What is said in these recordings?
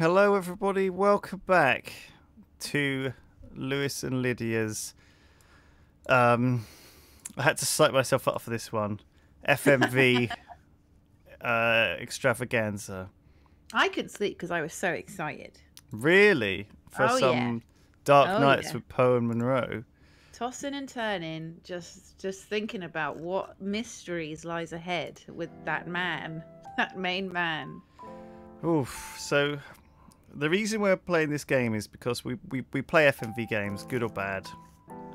Hello everybody, welcome back to Lewis and Lydia's I had to psych myself up for this one. FMV extravaganza. I couldn't sleep because I was so excited. Really? For some dark nights with Poe and Munro. Tossing and turning, just thinking about what mysteries lies ahead with that man, that main man. Oof. So the reason we're playing this game is because we play FMV games, good or bad.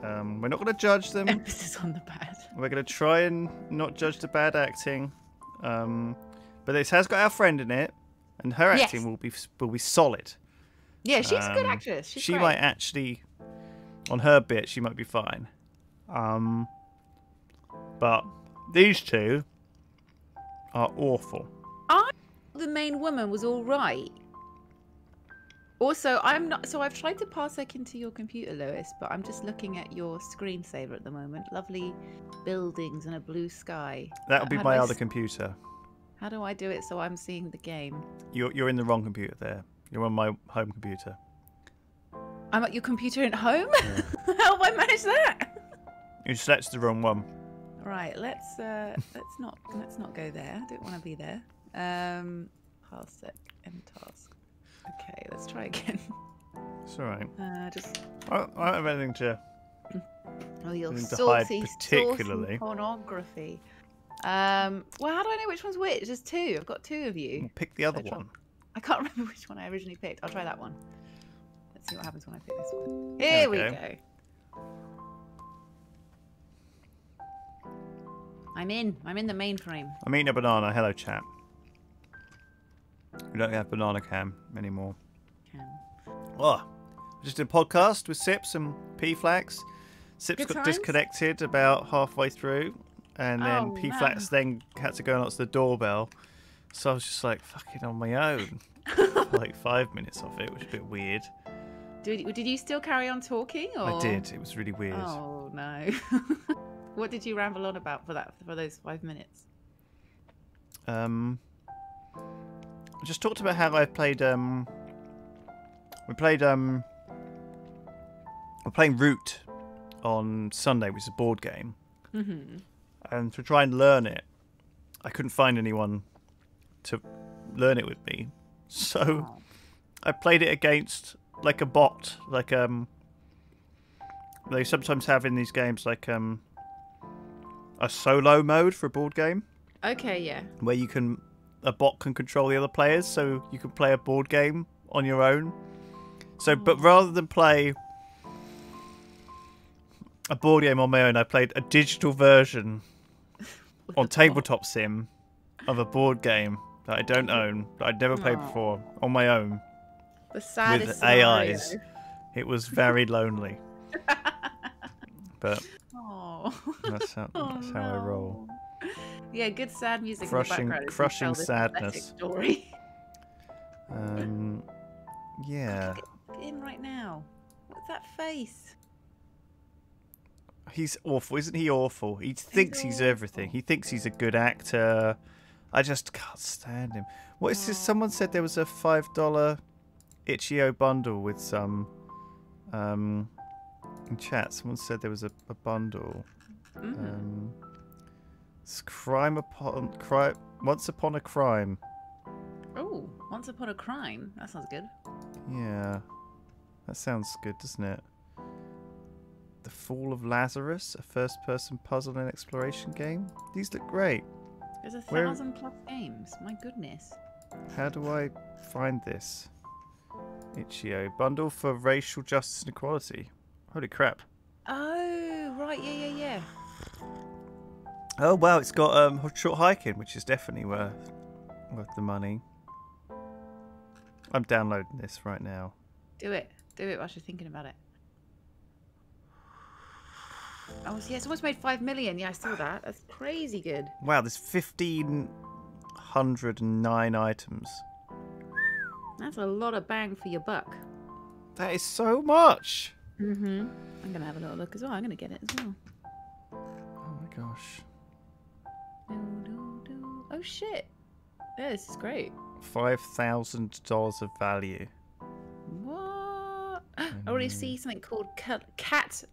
We're not going to judge them. Emphasis on the bad. We're going to try and not judge the bad acting. But this has got our friend in it, and her acting will be solid. Yeah, she's a good actress. She might actually, on her bit, she might be fine. But these two are awful. The main woman was all right. Also, I'm not. So I've tried to parsec into your computer, Lewis, but I'm just looking at your screensaver at the moment. Lovely buildings and a blue sky. That would be my other computer. How do I do it so I'm seeing the game? You're in the wrong computer there. You're on my home computer. I'm at your computer at home? Yeah. How have I managed that? You selected the wrong one. Right, let's not go there. I don't want to be there. Parsec and task. Okay, let's try again. It's alright. I don't have anything to. Oh, you're saucy, particularly. Saucy pornography. Well, how do I know which one's which? There's two. I've got two of you. Well, pick the other one. I can't remember which one I originally picked. I'll try that one. Let's see what happens when I pick this one. Here we go. I'm in the mainframe. I'm eating a banana. Hello, chat. We don't have banana cam anymore. Oh, I just did a podcast with Sips and P-Flax. Sips got disconnected about halfway through, and then P-Flax then had to go and answer the doorbell. So I was just like fucking on my own for like 5 minutes of it, which is a bit weird. Did you still carry on talking? Or? I did. It was really weird. Oh no. What did you ramble on about for those 5 minutes? I just talked about how I played. We're playing Root on Sunday, which is a board game. Mm-hmm. And to try and learn it, I couldn't find anyone to learn it with me, so I played it against like a bot, like they sometimes have in these games like a solo mode for a board game. Okay, yeah. Where a bot can control the other players, so you can play a board game on your own. So, but rather than play a board game on my own, I played a digital version on Tabletop Sim of a board game that I don't own, that I'd never played before, on my own. The saddest with AIs. It was very lonely. But that's how I roll. Yeah, good sad music in the background. Crushing sadness. Story. Yeah. Get in right now. What's that face? He's awful, isn't he? Awful. He thinks he's everything. He thinks he's a good actor. I just can't stand him. What is this? Someone said there was a $5 Itch.io bundle with some. In chat, someone said there was a bundle. It's Once Upon a Crime. Oh, Once Upon a Crime. That sounds good. Yeah, that sounds good, doesn't it? The Fall of Lazarus, a first-person puzzle and exploration game. These look great. There's 1,000+ games. My goodness. How do I find this? Itch.io bundle for racial justice and equality. Holy crap! Oh right, yeah. Oh wow, it's got short hiking, which is definitely worth the money. I'm downloading this right now. Do it while you're thinking about it. Oh yeah, it's almost made 5 million. Yeah, I saw that. That's crazy good. Wow, there's 1,509 items. That's a lot of bang for your buck. That is so much. I'm gonna have a little look as well. I'm gonna get it as well. Oh my gosh. Oh shit. Yeah, this is great. $5,000 of value. What? I already see something called cat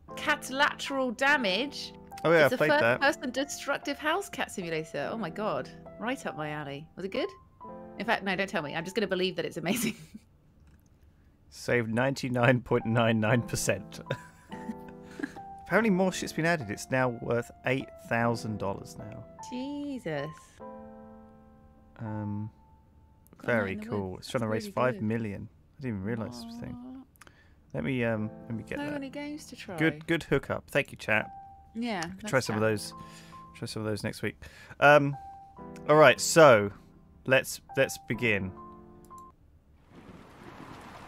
lateral damage. Oh yeah, It's I a played that. first-person destructive house cat simulator. Oh my god, right up my alley. Was it good? In fact, no, don't tell me. I'm just going to believe that it's amazing. Saved 99.99%. Apparently more shit's been added. It's now worth $8,000 now. Jesus. Very cool. It's trying to raise $5 million. I didn't even realise this thing. Let me get that. So many games to try. Good hookup. Thank you, chat. Yeah. Try some of those. Try some of those next week. All right, so let's begin.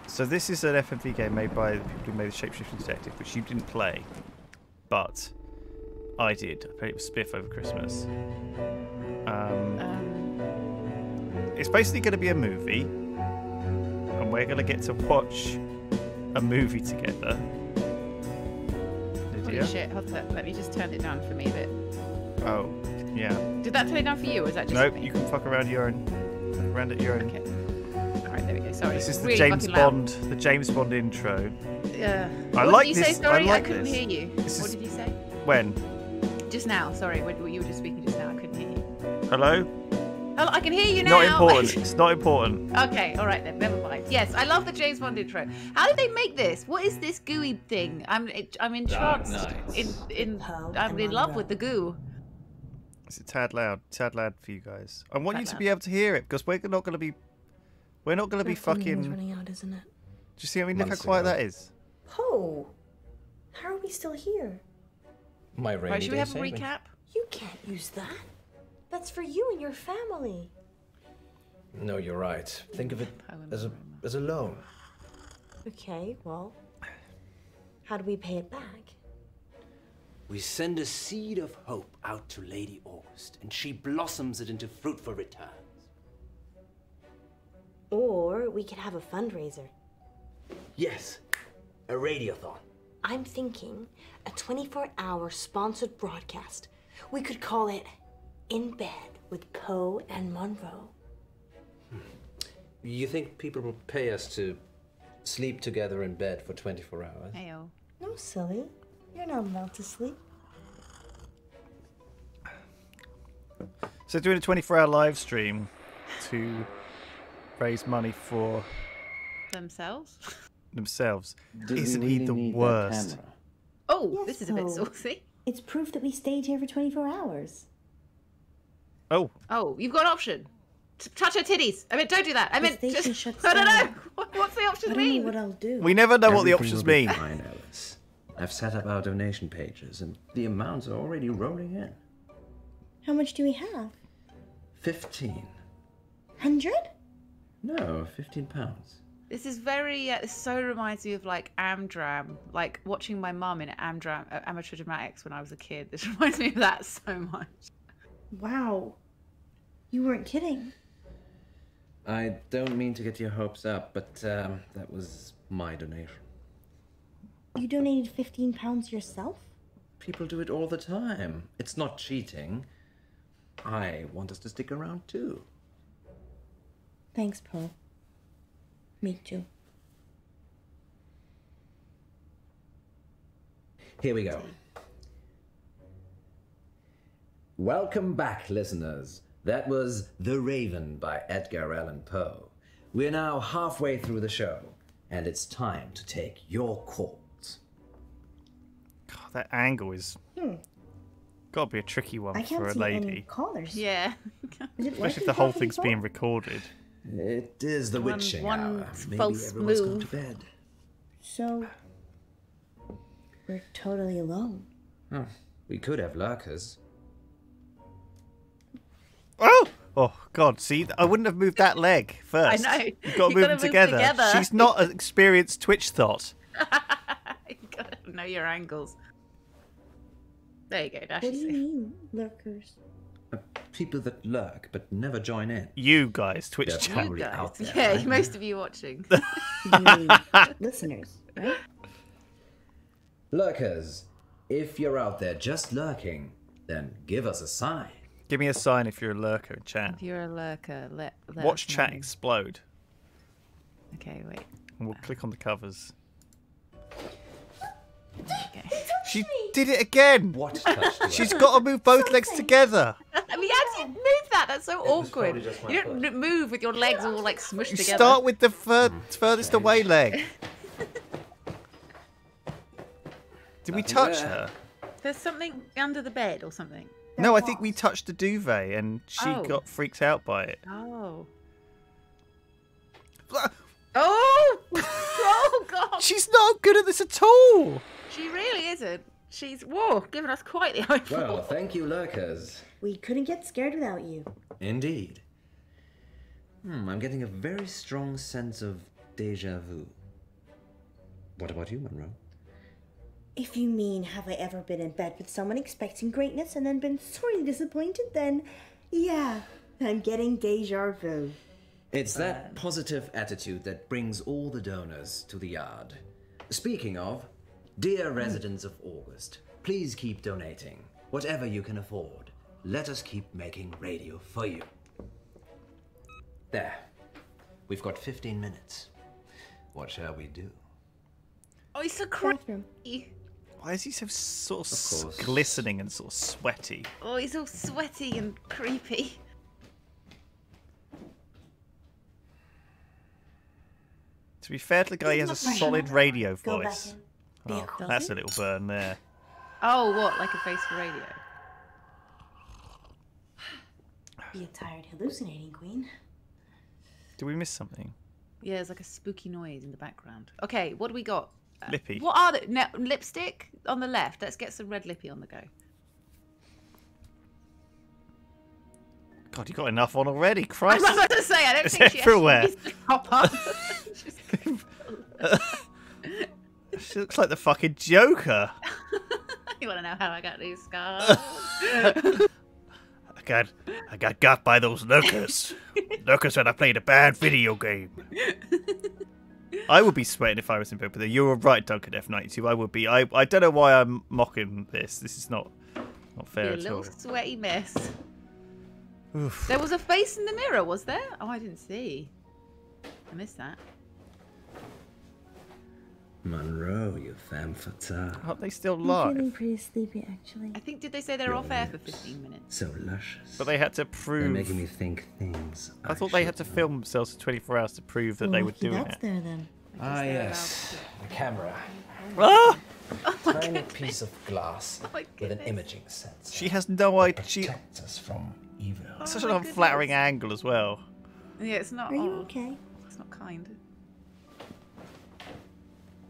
So this is an FMV game made by the people who made the Shapeshifting Detective, which you didn't play, but I did. I played it with Spiff over Christmas. It's basically going to be a movie, and we're going to get to watch a movie together. Lydia? Holy shit, hold on. Let me just turn it down for me a bit. Oh, yeah. Did that turn it down for you, or is that just Nope, me? you can fuck around at your own. Okay. Alright, there we go. Sorry. This is the really James Bond intro. I like did you this. say? Sorry, I like couldn't this. hear you. This What is- did you say? When? Just now. Sorry, when you were just speaking just now. I couldn't hear you. Hello? Oh, I can hear you now. Not important. It's not important. Okay, all right then. Never mind. Yes, I love the James Bond intro. How did they make this? What is this gooey thing? I'm entranced. I'm in love with the goo. It's a tad loud for you guys. I want Tad you to loud. be able to hear it because we're not going to be fucking. Do running out, isn't it? you see? I mean, look how Months quiet ago. that is. Oh, how are we still here? My rainy Right, should we day have a savings. recap? You can't use that. That's for you and your family. No, you're right. Think of it as a loan. Okay, well, how do we pay it back? We send a seed of hope out to Lady August, and she blossoms it into fruitful returns. Or we could have a fundraiser. Yes, a radiothon. I'm thinking a 24-hour sponsored broadcast. We could call it In Bed with Poe and Munro. You think people will pay us to sleep together in bed for 24 hours? Heyo. No, silly. You're not allowed to sleep. So doing a 24-hour live stream to raise money for Themselves. themselves. Do we Isn't he really the need that worst? camera? Oh, Yes, this is a bit Poe. saucy. It's proof that we stayed here for 24 hours. Oh, Oh, you've got an option. Touch her titties. I mean, don't do that. I meant station just. shuts I don't down. know. What's the option I don't know mean? what I'll do. we never know what the Everything options will be mean. Fine, Alice. I've set up our donation pages, and the amounts are already rolling in. How much do we have? 15. 100? No, 15 pounds. This is very. This so reminds me of like Amdram, like watching my mum in Amdram Amateur Dramatics when I was a kid. This reminds me of that so much. Wow. You weren't kidding. I don't mean to get your hopes up, but that was my donation. You donated 15 pounds yourself? People do it all the time. It's not cheating. I want us to stick around too. Thanks, Poe. Me too. Here we go. Welcome back, listeners. That was The Raven by Edgar Allan Poe. We're now halfway through the show, and it's time to take your calls. God, that angle is got to be a tricky one I can't for a see any lady, callers. Yeah. Is it especially likely if the whole to thing's be being full? recorded. It is the witching one hour. Maybe false everyone's gone move. to bed. So, we're totally alone. Oh, we could have lurkers. Oh! Oh, God, see, I wouldn't have moved that leg first. I know. You've got to You've move gotta them move together. together. She's not an experienced Twitch thought. You gotta know your angles. There you go. Dash What do is you safe. mean, lurkers? People that lurk but never join in. You guys, Twitch Yeah, chat. probably Guys. out there, Yeah, right? most of you watching. You mean listeners, right? Lurkers, if you're out there just lurking, then give us a sign. Give me a sign if you're a lurker in chat. If you're a lurker, let Watch us chat know. explode. Okay, wait. And we'll click on the covers. Okay. She did it again. What touched you? She's got to move both legs together. I mean, how do you move that? That's so was awkward. probably just my You don't move with your legs all like smushed You together. start with the furthest away leg. Did we touch her? There's something under the bed or something. No, I think we touched the duvet and she Oh. got freaked out by it. Oh. Oh! Oh God! She's not good at this at all. She really isn't. She's giving us quite the eyeful. Well, thank you, lurkers. We couldn't get scared without you. Indeed. I'm getting a very strong sense of déjà vu. What about you, Munro? If you mean, have I ever been in bed with someone expecting greatness and then been sorely disappointed, then yeah, I'm getting deja vu. It's that positive attitude that brings all the donors to the yard. Speaking of, dear residents of August, please keep donating. Whatever you can afford. Let us keep making radio for you. There. We've got 15 minutes. What shall we do? Oh, he's so Bathroom. creepy. Why is he so sort Of of course. glistening and sort of sweaty? Oh, he's all sweaty and creepy. To be fair to the guy, he has a solid radio Go back voice. in. Oh, Does that's he? a little burn there. Oh, what? Like a face for radio? Be a tired hallucinating queen. Did we miss something? Yeah, there's like a spooky noise in the background. Okay, what do we got? Lippy. What are they? No, lipstick on the left. Let's get some red lippy on the go. God, you got enough on already. I Christ. was about to say, I don't It's think she everywhere. actually needs to pop up. She looks like the fucking Joker. You want to know how I got these scars? I got by those lurkers. Lurkers when I played a bad video game. I would be sweating if I was in bed with her. You were right, Duncan F92. I would be. I don't know why I'm mocking this. This is not fair You're a at little all. sweaty mess. Oof. There was a face in the mirror, was there? Oh, I didn't see. I missed that. Munro, you femme fatale. Aren't they still I'm feeling live? pretty sleepy, actually. I think, did they say they're off air for 15 minutes? So luscious. But they had to They're prove. making me think things. I thought they had to film themselves for 24 hours to prove that they were Lucky doing that's it. there then. Ah, yes. The camera. Ah! Tiny piece of glass Oh my with an goodness. imaging sensor. She has no idea. She protects us from evil. such Oh an my unflattering goodness. angle as well. Yeah, it's not. Are you Oh, okay? it's not kind.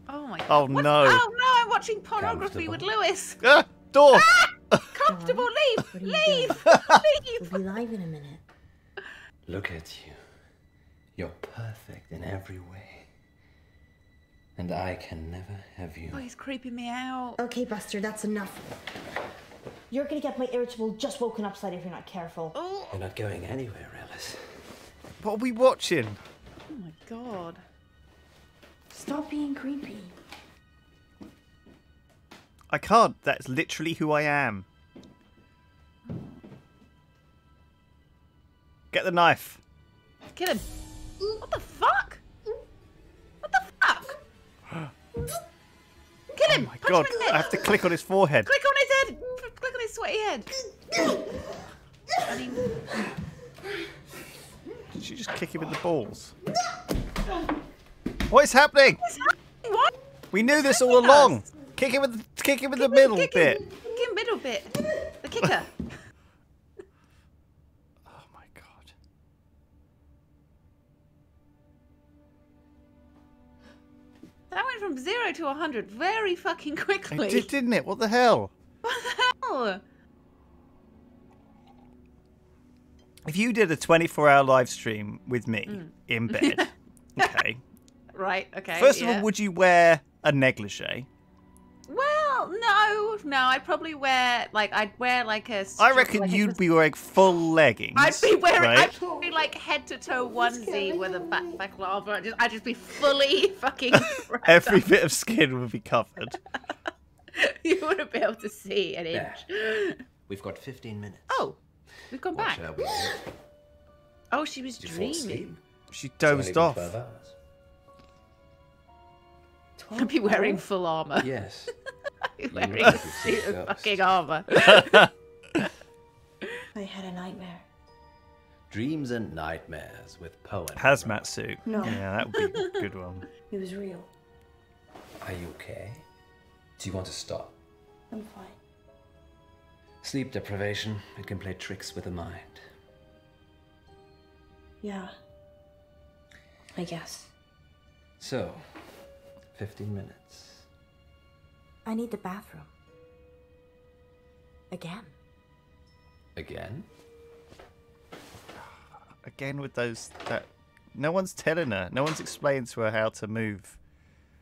Oh my god. Oh, What? no. Oh no, I'm watching pornography with Comfortable. Lewis. Ah! Door! Comfortable, leave! What are you Leave! We'll be live in a minute. Look at you. You're perfect in every way. And I can never have you. Oh, he's creeping me out. Okay, Buster, that's enough. You're gonna get my irritable just woken up side if you're not careful. Oh, You're not going anywhere, Alice. What are we watching? oh my god. Stop being creepy. I can't. That's literally who I am. Get the knife. Kill him. What the fuck? What the fuck? Kill him! Oh my Punch god, him in the I have to click on his forehead. Click on his head! Click on his sweaty head. I mean, Did you just kick him in the balls? What is happening? what? We knew this all Kicking along. us. Kick him in the middle Kick bit. him. Kick him middle bit. The kicker. Oh my god. That went from 0 to 100 very fucking quickly. It did, didn't it? What the hell? What the hell? If you did a 24-hour live stream with me in bed, okay. Right, okay. First of yeah. all, would you wear a negligee? Well, no. I'd probably wear I'd wear like a. I reckon you'd be wearing full leggings. I'd be wearing. right? I'd be like head to toe onesie with a baklava. I'd just be fully fucking. wrapped Every up. bit of skin would be covered. You wouldn't be able to see an inch. We've got 15 minutes. Oh, We've gone What back. shall we do? Oh, she was Did you fall asleep? dreaming. She It's only dozed been off. 12 hours. I'd be wearing full armour. Yes. Wearing look a like you've suit seen a of ghost. fucking armour. I had a nightmare. Dreams and Nightmares with Poe and Hazmat suit. No. Yeah, that would be a good one. It was real. Are you okay? Do you want to stop? I'm fine. Sleep deprivation, it can play tricks with the mind. Yeah. I guess. So, 15 minutes. I need the bathroom. Again. Again? Again with those... No one's telling her. No one's explained to her how to move.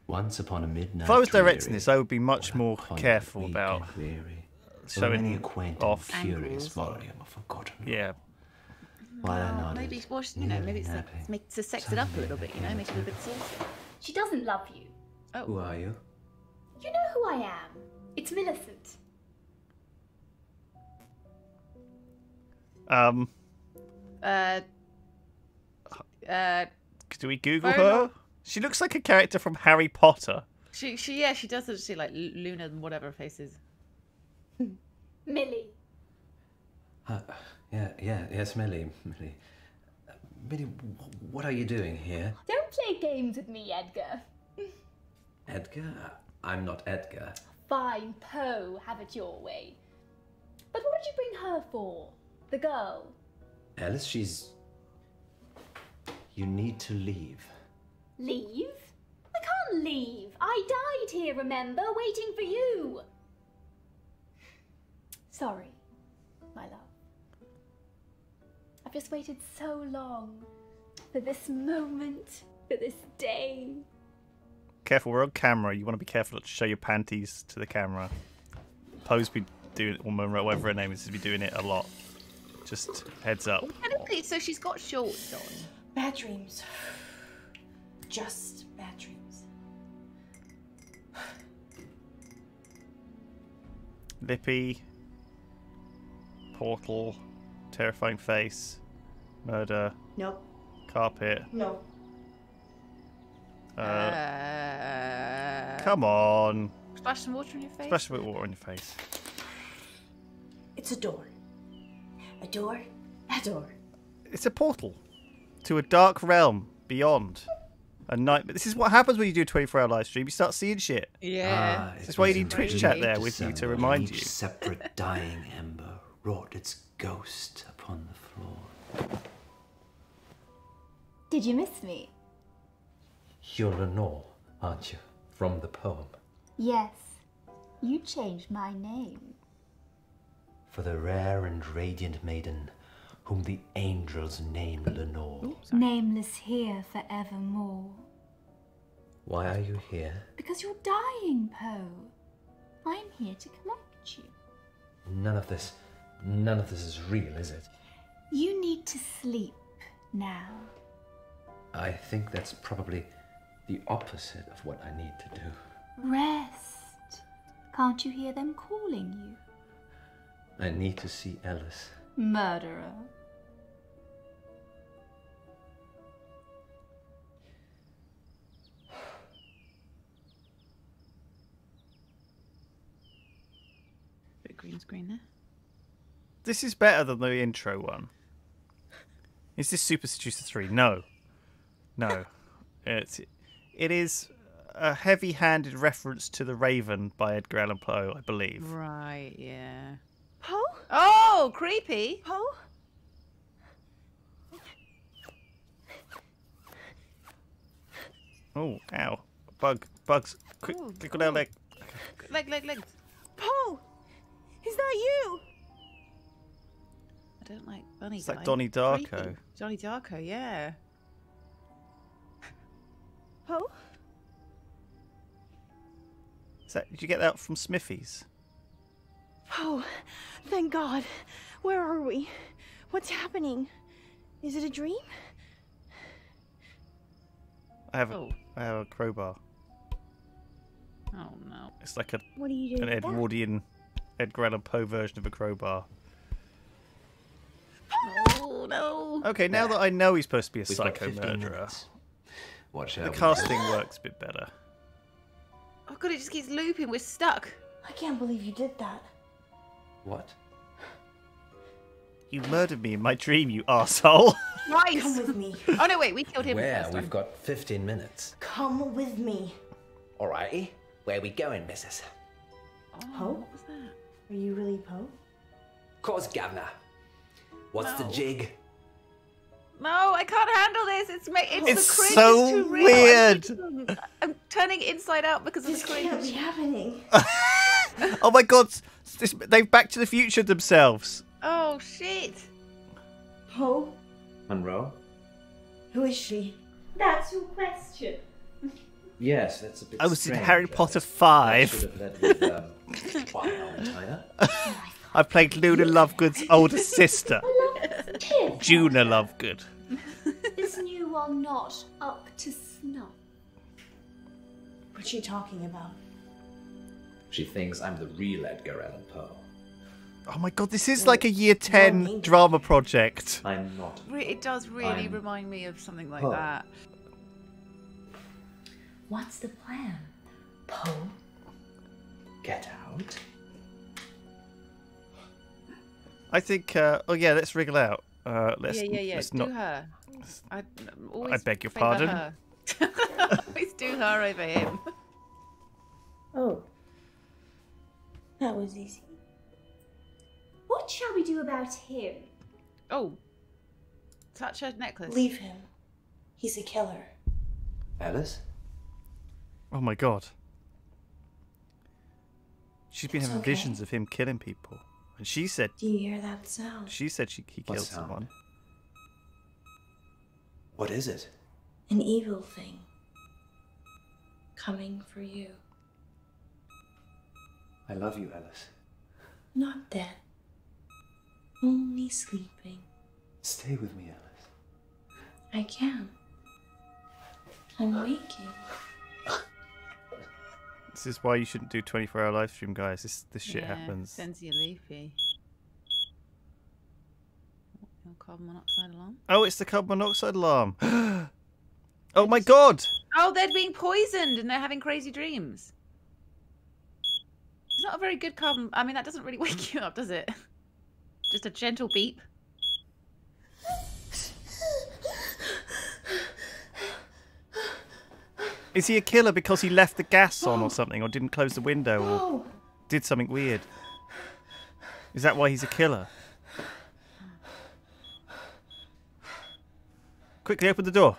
Once upon a midnight If I was directing dreary, this, I would be much or more upon a careful week about and weary, showing any acquaintance off. curious Angles. volume of forgotten. Yeah. While I nodded, Maybe, well, you know, maybe it's nearly like, napping, to sex it up a little bit, you know, make it a bit saucy. She doesn't love you. Who are you? You know who I am. It's Millicent. Do we Google Phone her? She looks like a character from Harry Potter. She does she like Luna and whatever her face is. Millie. Yes, Millie. Millie, what are you doing here? Don't play games with me, Edgar. Edgar? I'm not Edgar. Fine, Poe, have it your way. But what did you bring her for? The girl? Alice, she's... You need to leave. Leave? I can't leave. I died here, remember? Waiting for you. Sorry, my love. I've just waited so long for this moment, for this day. Careful, we're on camera. You want to be careful not to show your panties to the camera. Poe's been doing it, or Munro, whatever her name is, be doing it a lot. Just heads up. Technically, so she's got shorts on. Bad dreams. Just bad dreams. Lippy. Portal. Terrifying face. Murder. Nope. Carpet. No. Come on. Splash some water in your face. Splash a bit of water in your face. It's a door. A door. A door. It's a portal to a dark realm beyond a nightmare. This is what happens when you do a 24-hour live stream. You start seeing shit. Yeah. It That's why you was need in Twitch late chat there with you to December remind Each you. separate dying ember wrought its ghost upon the floor. Did you miss me? You're Lenore, aren't you? From the poem. Yes. You changed my name. For the rare and radiant maiden whom the angels name Lenore. Nameless here forevermore. Why are you here? Because you're dying, Poe. I'm here to collect you. None of this is real, is it? You need to sleep now. I think that's probably the opposite of what I need to do. Rest. Can't you hear them calling you? I need to see Alice. Murderer. Bit of green screen there. This is better than the intro one. Is this Super Seducer 3? No. No. It is a heavy-handed reference to The Raven by Edgar Allan Poe, I believe. Right, yeah. Poe? Oh, creepy. Poe? Oh, ow. Bugs. Quick, Oh, click on our leg. Leg. Poe! Is that you? I don't like bunny It's guy. like Donnie Darko. Creepy. Donnie Darko, yeah. Poe? Did you get that from Smithy's? Poe, thank God. Where are we? What's happening? Is it a dream? I have a crowbar. Oh no. It's like What are you an doing with that? Edwardian Edgar Allan Poe version of a crowbar. Oh no. Okay, now that I know he's supposed to be a We've got psycho 15 murderer, minutes. What shall the we casting do? works a bit better. Oh god, it just keeps looping. We're stuck. I can't believe you did that. What? You murdered me in my dream, you arsehole. Right. Come with me. Oh no, wait, we killed him Where? first. We've got 15 minutes. Come with me. Alrighty. Where we going, missus? Poe? What was that? Are you really Poe? Course, governor. What's the No. jig? No, I can't handle this. It's It's the cringe so is too real. weird. I'm turning inside out because of This the can't be cringe. happening. Oh my god, they've Back to the Future themselves. Oh shit. Poe? Munro? Who is she? That's your question. Yes, that's a bit I was in strange. Harry Potter I 5. should have led with, China. I played Luna Lovegood's older sister, Here, Juna Lovegood. this new one not up to snuff. What's she talking about? She thinks I'm the real Edgar Allan Poe. Oh my god, this is like a year 10 drama project. I'm not. It does really I'm remind me of something like Poe. that. What's the plan, Poe? Get out. I think, oh yeah, let's wriggle out. Let's, Yeah. let's Do not. her. I always beg your favour pardon? her. Always do her over him. Oh. That was easy. What shall we do about him? Oh. Touch her necklace. Leave him. He's a killer. Alice? Oh my god. She's been It's having okay. visions of him killing people. And she said Do you hear that sound? he What killed sound? someone. What is it? An evil thing. Coming for you. I love you, Alice. Not dead. Only sleeping. Stay with me, Alice. I can. I'm waking. This is why you shouldn't do 24-hour live stream, guys. This shit Yeah, happens. Sends you leafy. Your carbon monoxide alarm. Oh, it's the carbon monoxide alarm. Oh my god! Oh, they're being poisoned and they're having crazy dreams. It's not a very good carbon. I mean, that doesn't really wake you up, does it? Just a gentle beep. Is he a killer because he left the gas on or something, or didn't close the window, or did something weird? Is that why he's a killer? Quickly open the door.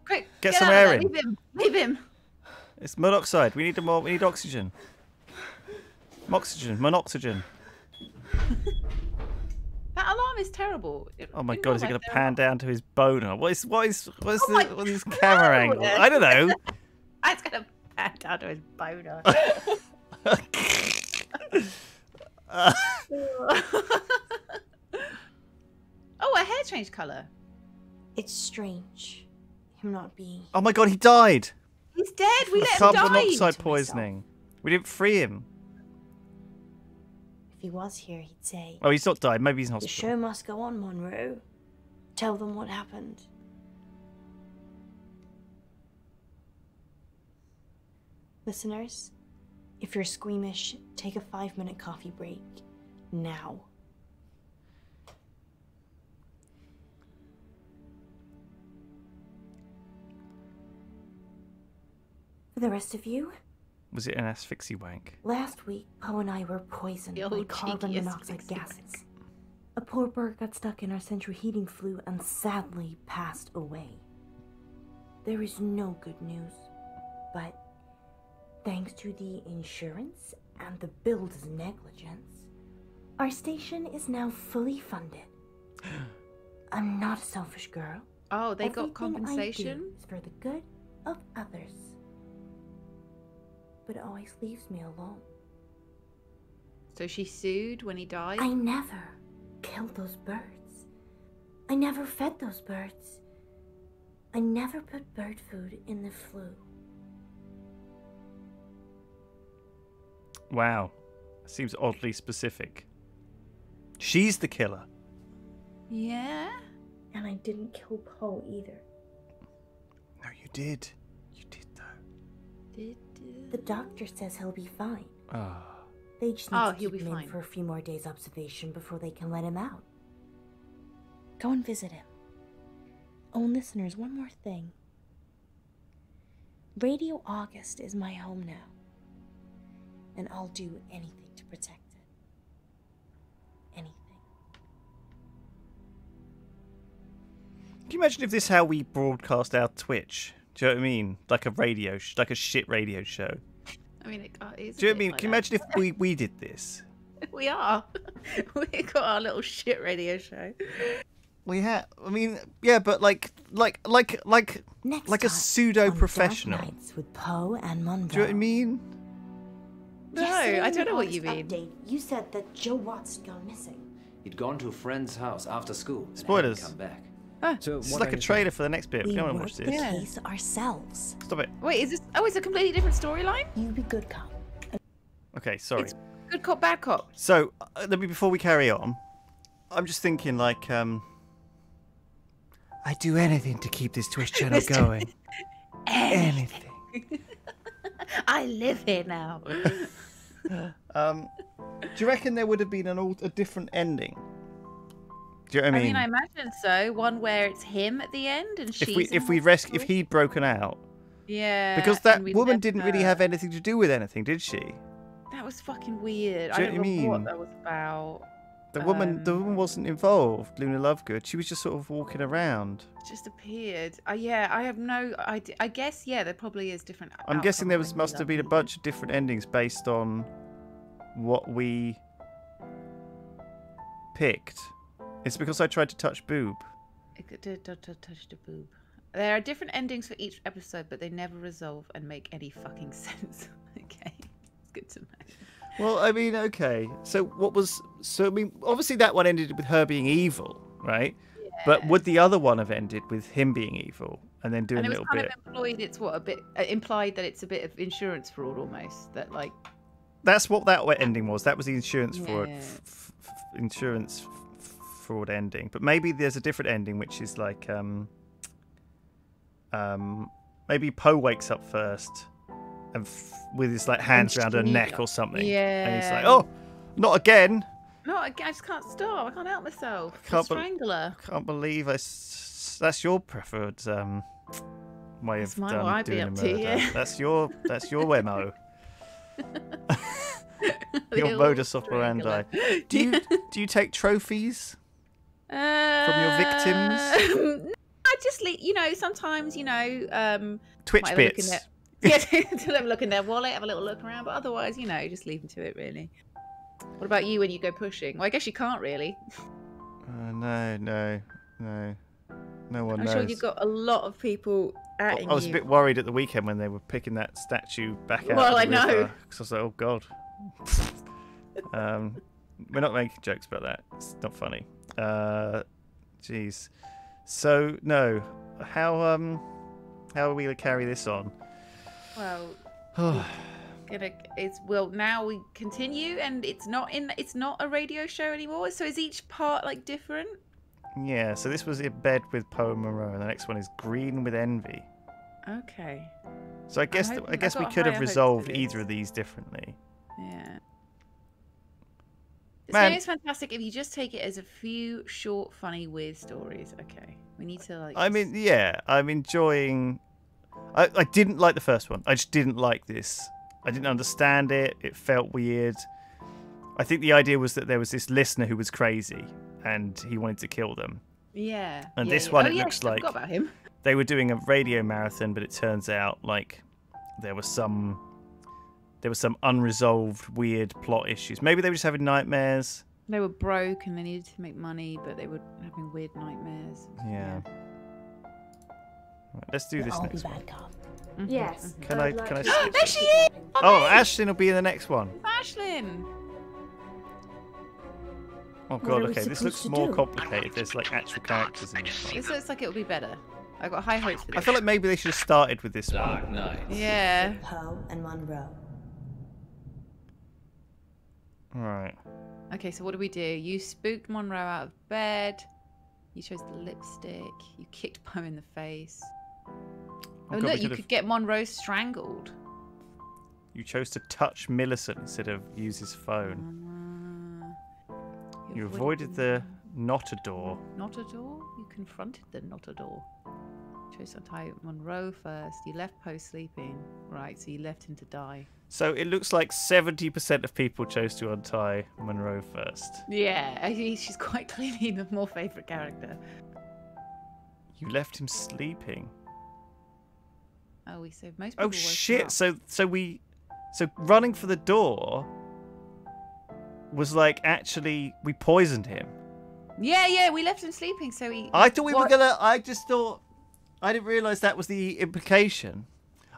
Quick, Get some out of air there. in. Leave him. Leave him. It's monoxide. We need more. We need oxygen. Oxygen. Monoxygen. That alarm is terrible. Oh my In god! real Is he life, going to they're pan down to his boner? What is my his camera God. angle? I don't know. It's gonna pan down to his boner. Oh, her hair changed colour. It's strange. Him not being. Oh my god! He died. He's dead. We Of let him carbon die. monoxide to poisoning. We didn't free him. If he was here, he'd say, Oh, he's not died. Maybe he's in "The hospital. show must go on, Munro. Tell them what happened." Listeners, if you're squeamish, take a 5-minute coffee break. Now. For the rest of you, Was it an asphyxie wank? last week, Poe and I were poisoned The by old carbon cheeky monoxide asphyxie gases. A poor bird got stuck in our central heating flue and sadly passed away. There is no good news, but thanks to the insurance and the builder's negligence, our station is now fully funded. I'm not a selfish girl. Oh, they got Everything I compensation? do is for the good of others. But it always leaves me alone. So she sued when he died? I never killed those birds. I never fed those birds. I never put bird food in the flue. Wow. Seems oddly specific. She's the killer. Yeah? And I didn't kill Poe either. No, you did. You did, though. The doctor says he'll be fine. Oh. They just need to keep him in for a few more days' observation before they can let him out. Go and visit him. Oh, and listeners, one more thing. Radio August is my home now. And I'll do anything to protect it. Anything. Can you imagine if this is how we broadcast our Twitch? Do you know what I mean? Like a radio, like a shit radio show. I mean, it is. Do you know what I mean? Can you imagine if we did this? We are. We got our little shit radio show. We have. I mean, yeah, but like a pseudo professional. With Poe and Munro. Do you know what I mean? No, I don't know what you mean. Update, you said that Joe Watts had gone missing. He'd gone to a friend's house after school. Spoilers. And hadn't come back. So it's like a trailer for the next bit. We don't want to watch this. We worked the case ourselves. Stop it. Wait, is this? Oh, it's a completely different storyline. You be good cop. Okay, sorry. It's good cop, bad cop. So before we carry on, I'm just thinking like I'd do anything to keep this Twitch channel going. Anything. I live here now. Do you reckon there would have been a different ending? Do you know what I mean? I imagine so. One where it's him at the end and she's if he'd broken out. Yeah. Because that woman didn't really have anything to do with anything, did she? That was fucking weird. Do you know what I mean? What that was about. The woman wasn't involved, Luna Lovegood. She was just sort of walking around. Just appeared. Yeah, I have no idea. I guess, yeah, there probably is different. I'm guessing there must have been a bunch of different endings based on what we picked. It's because I tried to touch boob. It did touch the boob. There are different endings for each episode, but they never resolve and make any fucking sense. Okay, it's good to know. Well, I mean, okay. So I mean, obviously that one ended with her being evil, right? Yeah. But would the other one have ended with him being evil and then doing a little bit? It's what a bit implied that it's a bit of insurance fraud almost. That like. That's what that ending was. That was the insurance fraud. Insurance fraud ending. But maybe there's a different ending, which is like maybe Poe wakes up first. And with his like hands around her neck or something. Yeah. And he's like, "Oh, not again." No, I just can't stop. I can't help myself. Strangle her. I can't believe that's your preferred way of doing a murder. Yeah. That's your MO. Your modus operandi. Do you take trophies from your victims? I just sometimes Twitch bits. Yeah, to have a look in their wallet, have a little look around, but otherwise, just leave them to it, really. What about you when you go pushing? Well, I guess you can't really. No one knows. I'm sure you've got a lot of people atting you. I was a bit worried at the weekend when they were picking that statue back out. Well, I know. Because I was like, oh, God. We're not making jokes about that. It's not funny. Jeez. So, no. How are we going to carry this on? Well, now we continue, and it's not a radio show anymore. So is each part like different? Yeah. So this was In Bed with Poe and Munro, and the next one is Green with Envy. Okay. So I guess we could have resolved either of these differently. Yeah. This game is fantastic if you just take it as a few short, funny, weird stories. Okay, we need to like. I'm enjoying. I didn't like the first one. I just didn't like this. I didn't understand it. It felt weird. I think the idea was that there was this listener who was crazy and he wanted to kill them. Yeah. And this one, it looks like I forgot about him. They were doing a radio marathon, but it turns out like there was some unresolved weird plot issues. Maybe they were just having nightmares. They were broke and they needed to make money, but they were having weird nightmares. Yeah. Right, let's do this next one. Mm-hmm. Yes. Can I? There she is! Oh, Ashlyn will be in the next one. Ashlyn! Oh god, okay, this looks more complicated. There's like actual characters in this one. This looks like it'll be better. I got high hopes for this. I feel like maybe they should have started with this Dark one. Knight. Yeah. Poe and Munro. Right. Okay, so what do? You spooked Munro out of bed. You chose the lipstick. You kicked Poe in the face. Oh, look, you could get Munro strangled. You chose to touch Millicent instead of use his phone. You avoided the not a door. Not a door? You confronted the not a door. Chose to untie Munro first. You left Poe sleeping. Right, so you left him to die. So it looks like 70% of people chose to untie Munro first. Yeah, she's quite clearly the more favourite character. You left him sleeping. Oh, we saved most people. Oh shit! So running for the door was like actually we poisoned him. Yeah, we left him sleeping, so he. I thought we were gonna. I just thought. I didn't realise that was the implication.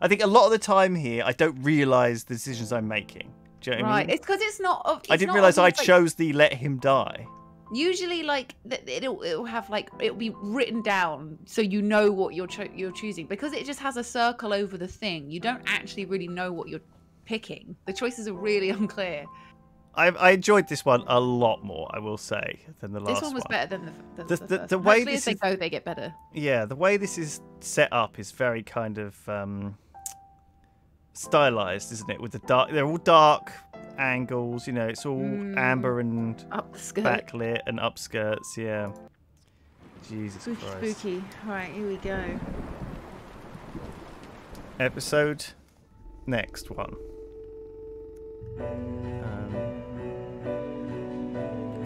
I think a lot of the time here, I don't realise the decisions I'm making. Do you know what I mean? It's because it's not. I didn't realise I chose the let him die. Usually, like it'll have like it'll be written down so you know what you're choosing, because it just has a circle over the thing. You don't actually really know what you're picking. The choices are really unclear. I enjoyed this one a lot more, I will say, than the last one. This one was better than the first. The way Hopefully this as they go, they get better. Yeah, the way this is set up is very kind of stylized, isn't it? With the dark, they're all dark angles. You know, it's all amber and backlit and upskirts. Yeah. Jesus Christ. Spooky. Right, here we go. Episode. Next one.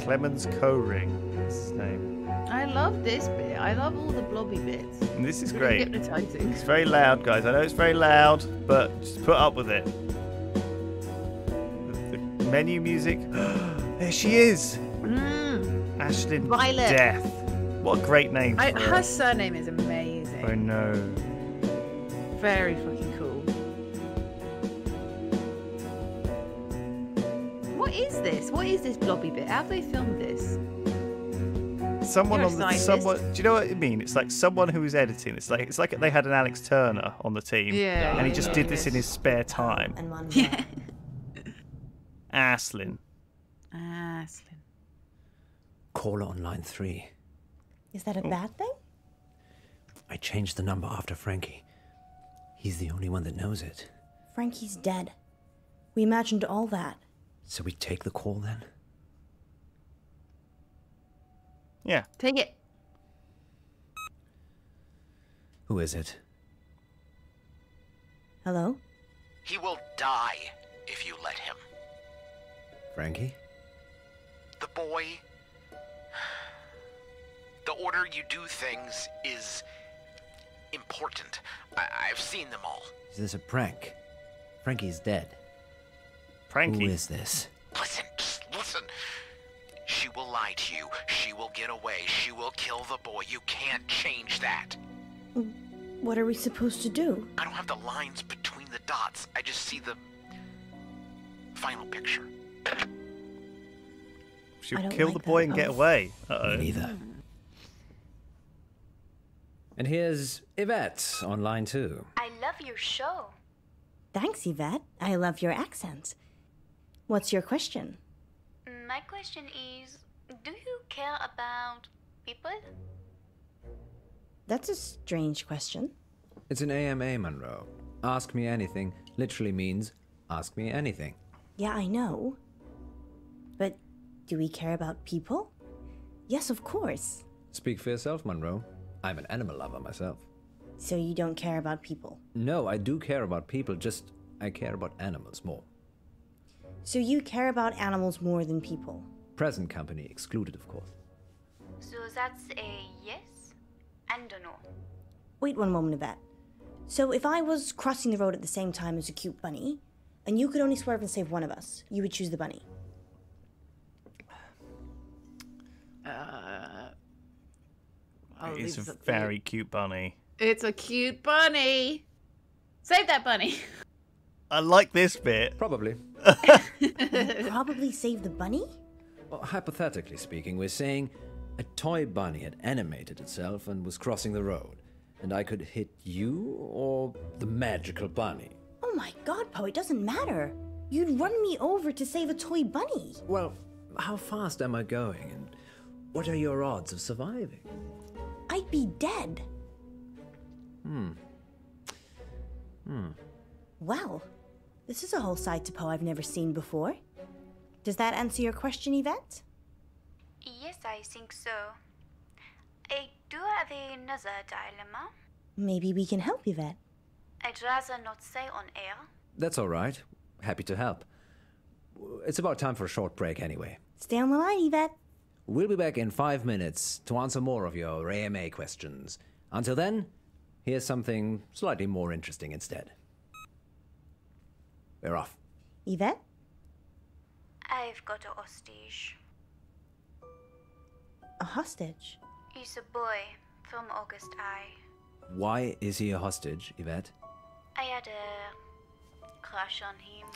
Clemens Co-Ring. That's his name. I love this bit. I love all the blobby bits. And this is really great. hypnotizing. It's very loud, guys. I know it's very loud, but just put up with it. The menu music. There she is. Ashlyn Violet. Death. What a great name for her. Her surname is amazing. I know. Very fucking cool. What is this? What is this blobby bit? How have they filmed this? Someone on the someone. Do you know what I mean? It's like someone who was editing. It's like they had an Alex Turner on the team, and he just did this in his spare time. Yeah. Ashlyn. Caller on line 3. Is that a bad thing? I changed the number after Frankie. He's the only one that knows it. Frankie's dead. We imagined all that. So we take the call then? Yeah. Take it. Who is it? Hello? He will die if you let him. Frankie? The boy... The order you do things is important. I've seen them all. Is this a prank? Frankie's dead. Frankie? Who is this? Listen, just listen. She will lie to you. She will get away. She will kill the boy. You can't change that. What are we supposed to do? I don't have the lines between the dots. I just see the final picture. She'll kill the boy and get away. Uh-oh. Me neither. And here's Yvette on line 2. I love your show. Thanks, Yvette. I love your accent. What's your question? My question is, do you care about people? That's a strange question. It's an AMA, Munro. Ask me anything literally means ask me anything. Yeah, I know. But do we care about people? Yes, of course. Speak for yourself, Munro. I'm an animal lover myself. So you don't care about people? No, I do care about people, just I care about animals more. So you care about animals more than people? Present company excluded, of course. So that's a yes and a no. Wait one moment, Yvette. So if I was crossing the road at the same time as a cute bunny, and you could only swerve and save one of us, you would choose the bunny? It's a very cute bunny. It's a cute bunny. Save that bunny. I like this bit. Probably. Probably save the bunny? Well, hypothetically speaking, we're saying a toy bunny had animated itself and was crossing the road, and I could hit you or the magical bunny. Oh my god, Poe, it doesn't matter. You'd run me over to save a toy bunny. Well, how fast am I going, and What are your odds of surviving? I'd be dead. Well, this is a whole side to Poe I've never seen before. Does that answer your question, Yvette? Yes, I think so. I do have another dilemma. Maybe we can help, Yvette. I'd rather not say on air. That's all right. Happy to help. It's about time for a short break anyway. Stay on the line, Yvette. We'll be back in 5 minutes to answer more of your AMA questions. Until then, here's something slightly more interesting instead. We're off. Yvette? I've got a hostage. A hostage? He's a boy from August High. Why is he a hostage, Yvette? I had a crush on him,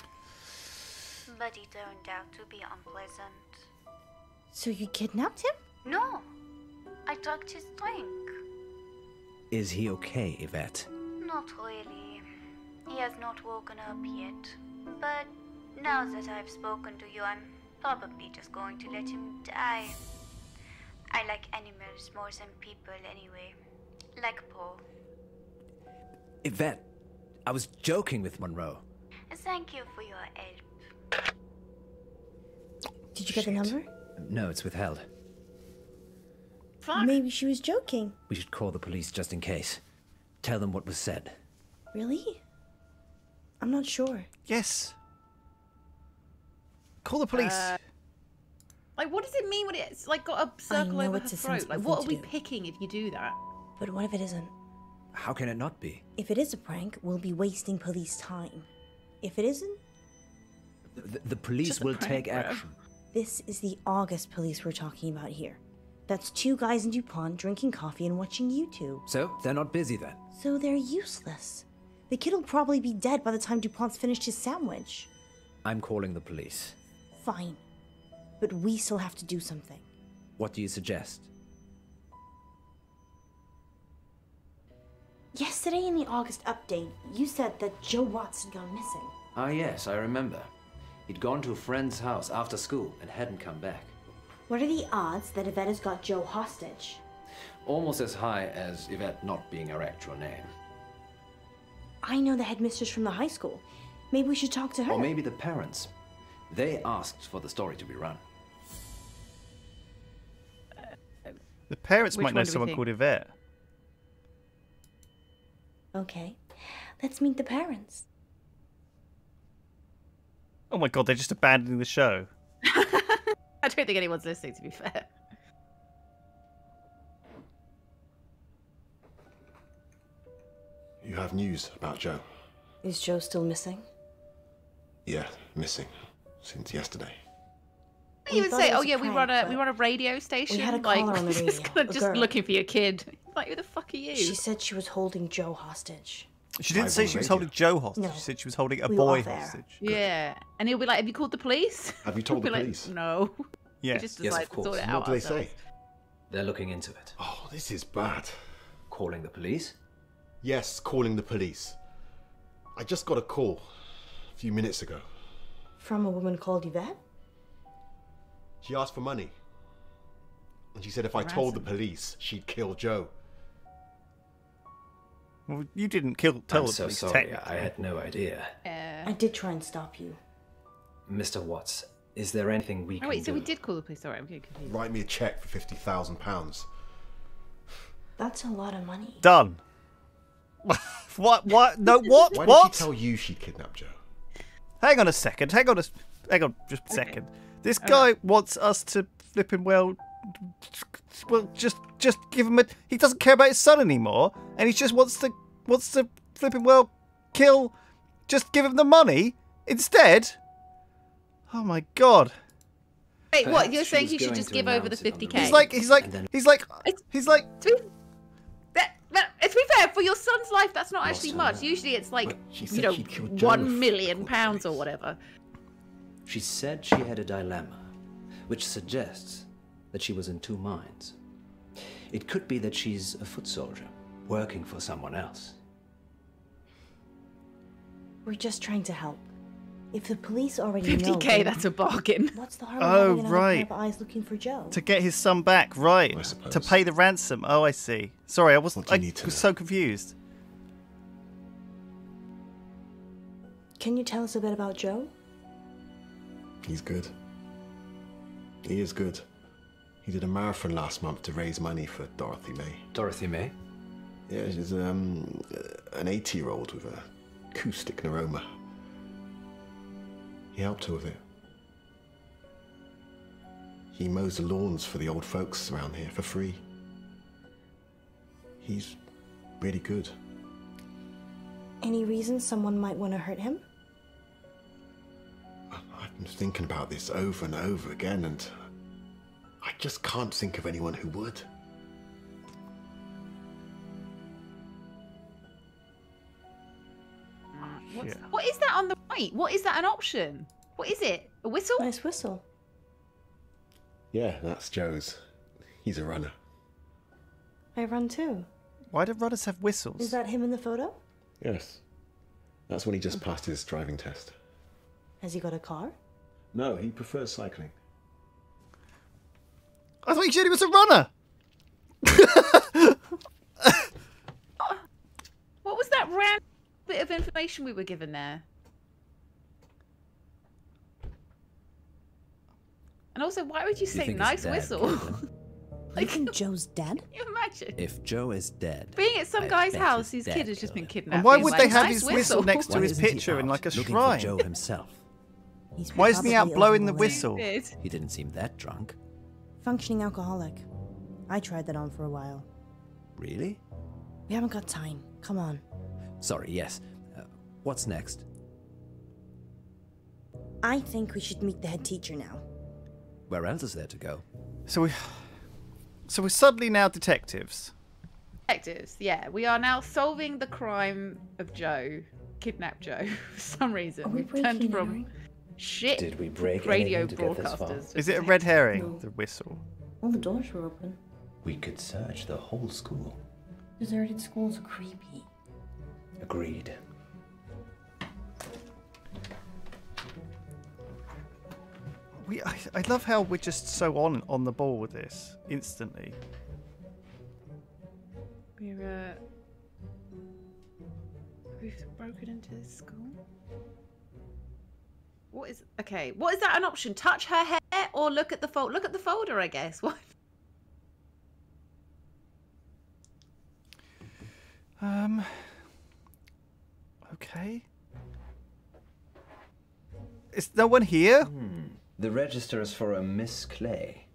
but he turned out to be unpleasant. So you kidnapped him? No, I drugged his drink. Is he okay, Yvette? Not really. He has not woken up yet. But now that I've spoken to you, I'm probably just going to let him die. I like animals more than people anyway. Like Paul. Yvette, I was joking with Munro. Thank you for your help. Did you get the number? No, it's withheld. Fuck. Maybe she was joking. We should call the police just in case. Tell them what was said. Really? I'm not sure. Yes. Call the police. Like, what does it mean when it's like got a circle know over it's her a throat? sensible Like, what thing are we to do. picking if you do that? But what if it isn't? How can it not be? If it is a prank, we'll be wasting police time. If it isn't, The police Just a will prank, take bro. action. this is the August police we're talking about here. That's 2 guys in DuPont drinking coffee and watching YouTube. So, they're not busy then? So they're useless. The kid will probably be dead by the time DuPont's finished his sandwich. I'm calling the police. Fine. But we still have to do something. What do you suggest? Yesterday in the August update, you said that Joe Watts had gone missing. Ah, yes, I remember. He'd gone to a friend's house after school and hadn't come back. What are the odds that Yvette has got Joe hostage? Almost as high as Yvette not being her actual name. I know the headmistress from the high school. Maybe we should talk to her. Or maybe the parents. They asked for the story to be run. The parents Which might know one do we someone think? called Yvette. Okay, let's meet the parents. Oh my god, they're just abandoning the show. I don't think anyone's listening, to be fair. You have news about Joe? Is Joe still missing? Yeah, missing. Since yesterday. You would thought say, it "Oh was a yeah, we prank, run a radio station." had a like, caller on the it's radio, kind of a just girl. looking for your kid. Like, who the fuck are you? She said she was holding Joe hostage. She didn't Live say on she was radio. holding Joe hostage. No. She said she was holding a We were boy off air. hostage. Yeah, and he'll be like, "Have you called the police?" Have you told We'll the be police? Like, no. Yes. We just Yes, decided of to sort course. it And out what do they ourselves. say? They're looking into it. Oh, this is bad. Calling the police? Yes, calling the police. I just got a call a few minutes ago. From a woman called Yvette? She asked for money. And she said if I told the police, she'd kill Joe. Well, you didn't tell I'm the so police, sorry, technically. I had no idea. I did try and stop you. Mr. Watts, is there anything we Oh can wait, so do? we did call the police. Sorry, I'm getting confused. Write me a check for £50,000. That's a lot of money. Done. What? No, what? Why What? did she tell you she kidnapped Joe? Hang on a second. Hang on just a second. This guy wants us to flipping well, just give him a. He doesn't care about his son anymore, and he just wants to flipping well kill. Just give him the money instead. Oh my god. Wait, what? Perhaps You're she saying was he should going just to give over the announce it on the 50k? radio. He's like. To be fair, for your son's life, that's not actually Lost much. her. Usually it's like, But she you said know, she'd killed Joe, £1 for million God's or sakes. whatever. She said she had a dilemma, which suggests that she was in two minds. It could be that she's a foot soldier, working for someone else. We're just trying to help. If the police already know... 50k, that's a bargain. What's the harm in having another right. pair of eyes looking for Joe? To get his son back, right. To pay the ransom. Oh, I see. Sorry, I was so confused. Can you tell us a bit about Joe? He's good. He is good. He did a marathon last month to raise money for Dorothy May. Dorothy May? Yeah, she's an 80-year-old with a acoustic neuroma. He helped her with it. He mows the lawns for the old folks around here for free. He's really good. Any reason someone might want to hurt him? I've been thinking about this over and over again, and I just can't think of anyone who would. What is that on the right? What is that an option? What is it? A whistle? Nice whistle. Yeah, that's Joe's. He's a runner. I run too. Why do runners have whistles? Is that him in the photo? Yes. That's when he just passed his driving test. Has he got a car? No, he prefers cycling. I thought you said he was a runner. What was that random bit of information we were given there? And also, why would you say nice whistle? You think Joe's dead? Can you imagine? If Joe is dead... Being at some guy's bet house, his his kid has just been kidnapped. And why would they like, have nice his whistle next to Why his isn't he picture in out like a looking shrine? for Joe himself? Why isn't he out blowing the whistle? He didn't seem that drunk. Functioning alcoholic. I tried that on for a while. Really? We haven't got time. Come on. Sorry, yes. What's next? I think we should meet the head teacher now. Where else is there to go? So we're suddenly now detectives. Detectives, yeah. We are now solving the crime of Joe. Kidnapped Joe for some reason. We've turned from shit Did we break radio anything to get this far? broadcasters. Is it a red herring, No. the whistle? All the doors were open. We could search the whole school. Deserted schools are creepy. Agreed. I love how we're just so on the ball with this instantly. We've broken into this school. What is that an option? Touch her hair or look at the folder? Look at the folder, I guess. What? Okay. Is no one here? The register is for a Miss Clay,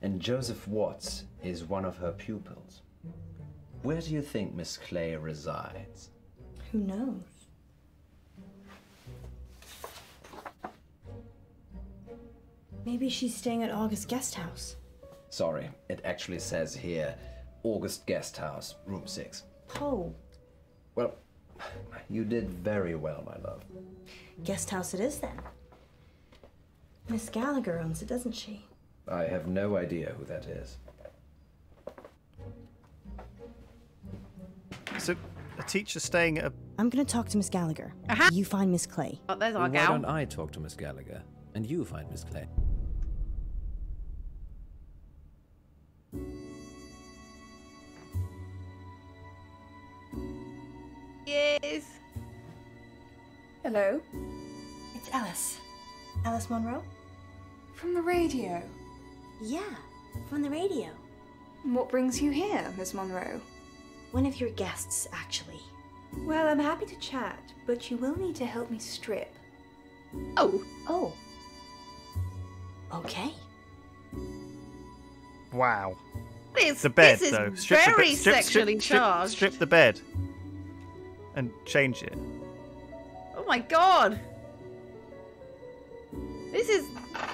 and Joseph Watts is one of her pupils. Where do you think Miss Clay resides? Who knows? Maybe she's staying at August Guest House. Sorry, it actually says here, August Guest House, room 6. Oh, Well, you did very well, my love. guest house it is then. Miss Gallagher owns it, doesn't she? I have no idea who that is. So a teacher staying at a... I'm gonna talk to Miss Gallagher. You find Miss Clay. Oh, there's our Why gal. don't I talk to Miss Gallagher, and you find Miss Clay? Yes. Hello? It's Alice. Alice Munro? From the radio. Yeah, from the radio. What brings you here, Miss Munro? One of your guests, actually. Well, I'm happy to chat, but you will need to help me strip. Oh. Oh. Okay. Wow. This, The bed, this is though. very sexually charged. Strip the bed. And change it. Oh my god. This is...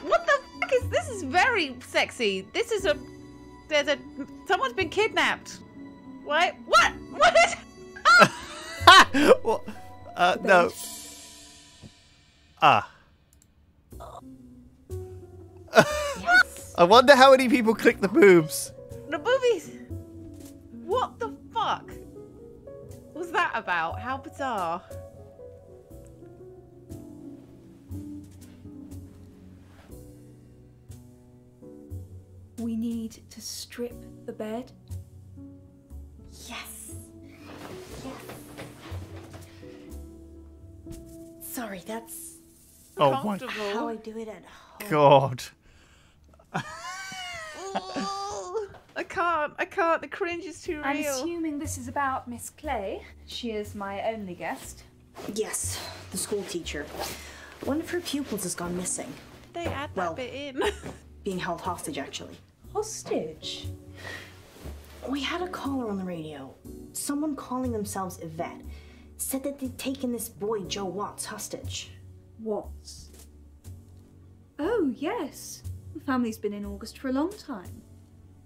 What the fuck is... This is very sexy. This is a... There's a... Someone's been kidnapped. What? What? What is... What? No. Ah. Yes. I wonder how many people click the boobs. The movies. What the fuck was that about? How bizarre. We need to strip the bed. Yes. Yes. Sorry, that's how I do it at home. God. I can't. The cringe is too real. I'm assuming this is about Miss Clay. She is my only guest. Yes, the school teacher. One of her pupils has gone missing. They add that bit in. Being held hostage, actually. Hostage? We had a caller on the radio. Someone calling themselves Yvette said that they'd taken this boy, Joe Watts, hostage. Watts? Oh, yes. The family's been in August for a long time.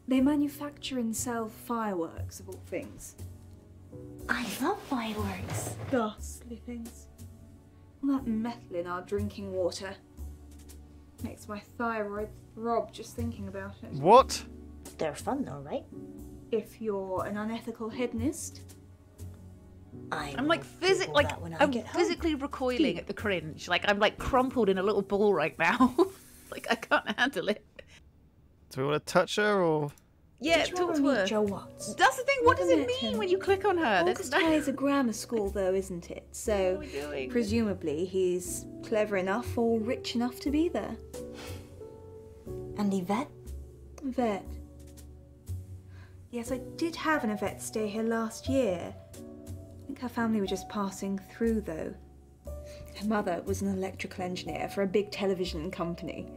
They manufacture and sell fireworks, of all things. I love fireworks. Ghastly things. All that metal in our drinking water makes my thyroid throb just thinking about it. What? They're fun though, right? If you're an unethical hedonist. I'm like physically recoiling at the cringe. Like I'm like crumpled in a little ball right now. Like I can't handle it. Do we want to touch her or? Yeah, talk to her. Joe Watts. That's the thing. What does it mean when you click on her? August High is a grammar school, though, isn't it? So presumably he's clever enough or rich enough to be there. And Yvette? Yvette. Yes, I did have an Yvette stay here last year. I think her family were just passing through, though. Her mother was an electrical engineer for a big television company.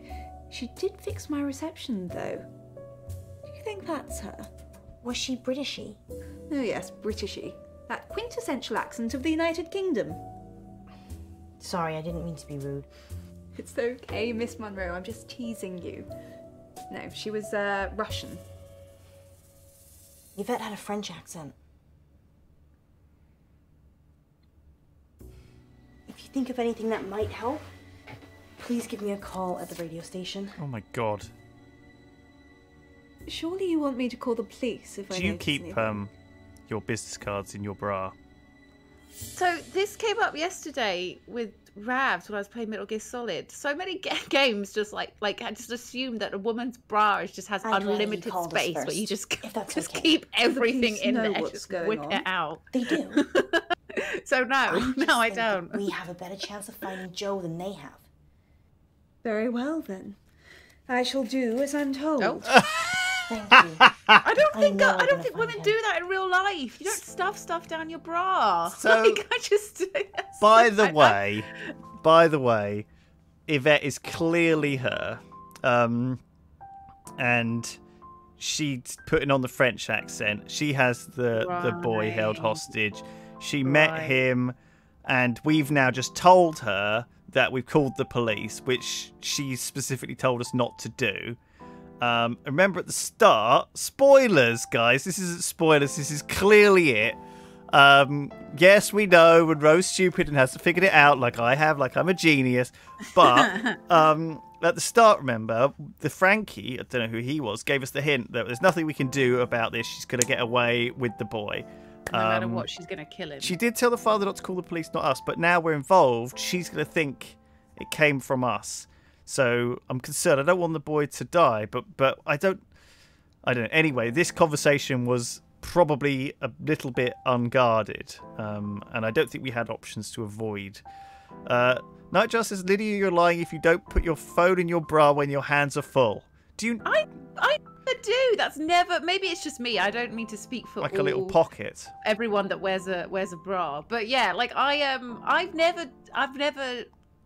She did fix my reception, though. Do you think that's her? Was she Britishy? Oh yes, Britishy. That quintessential accent of the United Kingdom. Sorry, I didn't mean to be rude. It's okay, Miss Munro, I'm just teasing you. No, she was Russian. Yvette had a French accent. If you think of anything that might help, please give me a call at the radio station. Oh my God. Surely you want me to call the police if I Do you notice keep anything? your business cards in your bra? So this came up yesterday with Ravs when I was playing Metal Gear Solid. So many games just like I just assumed that a woman's bra just has unlimited space where you just keep everything in there, just whip it out. They do. So no, I don't. We have a better chance of finding Joe than they have. Very well then. I shall do as I'm told. Oh. Thank you. I don't think women do that in real life. You don't stuff stuff down your bra. So, like, I just. By the way, Yvette is clearly her, and she's putting on the French accent. She has the boy held hostage. She met him, and we've now just told her that we've called the police, which she specifically told us not to do. Remember at the start, spoilers, guys. This isn't spoilers. This is clearly it. Yes, we know Monroe's stupid and hasn't figured it out like I have, like I'm a genius. But at the start, remember, the Frankie, I don't know who he was, gave us the hint that there's nothing we can do about this. She's going to get away with the boy. No matter what, she's going to kill him. She did tell the father not to call the police, not us. But now we're involved, she's going to think it came from us. So I'm concerned. I don't want the boy to die, but I don't know. Anyway, this conversation was probably a little bit unguarded, and I don't think we had options to avoid. Nightjar says, Lydia, you're lying if you don't put your phone in your bra when your hands are full. Do you? I do. That's never. Maybe it's just me. I don't mean to speak for like a little pocket. Everyone that wears a bra, but yeah, like I've never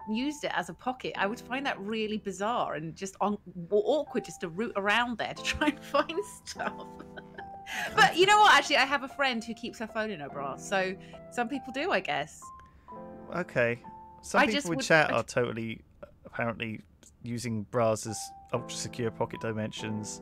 used it as a pocket. I would find that really bizarre and just awkward just to root around there to try and find stuff. But you know what? Actually, I have a friend who keeps her phone in her bra, so some people do, I guess. Okay. Some people in chat are totally apparently using bras as ultra secure pocket dimensions.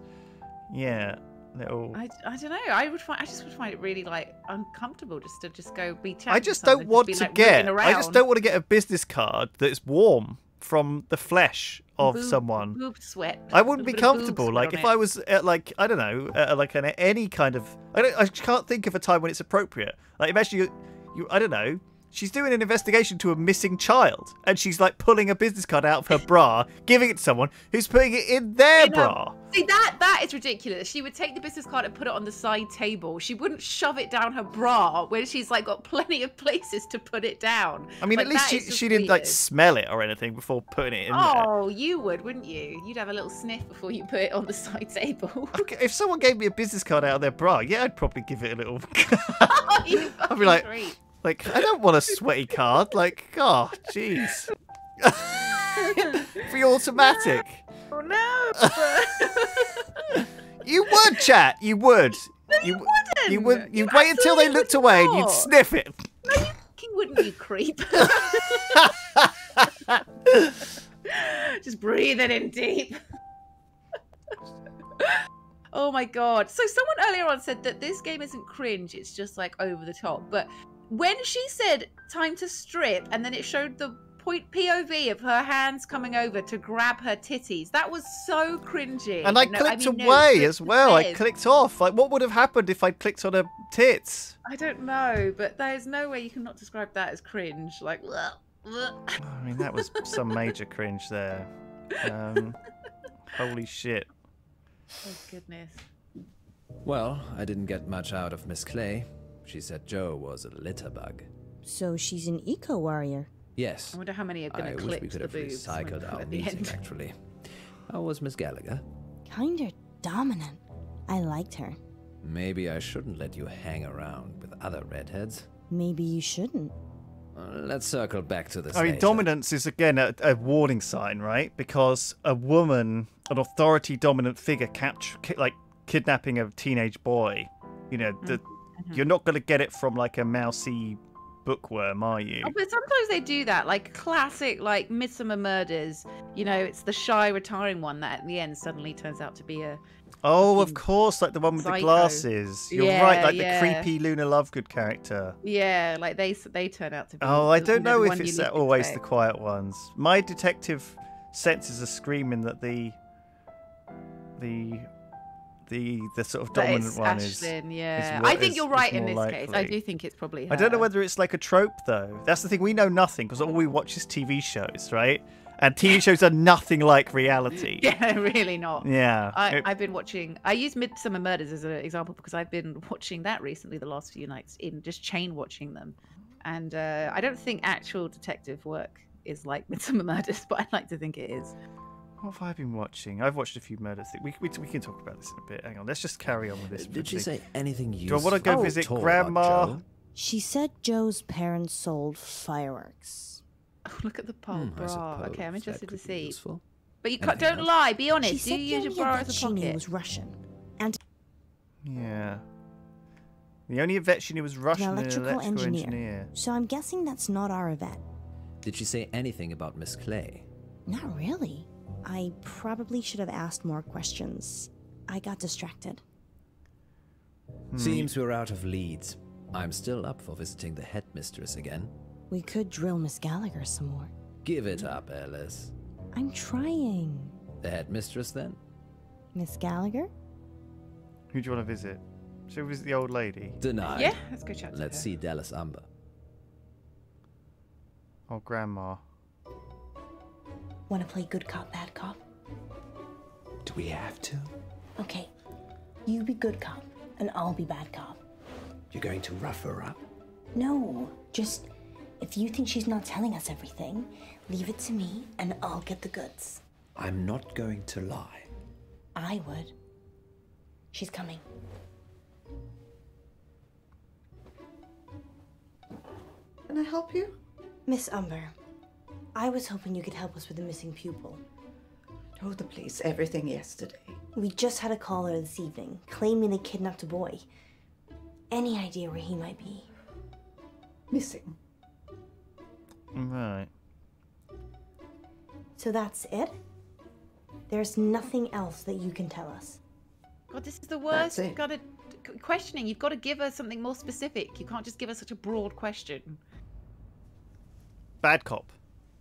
Yeah. Little... I don't know. I just would find it really like uncomfortable just to go be chatting. I just don't want to get a business card that's warm from the flesh of someone. Boob sweat. I wouldn't be comfortable. Like if I was at like I don't know, any kind of I can't think of a time when it's appropriate. Like imagine you I don't know, She's doing an investigation to a missing child, and she's like pulling a business card out of her bra, giving it to someone who's putting it in their bra. See, that is ridiculous. She would take the business card and put it on the side table. She wouldn't shove it down her bra where she's like got plenty of places to put it down. I mean, like, at least she didn't like smell it or anything before putting it in there. Oh, you would, wouldn't you? You'd have a little sniff before you put it on the side table. Okay, if someone gave me a business card out of their bra, yeah, I'd probably give it a little. I'd be like. Treat. Like, I don't want a sweaty card. Like, oh, jeez. Free automatic. Oh, no. You would, chat. You would. No, you wouldn't. You would. You'd wait until they looked away and you'd sniff it. No, you fucking wouldn't, you creep. Just breathe it in deep. Oh, my God. So someone earlier on said that this game isn't cringe. It's just, like, over the top. But when she said time to strip and then it showed the point POV of her hands coming over to grab her titties, that was so cringy. And I clicked away as well. I clicked off. Like, what would have happened if I'd clicked on her tits? I don't know, but there's no way you can not describe that as cringe. Like, I mean, that was some major cringe there. Holy shit. Oh, goodness. Well, I didn't get much out of Miss Clay. She said Joe was a litter bug. So she's an eco-warrior. Yes. I wonder how many are going to I wish clip we could the have boobs recycled our at the meeting, end. actually. How was Miss Gallagher? Kinda dominant. I liked her. Maybe I shouldn't let you hang around with other redheads. Maybe you shouldn't. Let's circle back to this I mean, later. dominance is, again, a warning sign, right? Because a woman, an authority-dominant figure, kidnapping a teenage boy, you know, you're not going to get it from, like, a mousy bookworm, are you? Oh, but sometimes they do that, like classic, like Midsummer Murders. You know, it's the shy retiring one that at the end suddenly turns out to be a. Oh, of course, like the one with psycho. the glasses. You're right, like the creepy Luna Lovegood character. Yeah, like they turn out to be. Oh, I don't know if one it's you least always expect. the quiet ones. My detective senses are screaming that the sort of That dominant it's one Ashlyn, is. yeah. Is I think you're right in more this case. I likely. do think it's probably her. I don't know whether it's like a trope though. That's the thing. We know nothing because all we watch is TV shows, right? And TV shows are nothing like reality. Yeah, really not. Yeah. I've been watching. I use Midsummer Murders as an example because I've been watching that recently the last few nights in just chain watching them, and I don't think actual detective work is like Midsummer Murders, but I like to think it is. What have I been watching? I've watched a few murders. We can talk about this in a bit. Hang on, let's just carry on with this. Did she say anything Do useful? I want to go visit Grandma? She said Joe's parents sold fireworks. Oh, look at the pole bra. Okay, I'm interested to see. Useful. But you Anything don't else? lie. Be honest. She Do said you use your the bra only as a vet she knew pocket? was Russian. And Yeah. The only vet she knew was Russian an and an electrical electrical engineer. So I'm guessing that's not our vet. Did she say anything about Miss Clay? Not really. I probably should have asked more questions. I got distracted. Seems we're out of leads. I'm still up for visiting the headmistress again. We could drill Miss Gallagher some more. Give it up, Alice. I'm trying. The headmistress, then? Miss Gallagher? Who do you want to visit? Should we visit the old lady? Denied. Yeah, let's go chat to Let's her. see Dallas Umber. Oh, Grandma. Want to play good cop, bad cop? Do we have to? Okay. You be good cop, and I'll be bad cop. You're going to rough her up? No, just if you think she's not telling us everything, leave it to me, and I'll get the goods. I'm not going to lie. I would. She's coming. Can I help you? Miss Umber, I was hoping you could help us with the missing pupil. Told the police everything yesterday. We just had a caller this evening, claiming they kidnapped a boy. Any idea where he might be? Missing. Right. So that's it? There's nothing else that you can tell us? God, this is the worst. That's it. You've got to questioning. You've got to give us something more specific. You can't just give us such a broad question. Bad cop.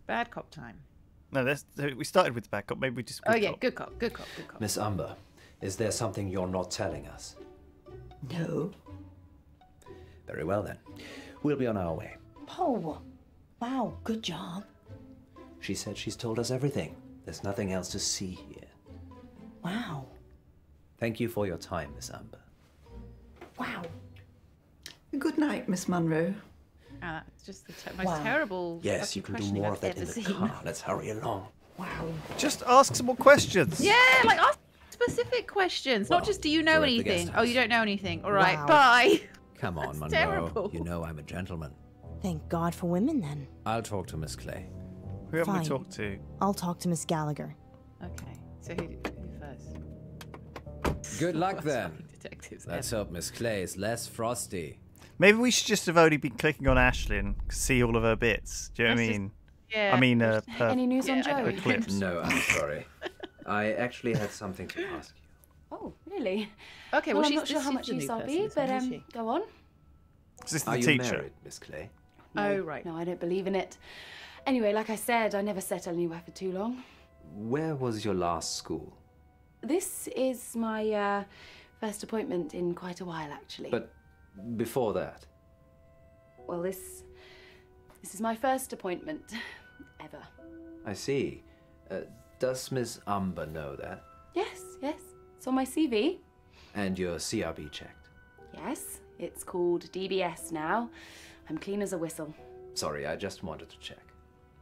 Bad cop time. No, we started with bad cop. Maybe we just. Oh yeah, good cop, good cop, good cop. Miss Umber, is there something you're not telling us? No. Very well then. We'll be on our way. Poe, wow, good job. She said she's told us everything. There's nothing else to see here. Wow. Thank you for your time, Miss Amber. Wow. Good night, Miss Munro. That's just the most terrible. Yes, you can do more of that in the car. Let's hurry along. Wow. Just ask some more questions. Yeah, like ask specific questions, not just do you know anything? Oh, you don't know anything. All right, Wow. bye. Come on, Munro. terrible. You know I'm a gentleman. Thank God for women, then. I'll talk to Miss Clay. Who haven't we Fine. talked to? I'll talk to Miss Gallagher. Okay, so who first? Good luck then. Detectives. Let's hope Miss Clay is less frosty. Maybe we should just have only been clicking on Ashlyn to see all of her bits. Do you know what I mean? Yeah. I mean, Any news on Joe? her clips. No, I'm sorry. I actually had something to ask you. Oh, really? Okay, well, well, I'm not sure how much use I'll be, but go on. Is this Are the you teacher? married, Miss Clay? No, Oh, right. No, I don't believe in it. Anyway, like I said, I never settle anywhere for too long. Where was your last school? This is my first appointment in quite a while, actually. But before that? Well, this is my first appointment ever. I see. Does Miss Amber know that? Yes, it's on my CV. And your CRB checked? Yes, it's called DBS now. I'm clean as a whistle. Sorry, I just wanted to check.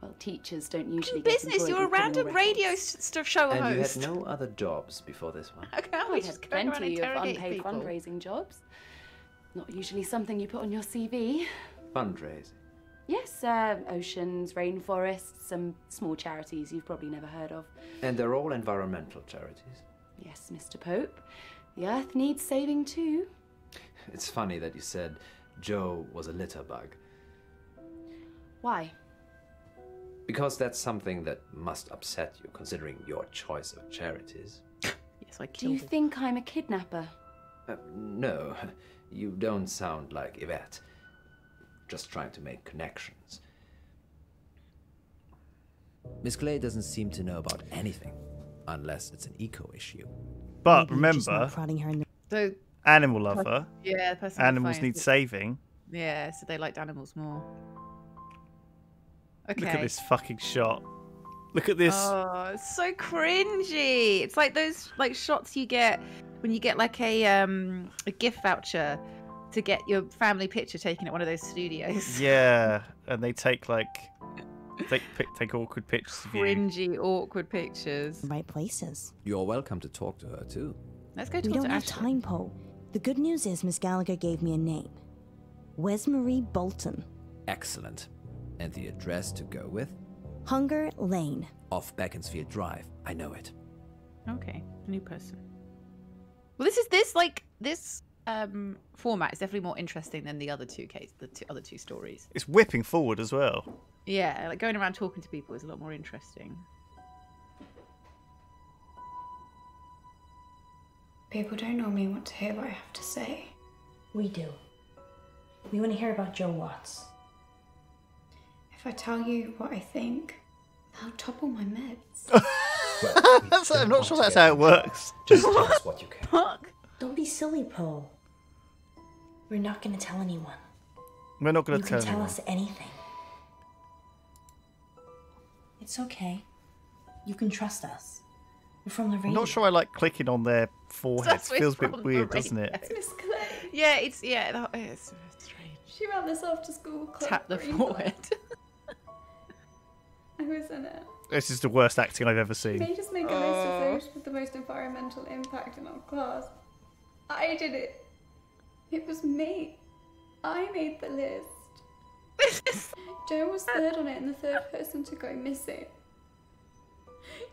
Well, teachers don't usually Business, get you're a employed with random criminal radio show And host. you had no other jobs before this one? How can I we just had go around plenty of interrogating unpaid people? fundraising jobs. Not usually something you put on your CV. Fundraising? Yes, oceans, rainforests, some small charities you've probably never heard of. And they're all environmental charities? Yes, Mr. Pope. The Earth needs saving too. It's funny that you said Joe was a litter bug. Why? Because that's something that must upset you, considering your choice of charities. Yes, I Do killed you him. think I'm a kidnapper? No, you don't sound like Yvette. Just trying to make connections. Miss Clay doesn't seem to know about anything, unless it's an eco issue. But Maybe you're just not remember, prodding her in the... So, animal lover. yeah, the person who Animals finds need it. saving. Yeah, so they liked animals more. Okay. Look at this fucking shot. Look at this. Oh, it's so cringy. It's like those shots you get when you get like a gift voucher to get your family picture taken at one of those studios. Yeah, and they take take awkward pictures of you. Cringy, awkward pictures. right places. You're welcome to talk to her, too. Let's go We talk don't to have Ashley. time, Poe. The good news is Miss Gallagher gave me a name. Wesmarie Bolton. Excellent. And the address to go with? Hunger Lane. Off Beaconsfield Drive. I know it. Okay, new person. Well, this format is definitely more interesting than the other other two stories. It's whipping forward as well. Yeah, like going around talking to people is a lot more interesting. People don't normally want to hear what I have to say. We do. We want to hear about Joe Watts. If I tell you what I think, I'll topple my meds. I'm not sure that's how it works. Just tell us what you can. Don't be silly, Poe. We're not going to tell anyone. We're not going You to can tell tell anyone. us anything. It's okay. You can trust us. We're from the radio. I'm not sure I like clicking on their foreheads. That's Feels a bit from weird, the doesn't radio. it? Miss Clay. Yeah, it's strange. She ran this after school club. Tap the green forehead. I was in it. This is the worst acting I've ever They seen. just make a list of those with the most environmental impact in our class. I did it. It was me. I made the list. Joe was third on it and the third person to go missing.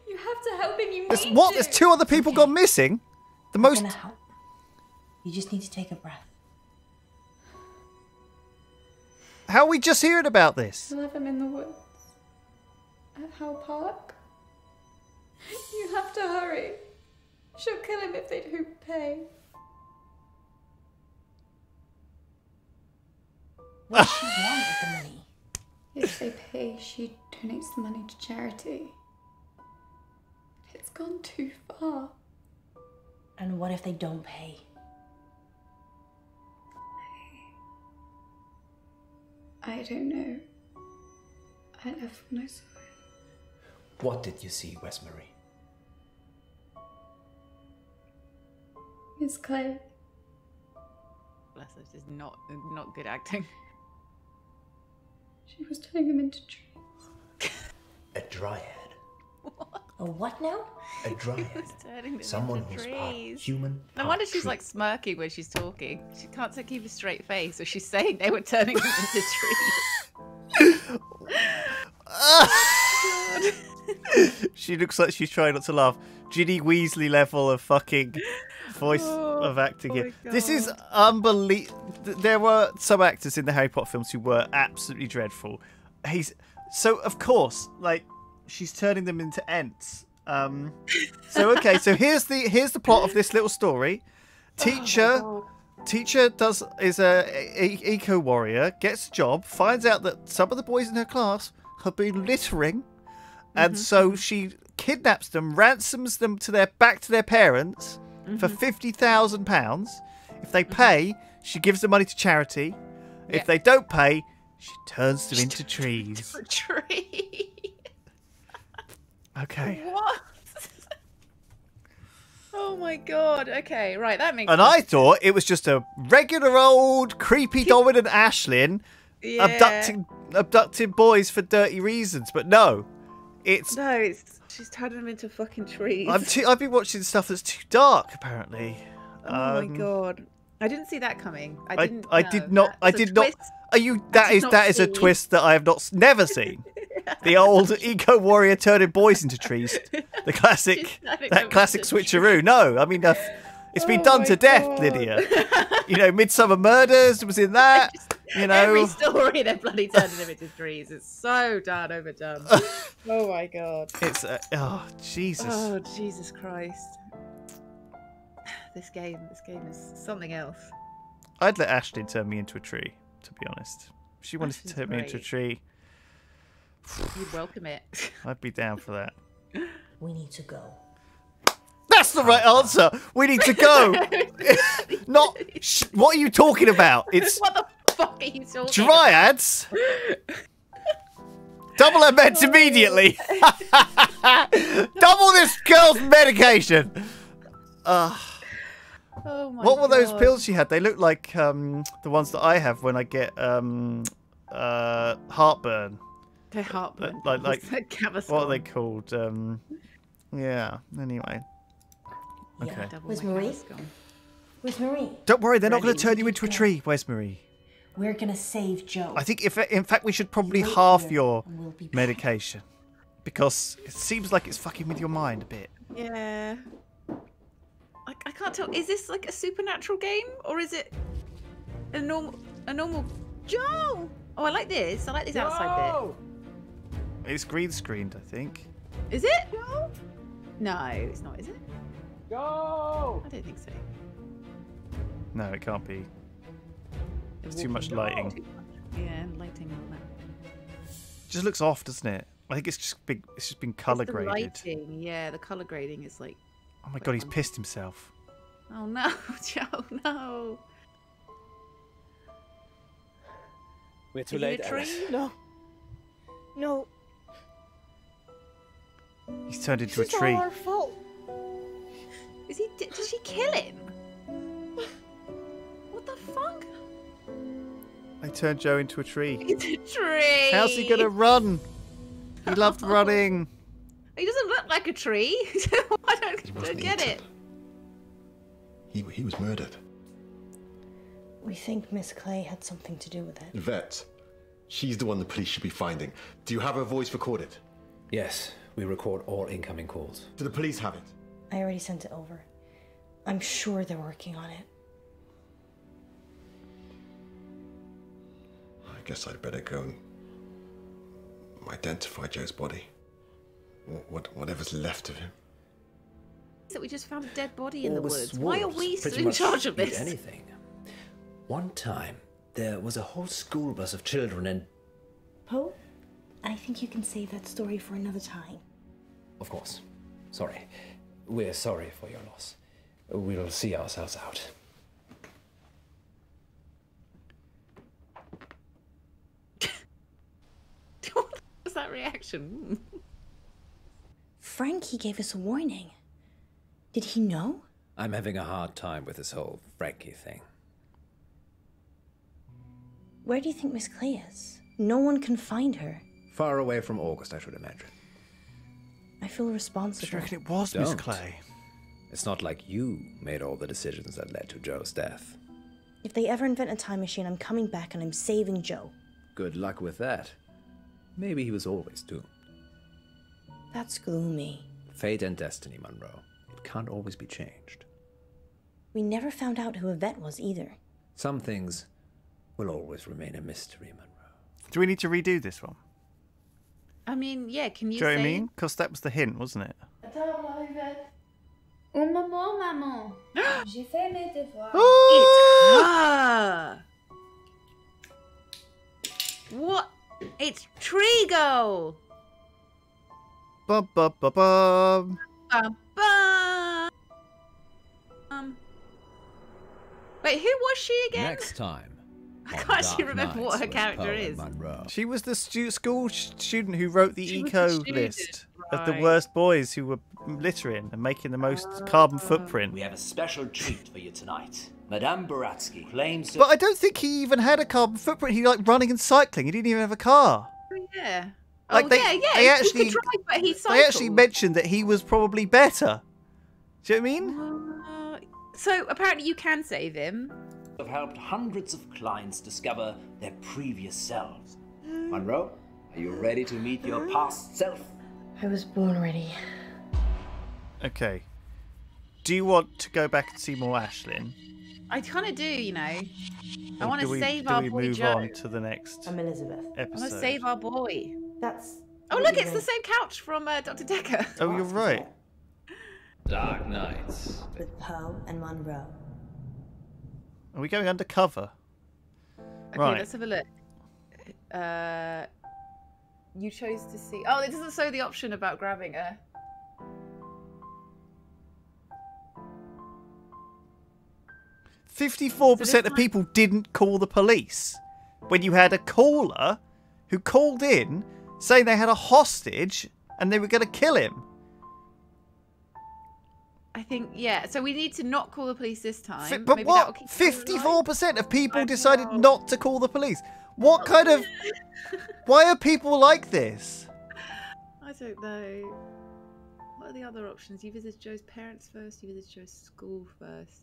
You have to help him. You need What? to. There's two other people gone missing? The We're most... gonna help. You just need to take a breath. How are we just hearing about this? I left him in the woods. At Howe Park. You have to hurry. She'll kill him if they don't pay. What does she want with the money? If they pay, she donates the money to charity. It's gone too far. And what if they don't pay? I don't know. I left when I saw it. What did you see, Westbury? Miss Clay. Bless her, this is not good acting. She was turning them into trees. A dryad. A what now? A dryad. Someone who's part human. No wonder she's like smirking when she's talking. She can't keep a straight face, so she's saying they were turning them into trees. She looks like she's trying not to laugh. Ginny Weasley level of fucking voice of acting here. This is unbelievable. There were some actors in the Harry Potter films who were absolutely dreadful. So of course, like, she's turning them into Ents. So here's the plot of this little story. Teacher is a eco warrior, gets a job, finds out that some of the boys in her class have been littering, and so she kidnaps them, ransoms them back to their parents for £50,000. If they pay, she gives the money to charity. If they don't pay, she turns them into trees. A tree. Okay. What? Oh my god. Okay, right, that makes sense. I thought it was just a regular old creepy dominant Ashlyn abducting boys for dirty reasons, but no. It's she's turning them into fucking trees. I've been watching stuff that's too dark, apparently. Oh my god. I didn't see that coming. I did not. Are you? That is a twist that I have never seen. The old eco warrior turning boys into trees. The classic switcheroo. No, I mean it's been done to death, Lydia. You know, Midsummer Murders was in that. You know, every story they're bloody turning them into trees. It's so overdone. Oh my god. It's Jesus. Oh Jesus Christ. This game is something else. I'd let Ashlyn turn me into a tree, to be honest. If she wanted to turn me into a tree, you'd welcome it. I'd be down for that. We need to go. That's the right answer. We need to go. Not. What are you talking about? It's what the fuck are you talking dryads. Double her meds immediately. Double this girl's medication. Oh my what were those pills she had? They look like the ones that I have when I get heartburn. They're heartburn. Like what are they called? Yeah. Anyway. Okay. Where's Marie? Where's Marie? Don't worry, they're not going to turn you into a tree. Where's Marie? We're going to save Joe. I think in fact we should probably halve your medication because it seems like it's fucking with your mind a bit. Yeah. I can't tell. Is this like a supernatural game or is it a normal Joe? Oh, I like this. I like this outside bit. It's green screened, I think. Is it? No, it's not. Is it? Go! I don't think so. No, it can't be. There's too much lighting. Yeah, lighting and all that. It just looks off, doesn't it? I think it's just been color graded. Lighting, yeah, the color grading is like. Oh my god, he's pissed himself. Oh no, Joe, no. We're too late, Alice. No. No. He's turned into a tree. It's all our fault. Is he? Did she kill him? What the fuck? They turned Joe into a tree. It's a tree. How's he gonna run? He loved running. He doesn't look like a tree. I don't get it. He was murdered. We think Miss Clay had something to do with it. Vet, she's the one the police should be finding. Do you have her voice recorded? Yes, we record all incoming calls. Do the police have it? I already sent it over. I'm sure they're working on it. I guess I'd better go and identify Joe's body. Whatever's left of him. So we just found a dead body in the Always woods. Why are wolves we pretty in much charge of eat this? Anything. One time, there was a whole school bus of children and... Poe, I think you can save that story for another time. Of course. Sorry. We're sorry for your loss. We'll see ourselves out. reaction. Frankie gave us a warning. Did he know? I'm having a hard time with this whole Frankie thing. Where do you think Miss Clay is? No one can find her. Far away from August, I should imagine. I feel responsible. Do you reckon it was Miss Clay? It's not like you made all the decisions that led to Joe's death. If they ever invent a time machine, I'm coming back and I'm saving Joe. Good luck with that. Maybe he was always doomed. That's gloomy. Fate and destiny, Munro. It can't always be changed. We never found out who Yvette was either. Some things will always remain a mystery, Munro. Do we need to redo this one? I mean, yeah, can you Do you know say... what I mean? Because that was the hint, wasn't it? Attends, Yvette. Un moment, maman. J'ai fait mes devoirs. It's her! What? It's Trigo! Bum, bum, bum, bum. Bum, bum. Wait, who was she again? Next time. I can't actually remember what her character is. She was the school student who wrote the She was eco the student, list of the right. worst boys who were littering and making the most carbon footprint. We have a special treat for you tonight. Madame Baratsky claims that... But I don't think he even had a carbon footprint. He liked running and cycling. He didn't even have a car. Yeah. Like yeah. They actually, he could drive, but he cycled. they actually mentioned that he was probably better. Do you know what I mean? So apparently you can save him. have helped hundreds of clients discover their previous selves. Munro, are you ready to meet your past self? I was born ready. Okay. Do you want to go back and see more Ashlyn? I kind of do, you know. I Or want do to we- save do our we boy move Joe. on to the next I'm Elizabeth. I want to episode? save our boy. That's. Oh, look, it's the same couch from Dr. Decker. Oh, you're right. Dark Nights. With Poe and Munro. Are we going undercover? Okay, Right. let's have a look. You chose to see... Oh, it doesn't show the option about grabbing her. So 54% this of one- people didn't call the police. When you had a caller who called in saying they had a hostage and they were going to kill him. I think, yeah. So we need to not call the police this time. But Maybe that'll what? keep 54% of people decided not to call the police. What kind of... Why are people like this? I don't know. What are the other options? You visit Joe's parents first. You visit Joe's school first.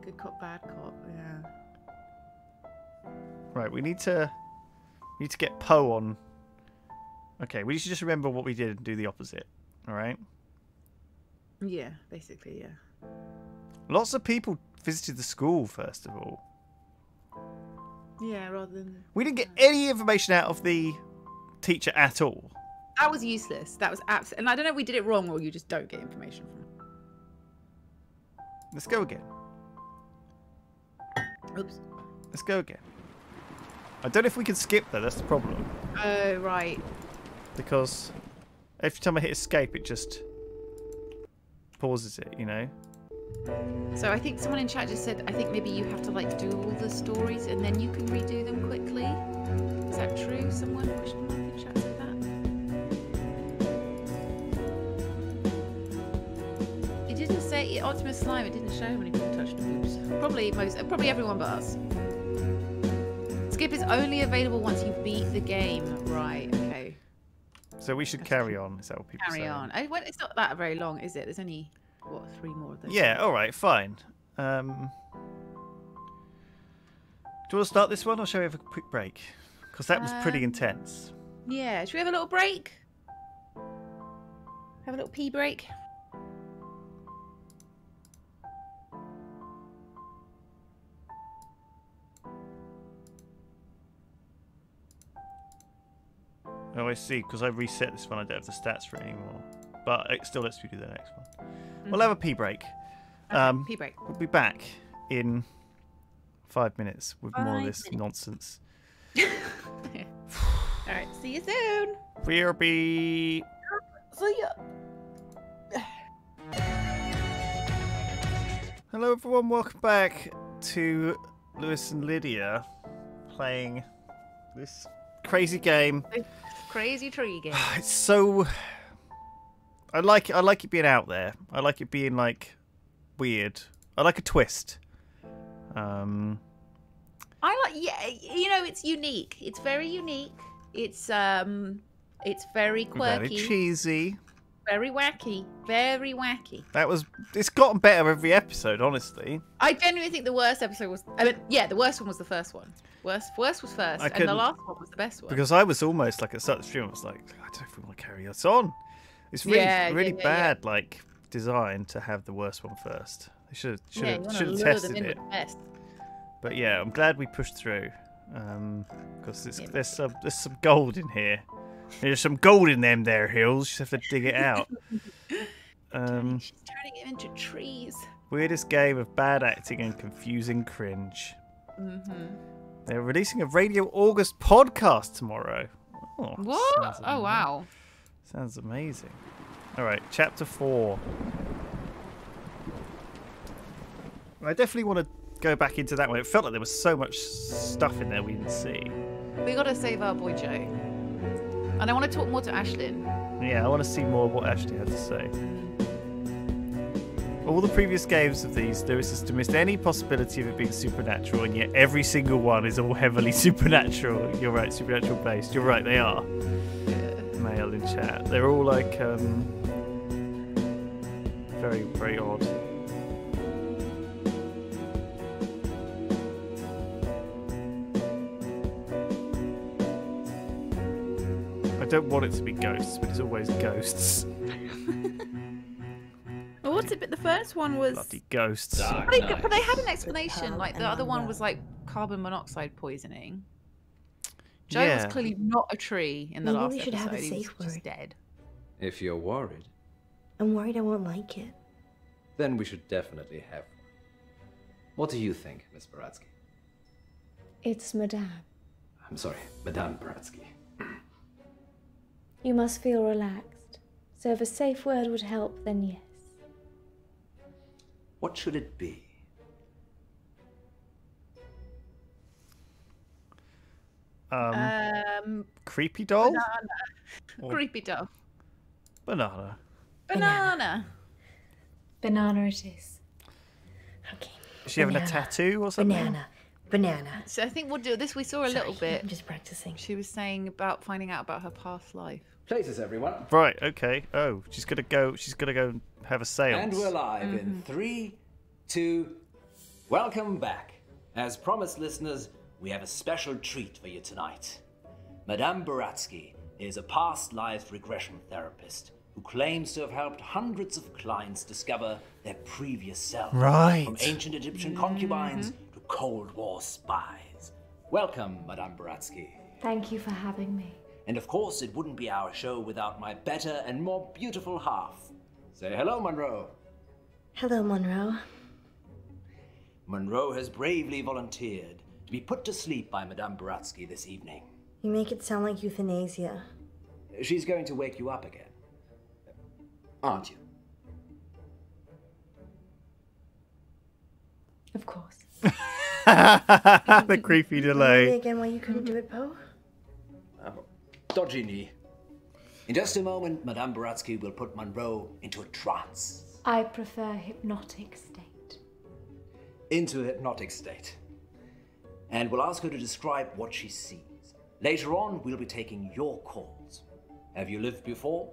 Good cop, bad cop. Yeah. Right, we need to get Poe on. Okay, we should just remember what we did and do the opposite. All right? Yeah, basically, yeah. Lots of people visited the school, first of all. Yeah, rather than... We didn't get any information out of the teacher at all. That was useless. That was absolutely... And I don't know if we did it wrong or you just don't get information from it. Let's go again. Oops. Let's go again. I don't know if we can skip though, that's the problem. Oh, right. Because every time I hit escape, it just pauses it, you know? So I think someone in chat just said, I think maybe you have to like do all the stories and then you can redo them quickly. Is that true? Someone in chat said that? It didn't say Optimus Slime. It didn't show how many people touched the boobs. Probably everyone but us. Skip is only available once you beat the game. Right. Okay. So we should carry on. Is that what people say? Carry on. It's not that very long, is it? There's only what 3 more of those. Yeah. All right. Fine. Do you want to start this one, or shall we have a quick break? Because that was pretty intense. Yeah. Should we have a little break? Have a little pee break. Oh, I see. Because I reset this one, I don't have the stats for it anymore. But it still lets me do the next one. We'll have a pee break. Okay, pee break. We'll be back in 5 minutes with more of this nonsense. Alright, see you soon. We'll be... See ya. Hello everyone, welcome back to Lewis and Lydia playing this crazy game. Crazy tree game. It's so. I like it being out there. I like it being like weird. I like a twist. I like, it's unique. It's very unique. It's very quirky. Very cheesy. Very wacky. Very wacky. It's gotten better every episode, honestly. I genuinely think the worst episode was. The worst one was the first one. Worst was first, and the last one was the best one. Because I was almost like at such stream, I was like, I don't know if we want to carry this on. It's really bad, like design to have the worst one first. They should have tested it. But yeah, I'm glad we pushed through. Because there's some gold in here. There's some gold in them there hills. You just have to dig it out. She's turning it into trees. Weirdest game of bad acting and confusing cringe. Mm-hmm. They're releasing a Radio August podcast tomorrow. Oh, what? Oh, wow. Sounds amazing. All right, chapter 4. I definitely want to go back into that one. It felt like there was so much stuff in there we didn't see. We got to save our boy Joe. And I want to talk more to Ashlyn. Yeah, I want to see more of what Ashley had to say. All the previous games of these, there is dismissed any possibility of it being supernatural, and yet every single one is all heavily supernatural. You're right, supernatural based. You're right, they are. Male in chat. They're all like very, very odd. I don't want it to be ghosts, but it's always ghosts. Well, what's it? But the first one was bloody ghosts. But they had an explanation. Like the other one was like carbon monoxide poisoning. Joe was clearly not a tree in the last episode. Maybe we should have a safe word. Just dead. If you're worried, I'm worried I won't like it. then we should definitely have one. What do you think, Miss Baratsky? It's Madame. I'm sorry, Madame Baratsky. You must feel relaxed. So if a safe word would help, then yes. What should it be? Creepy doll? Banana. Creepy doll. Banana. Banana. Banana it is. Okay. Is she having a tattoo or something? Banana. So I think we'll do this. We saw a little bit. I'm just practicing. She was saying about finding out about her past life. Places, everyone. Right, okay. Oh, she's gonna go and have a seance. And we're live in 3, 2... Welcome back. As promised, listeners, we have a special treat for you tonight. Madame Baratsky is a past life regression therapist who claims to have helped hundreds of clients discover their previous selves. Right. From ancient Egyptian concubines to Cold War spies. Welcome, Madame Baratsky. Thank you for having me. And of course, it wouldn't be our show without my better and more beautiful half. Say hello, Munro. Hello, Munro. Munro has bravely volunteered to be put to sleep by Madame Baratsky this evening. You make it sound like euthanasia. She's going to wake you up again. Aren't you? Of course. The creepy delay. Again, why you couldn't do it, Poe? Dodgy knee. In just a moment, Madame Baratsky will put Munro into a trance. I prefer hypnotic state. Into a hypnotic state. And we'll ask her to describe what she sees. Later on, we'll be taking your calls. Have you lived before?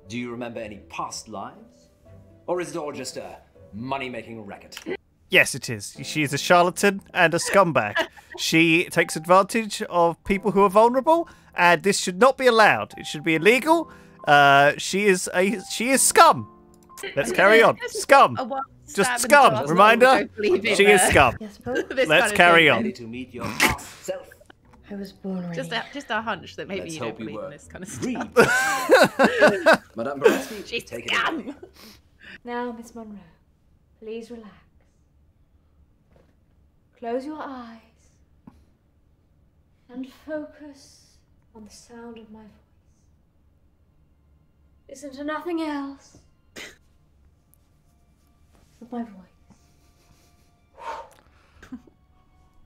Do you remember any past lives? Or is it all just a money-making racket? Yes, it is. She is a charlatan and a scumbag. She takes advantage of people who are vulnerable, and this should not be allowed. It should be illegal. She is scum. Let's carry on. Scum. Just scum. Reminder, she is scum. Yes, Poe? Let's carry on. Ready to meet your past self. I was born ready. Just a hunch that maybe Let's you don't hope you believe in were. this kind of Read. stuff. Madame Baratsky, She's take it scum. away. Now, Miss Munro, please relax. Close your eyes and focus on the sound of my voice. Listen to nothing else but my voice.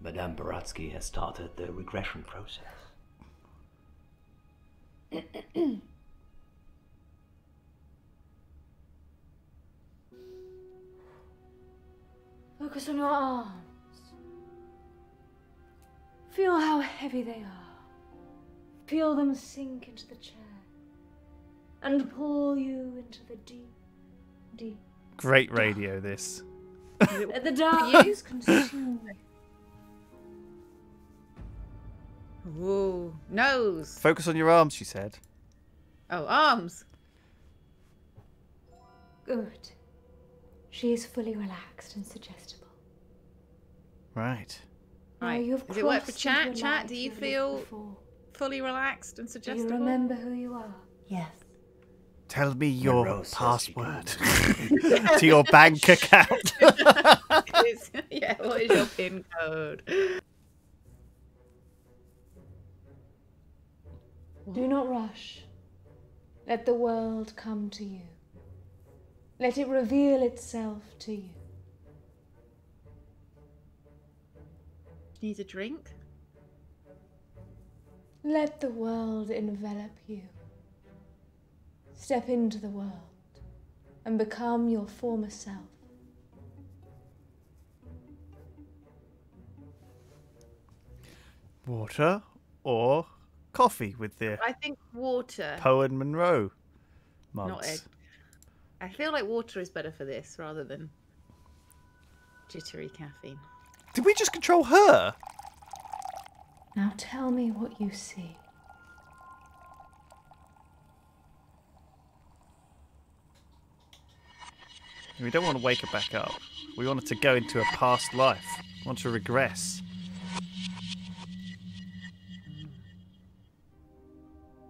Madame Baratsky has started the regression process. Focus on your arms. Feel how heavy they are. Feel them sink into the chair and pull you into the deep, deep. Great radio, this. Let the darkness consume you. Ooh, nose. Focus on your arms, she said. Oh, arms. Good. She is fully relaxed and suggestible. Right. Right. You've Does it work for crossed chat? into a Chat, life do you you've lived feel before. fully relaxed and Do suggestible? you remember who you are? Yes. Tell me your Munro says password to your bank account. Yeah, what is your PIN code? Do not rush. Let the world come to you. Let it reveal itself to you. Needs a drink? Let the world envelop you. Step into the world and become your former self. Water or coffee with the I think water. Poe and Munro mugs. Not egg. I feel like water is better for this rather than jittery caffeine. Did we just control her? Now tell me what you see. We don't want to wake her back up. We want her to go into a past life. We want to regress.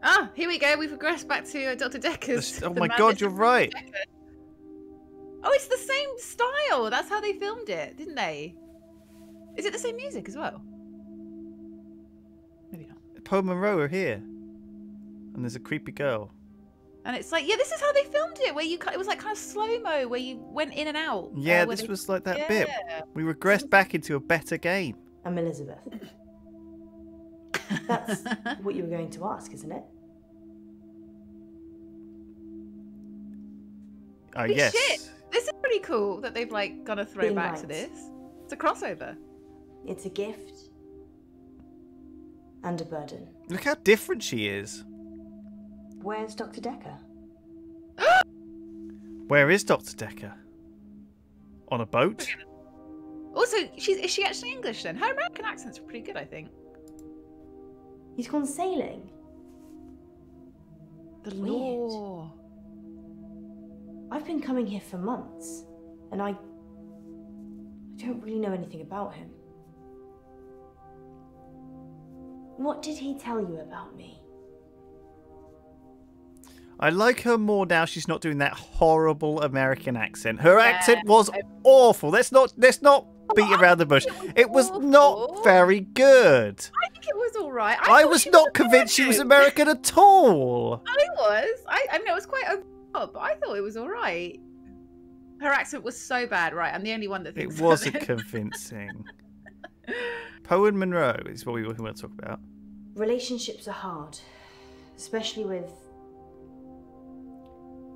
Ah, here we go. We've regressed back to Dr. Decker's. Oh my god, you're right. Oh, it's the same style. That's how they filmed it, didn't they? Is it the same music as well? Maybe not. Poe and Munro are here. And there's a creepy girl. And it's like, yeah, this is how they filmed it. Where it was like kind of slow-mo, where you went in and out. Yeah, this was like that bit. We regressed back into a better game. I'm Elizabeth. That's what you were going to ask, isn't it? Yes. Shit. This is pretty cool that they've like gone a throwback to this. It's a crossover. It's a gift and a burden. Look how different she is. Where's Dr. Decker? Where is Dr. Decker? On a boat? Also, is she actually English then? Her American accent's pretty good, I think. He's gone sailing. The law. I've been coming here for months, and I don't really know anything about him. What did he tell you about me? I like her more now. She's not doing that horrible American accent. Her accent was awful. Let's not beat around the bush. It was not very good. I think it was all right. I was not convinced she was American at all. I was. I mean, it was quite over the top, but I thought it was all right. Her accent was so bad, right? I'm the only one that thinks It wasn't convincing. Poe and Munro is what we want to talk about. Relationships are hard, especially with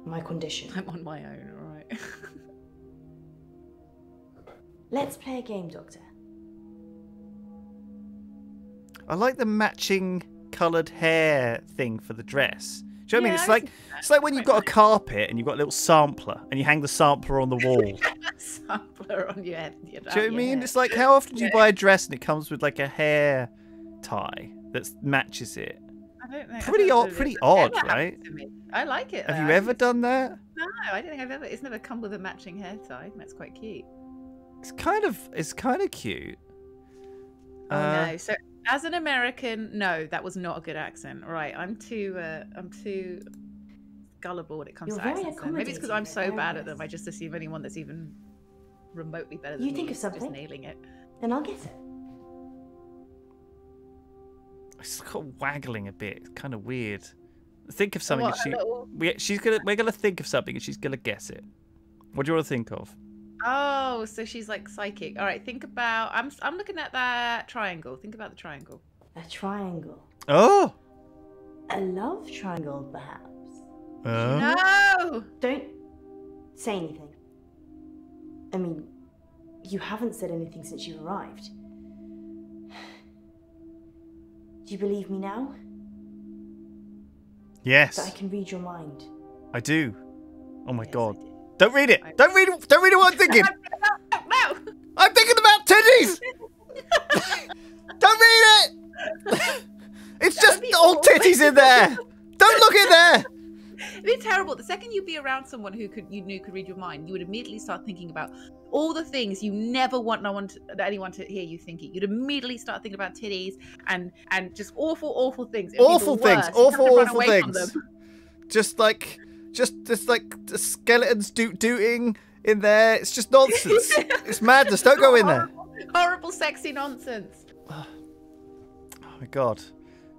my condition. I'm on my own, all right. Let's play a game, Doctor. I like the matching coloured hair thing for the dress. Do you know what I mean? Yeah, It's like when you've got a carpet and you've got a little sampler and you hang the sampler on the wall. Sampler on your head. Do you know what I mean? It's like, how often do you buy a dress and it comes with like a hair tie that matches it? I don't know. Pretty odd, right? I like it. Have you ever done that? No, I don't think I've ever. It's never come with a matching hair tie. That's quite cute. It's kind of cute. Oh no! So as an American, no, that was not a good accent. Right, I'm too gullible when it comes You're to very accents. Then. Maybe it's because I'm so accommodating, bad at them. I just assume anyone that's even remotely better than You me think of is just something? nailing it. Then I'll get it. It's got waggling a bit. It's kind of weird. Think of something. What, We're gonna think of something and she's gonna guess it. What do you want to think of? Oh, so she's like psychic. All right, think about. I'm looking at that triangle. Think about the triangle. A triangle. Oh. A love triangle, perhaps? No! Don't say anything. I mean, you haven't said anything since you arrived. Do you believe me now? Yes. That I can read your mind. I do. Oh my god. Don't read it. Don't read it. Don't read what I'm thinking. No. I'm thinking about titties. Don't read it. It's just old titties in there. Don't look in there. It'd be terrible. The second you'd be around someone who you knew could read your mind, you would immediately start thinking about all the things you never want anyone to hear you thinking. You'd immediately start thinking about titties and just awful things. Awful things. Awful things. Just like the skeletons dooting in there. It's just nonsense. It's madness. Don't go in there. Horrible, sexy nonsense. Oh my god.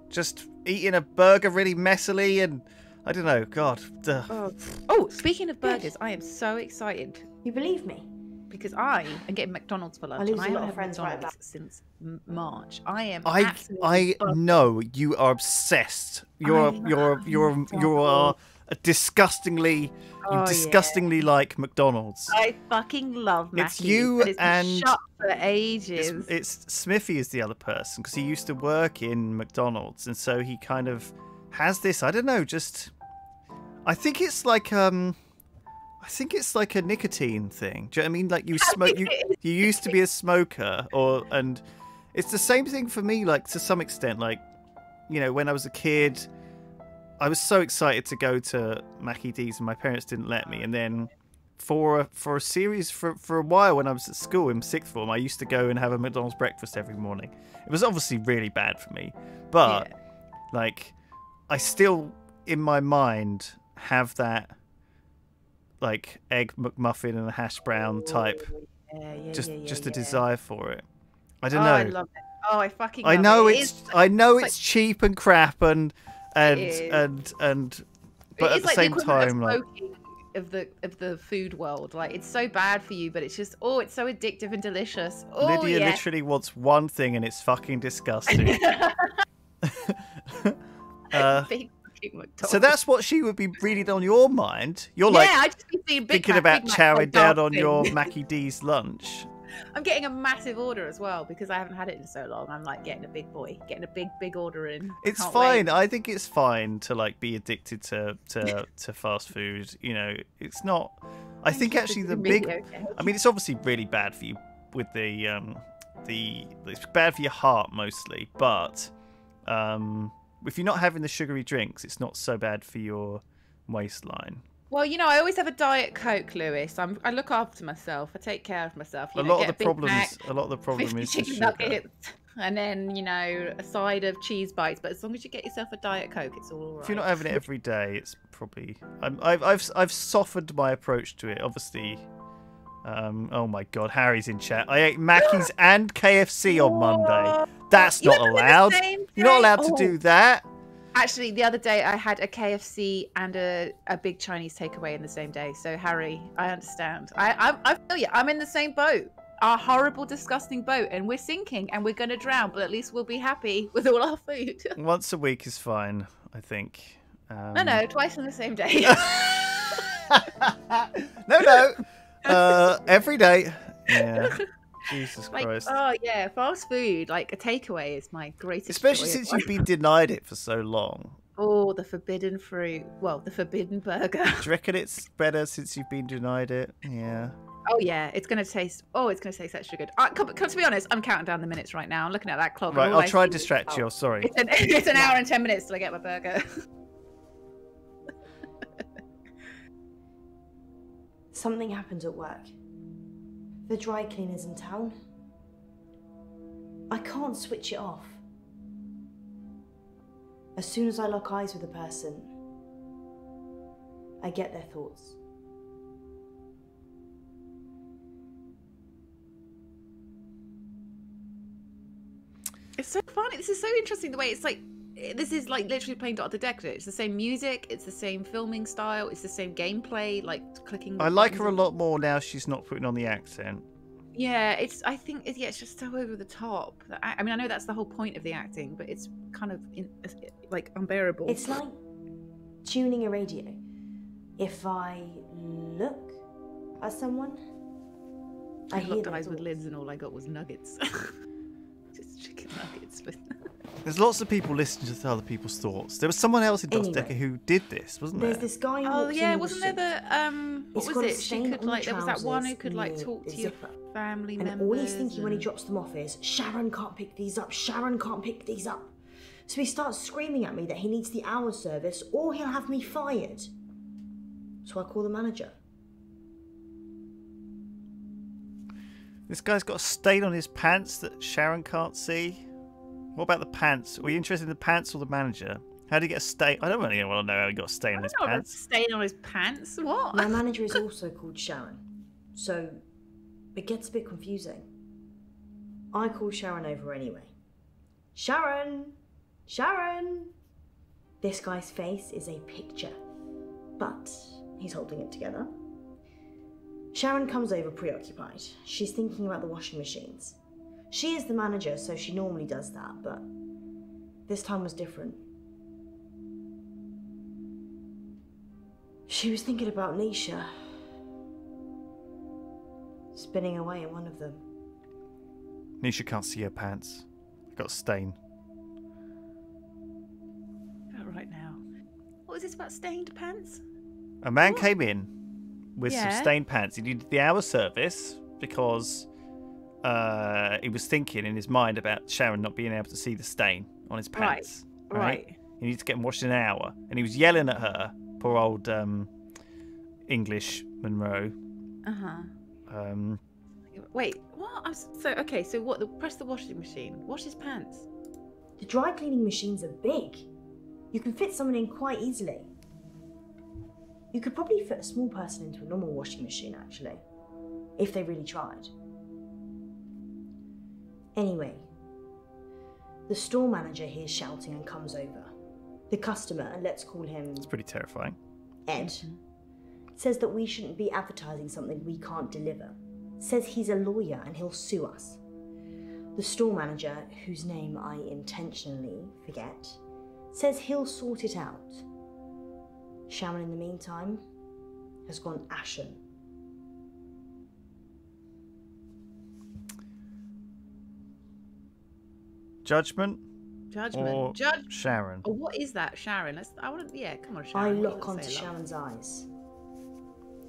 Just eating a burger really messily and I don't know. God. Oh, speaking of burgers, I am so excited. You believe me? Because I am getting McDonald's for lunch. I lose and a lot haven't of friends had right McDonald's back. since March. I know you are obsessed. You are a disgustingly like McDonald's. I fucking love Mackie. It's you it's and shut for ages. It's Smithy is the other person because he used to work in McDonald's and so he kind of has this. I don't know. Just I think it's like a nicotine thing. Do you know what I mean? Like you smoke. You used to be a smoker, and it's the same thing for me. Like to some extent, like when I was a kid, I was so excited to go to Mackie D's, and my parents didn't let me. And then for a series for a while when I was at school in sixth form, I used to go and have a McDonald's breakfast every morning. It was obviously really bad for me, but like I still in my mind have that. Like egg McMuffin and a hash brown type, just a desire for it. I don't know. I love it. Oh, I fucking. I know it's cheap and crap and but at the same time, like of the food world, like it's so bad for you, but it's just it's so addictive and delicious. Oh, Lydia literally wants one thing, and it's fucking disgusting. So that's what she would be reading on your mind. You're I just be thinking about chowing down on your Mackie D's lunch. I'm getting a massive order as well because I haven't had it in so long. I'm like getting a big order in. It's fine. Wait. I think it's fine to like be addicted to fast food. It's not. I think actually the big. Okay. I mean, it's obviously really bad for you with it's bad for your heart mostly, but if you're not having the sugary drinks, it's not so bad for your waistline. Well, I always have a Diet Coke, Lewis. I look after myself. I take care of myself. A lot of the problem is the sugar. Nuggets, and then a side of cheese bites. But as long as you get yourself a Diet Coke, it's all right. If you're not having it every day, it's probably. I've softened my approach to it. Obviously. Oh my God, Harry's in chat. I ate Mackey's and KFC on Monday. That's not allowed. You're not allowed to do that. Actually, the other day I had a KFC and a big Chinese takeaway in the same day. So Harry, I understand. I feel you. I'm in the same boat. Our horrible, disgusting boat, and we're sinking and we're going to drown. But at least we'll be happy with all our food. Once a week is fine, I think. No, twice on the same day. No. Every day. Yeah. Jesus Christ. Oh yeah, fast food, like a takeaway is my greatest Especially joy since you've been denied it for so long. Oh, the forbidden fruit. Well, the forbidden burger. Do you reckon it's better since you've been denied it? Yeah. Oh yeah, it's gonna taste extra good. To be honest, I'm counting down the minutes right now. I'm looking at that clock. Right, I'll try and distract you. Sorry. It's an hour and 10 minutes till I get my burger. Something happened at work. The dry cleaner's in town. I can't switch it off. As soon as I lock eyes with a person, I get their thoughts. It's so funny. This is so interesting the way it's like. This is like literally playing Dr. Decker. It's the same music, it's the same filming style, it's the same gameplay, like clicking. I like her a lot more now she's not putting on the accent. Yeah, it's just so over the top. I mean, I know that's the whole point of the acting, but it's kind of like unbearable. It's like tuning a radio. If I look at someone, I hear got guys their with thoughts. lids, and all I got was nuggets. Just chicken nuggets. There's lots of people listening to other people's thoughts. There was someone else in Dot's Decker who did this, wasn't there? There's this guy who Oh walks yeah, in wasn't with there a suit. the It's what got a was it? She stain could on like the there was that one who trousers could like near talk the to your zipper. family And members. all he's thinking when he drops them off is, Sharon can't pick these up, Sharon can't pick these up. So he starts screaming at me that he needs the hour service or he'll have me fired. So I call the manager. This guy's got a stain on his pants that Sharon can't see. What about the pants? Were you interested in the pants or the manager? How did he get a stain? I don't really want to know how he got a stain on his pants. Stain on his pants? What? My manager is also called Sharon. So it gets a bit confusing. I call Sharon over anyway. Sharon! Sharon! This guy's face is a picture, but he's holding it together. Sharon comes over preoccupied. She's thinking about the washing machines. She is the manager, so she normally does that, but this time was different. She was thinking about Nisha. Spinning away in one of them. Nisha can't see her pants. Got a stain. About right now. What was this about stained pants? A man came in with some Yeah. stained pants. He needed the hour service because he was thinking in his mind about Sharon not being able to see the stain on his pants. Right. He needs to get them washed in an hour. And he was yelling at her, poor old English Munro. Wait, what? So what? Press the washing machine. Wash his pants. The dry cleaning machines are big. You can fit someone in quite easily. You could probably fit a small person into a normal washing machine, actually, if they really tried. Anyway, the store manager hears shouting and comes over. The customer, let's call him It's pretty terrifying. Ed, says that we shouldn't be advertising something we can't deliver. Says he's a lawyer and he'll sue us. The store manager, whose name I intentionally forget, says he'll sort it out. Sharon, in the meantime, has gone ashen. Judgment? Judgment. Or Sharon? Oh, what is that, Sharon? I want to. Yeah, come on, Sharon. I What lock does it onto say, love? Sharon's eyes,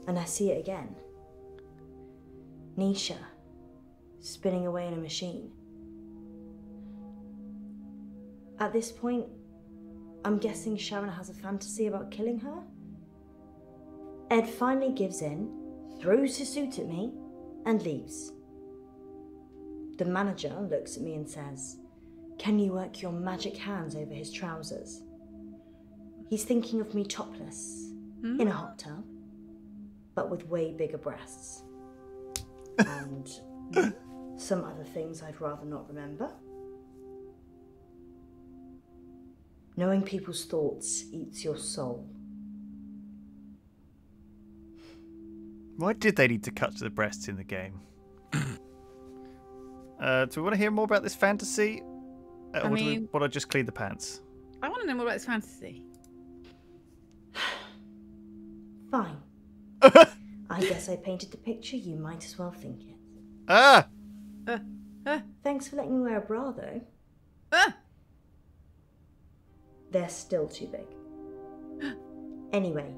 and I see it again. Nisha, spinning away in a machine. At this point, I'm guessing Sharon has a fantasy about killing her. Ed finally gives in, throws his suit at me, and leaves. The manager looks at me and says, "Can you work your magic hands over his trousers?" He's thinking of me topless, in a hot tub, but with way bigger breasts. And some other things I'd rather not remember. Knowing people's thoughts eats your soul. Why did they need to cut to the breasts in the game? Do we want to hear more about this fantasy? Or do we want to just clean the pants? I want to know more about this fantasy. Fine. I guess I painted the picture, you might as well think it. Ah! Thanks for letting me wear a bra, though. They're still too big. Anyway,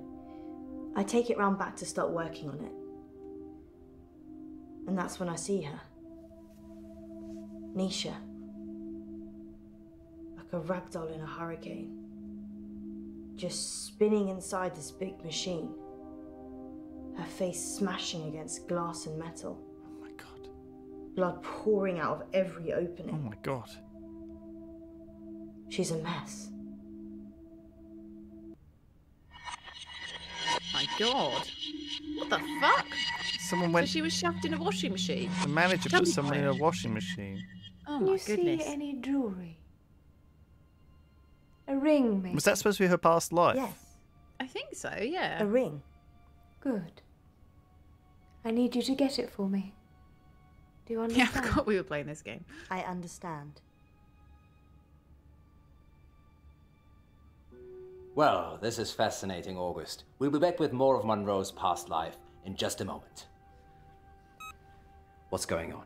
I take it round back to start working on it. And that's when I see her. Nisha. Like a ragdoll in a hurricane. Just spinning inside this big machine. Her face smashing against glass and metal. Oh my god. Blood pouring out of every opening. Oh my god. She's a mess. My God. What the fuck? Someone went. So she was shoved in a washing machine. The manager put someone in a washing machine. Oh Can my you goodness. see any jewellery? A ring, maybe? Was that supposed to be her past life? Yes. I think so, yeah. A ring. Good. I need you to get it for me. Do you Yeah, understand? I forgot we were playing this game. I understand. Well, this is fascinating, August. We'll be back with more of Munro's past life in just a moment. What's going on?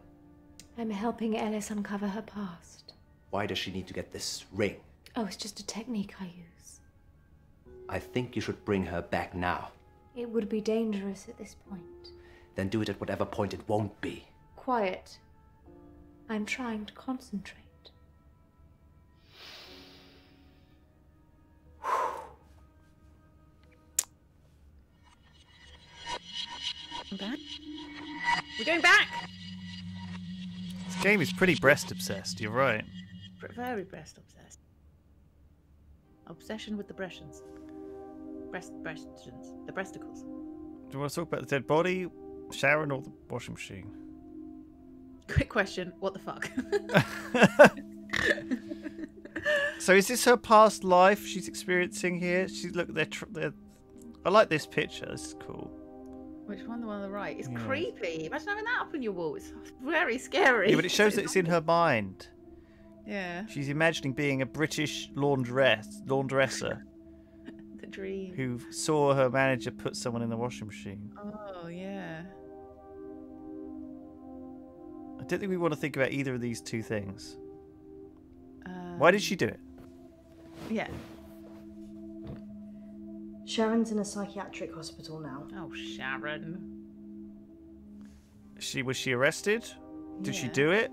I'm helping Ellis uncover her past. Why does she need to get this ring? Oh, it's just a technique I use. I think you should bring her back now. It would be dangerous at this point. Then do it at whatever point it won't be. Quiet. I'm trying to concentrate. I'm back. We're going back! This game is pretty breast obsessed, you're right. Very breast obsessed. Obsession with the breastions. Breastions. The breasticles. Do you want to talk about the dead body, Sharon, or the washing machine? Quick question, what the fuck? So is this her past life she's experiencing here? Look, they're I like this picture. This is cool. Which one? The one on the right? It's creepy. Imagine having that up on your wall. It's very scary. Yeah, but it shows that it's in her mind. Yeah. She's imagining being a British laundresser. The dream. Who saw her manager put someone in the washing machine. Oh, yeah. I don't think we want to think about either of these two things. Why did she do it? Yeah. Sharon's in a psychiatric hospital now. Oh, Sharon. Was she arrested? Did she do it?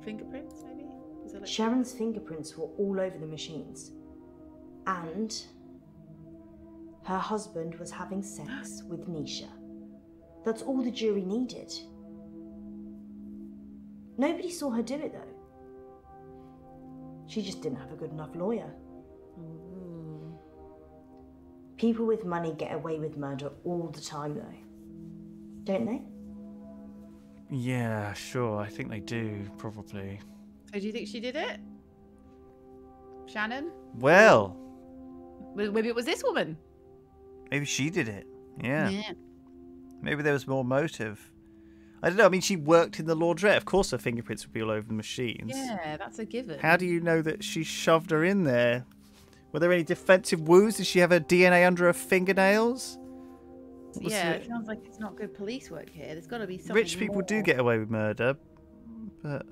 Fingerprints, maybe? Sharon's fingerprints were all over the machines. And her husband was having sex with Nisha. That's all the jury needed. Nobody saw her do it, though. She just didn't have a good enough lawyer. People with money get away with murder all the time, though. Don't they? Yeah, sure. I think they do, probably. So do you think she did it? Shannon? Well. Maybe it was this woman. Maybe she did it. Yeah. Maybe there was more motive. I don't know. I mean, she worked in the laundrette. Of course her fingerprints would be all over the machines. Yeah, that's a given. How do you know that she shoved her in there? Were there any defensive wounds? Did she have her DNA under her fingernails? Yeah, it sounds like it's not good police work here. There's got to be something Rich people do get away with murder, but...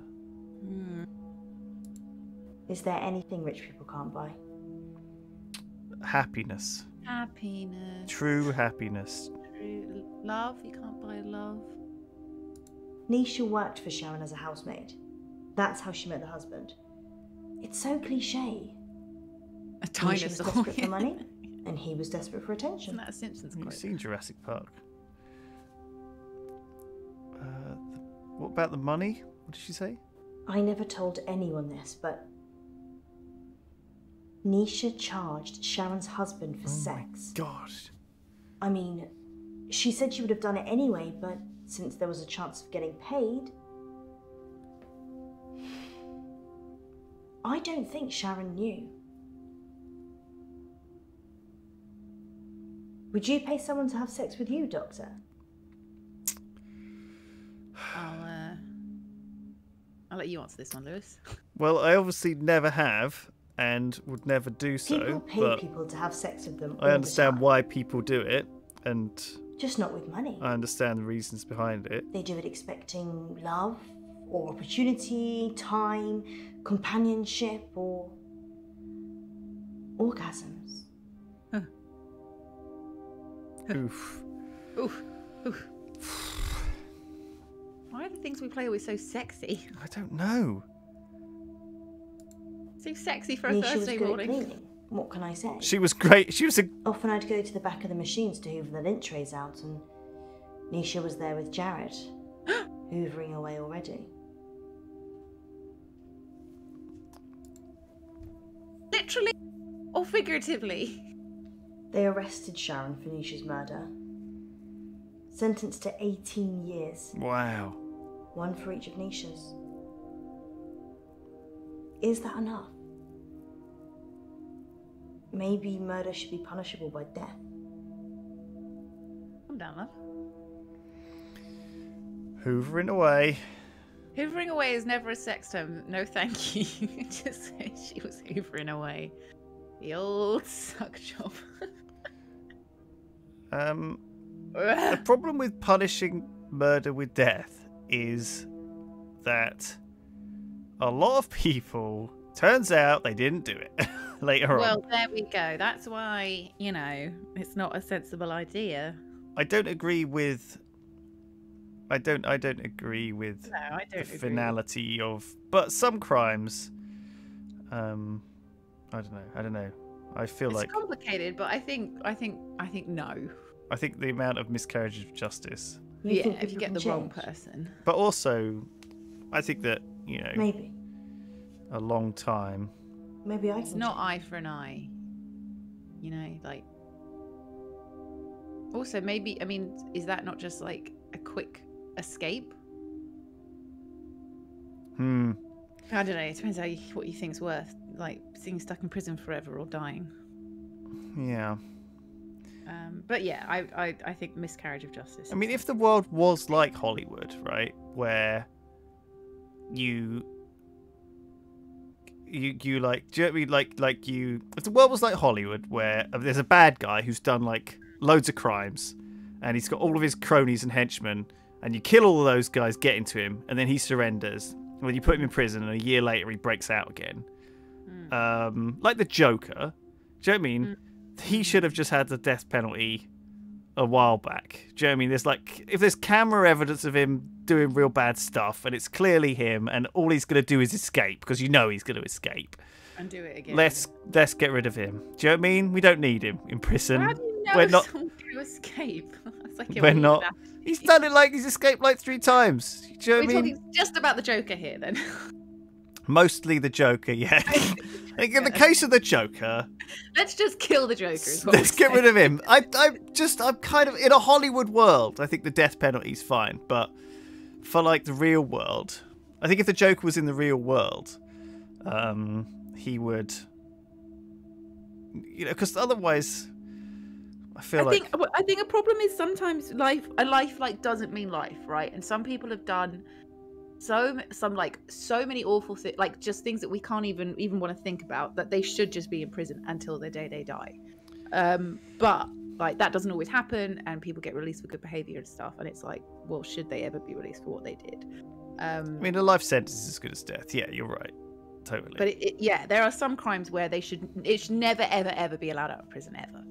Is there anything rich people can't buy? Happiness. Happiness. True happiness. True love. You can't buy love. Nisha worked for Sharon as a housemaid. That's how she met the husband. It's so cliche. A Nisha was dinosaur. desperate for money, and he was desperate for attention. Isn't that a Simpsons quote? You've seen Jurassic Park. What about the money? What did she say? I never told anyone this, but Nisha charged Sharon's husband for sex. Gosh. I mean, she said she would have done it anyway, but since there was a chance of getting paid, I don't think Sharon knew. Would you pay someone to have sex with you, Doctor? I'll let you answer this one, Lewis. Well, I obviously never have and would never do so. People pay but people to have sex with them. I understand why people do it, and just not with money. I understand the reasons behind it. They do it expecting love, or opportunity, time, companionship, or orgasms. Oof. Oof. Oof. Why are the things we play always so sexy? I don't know. So sexy for a Nisha was Thursday good at morning. cleaning. What can I say? She was great. She was a... Often I'd go to the back of the machines to hoover the lint trays out, and Nisha was there with Jared, hoovering away already. Literally or figuratively? They arrested Sharon for Nisha's murder. Sentenced to 18 years. Wow. One for each of Nisha's. Is that enough? Maybe murder should be punishable by death. I'm down, love. Hoovering away. Hoovering away is never a sex term. No, thank you. Just say she was hoovering away. The old suck job. The problem with punishing murder with death is that a lot of people, turns out they didn't do it later on. Well, there we go. That's why, it's not a sensible idea. I don't agree with the finality of, but some crimes, I don't know. I feel it's like complicated, but I think no. I think the amount of miscarriage of justice. Yeah, if you get the wrong person. But also, I think that maybe a long time. Maybe it's not eye for an eye. Also, maybe, is that not just like a quick escape? I don't know. It depends what you think's worth, like being stuck in prison forever or dying. Yeah. But yeah, I think miscarriage of justice. If the world was like Hollywood, right, where you like, do you know what I mean? Like if the world was like Hollywood, where there's a bad guy who's done like loads of crimes, and he's got all of his cronies and henchmen, and you kill all of those guys, get into him, and then he surrenders. When you put him in prison, and a year later he breaks out again. Like the Joker. Do you know what I mean? He should have just had the death penalty a while back. Do you know what I mean? There's like, if there's camera evidence of him doing real bad stuff, and it's clearly him, and all he's going to do is escape, because you know he's going to escape. And do it again. Let's get rid of him. Do you know what I mean? We don't need him in prison. How do you know We're not. someone's going to escape? It's like We're not. He's done it like he's escaped like 3 times. Do you know what I mean? Talking just about the Joker here, then. Mostly the Joker, yeah. In the case of the Joker, let's just kill the Joker. Let's get rid of him. I'm kind of in a Hollywood world. I think the death penalty's fine, but for like the real world, I think if the Joker was in the real world, he would, because otherwise, I think a problem is sometimes a life like doesn't mean life, right? And some people have done so many awful things, like just things that we can't even want to think about, that they should just be in prison until the day they die. But like that doesn't always happen, and people get released for good behavior and stuff, and it's like, well, should they ever be released for what they did? a life sentence is as good as death. Yeah, you're right. Totally. But there are some crimes where it should never ever be allowed out of prison ever.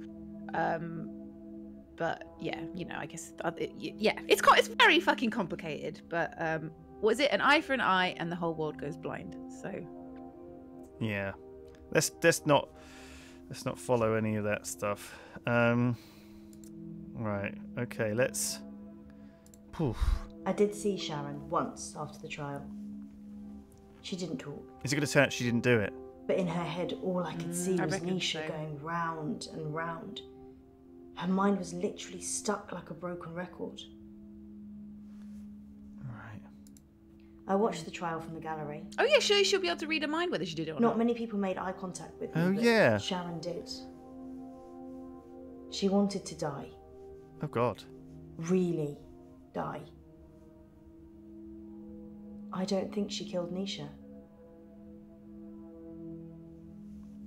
But yeah, I guess it's very fucking complicated. But was it an eye for an eye, and the whole world goes blind? So yeah, let's not follow any of that stuff. Right. Okay. Let's. Poof. I did see Sharon once after the trial. She didn't talk. Is it going to turn out she didn't do it? But in her head, all I could see was Nisha going round and round. Her mind was literally stuck like a broken record. Right. I watched the trial from the gallery. Oh yeah, sure, she'll be able to read her mind whether she did it or not. Not many people made eye contact with me, but yeah. Sharon did. She wanted to die. Oh God. Really die. I don't think she killed Nisha.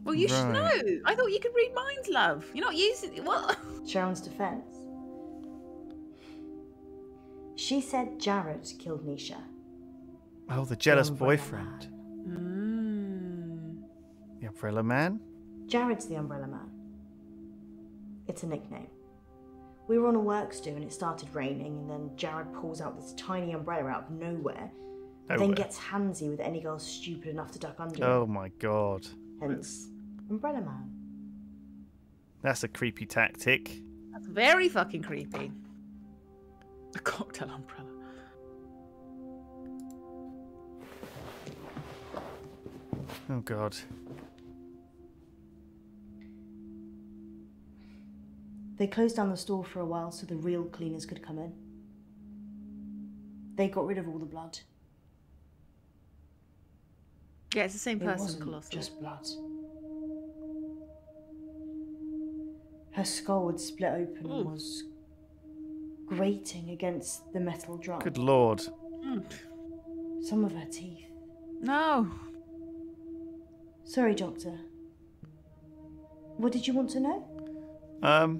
Well, you should know. I thought you could read minds, love. You're not using it. What? Sharon's defense. She said Jared killed Nisha. Oh, the jealous boyfriend. The Umbrella Man? Jared's the Umbrella Man. It's a nickname. We were on a works do and it started raining, and then Jared pulls out this tiny umbrella out of nowhere, then gets handsy with any girl stupid enough to duck under. Oh my God. Hence, Umbrella Man. That's a creepy tactic. That's very fucking creepy. A cocktail umbrella. Oh God. They closed down the store for a while so the real cleaners could come in. They got rid of all the blood. Yeah, it's the same person, It wasn't Colossal. just blood. Her skull would split open and was grating against the metal drum. Good Lord. Some of her teeth. No. Sorry, Doctor. What did you want to know?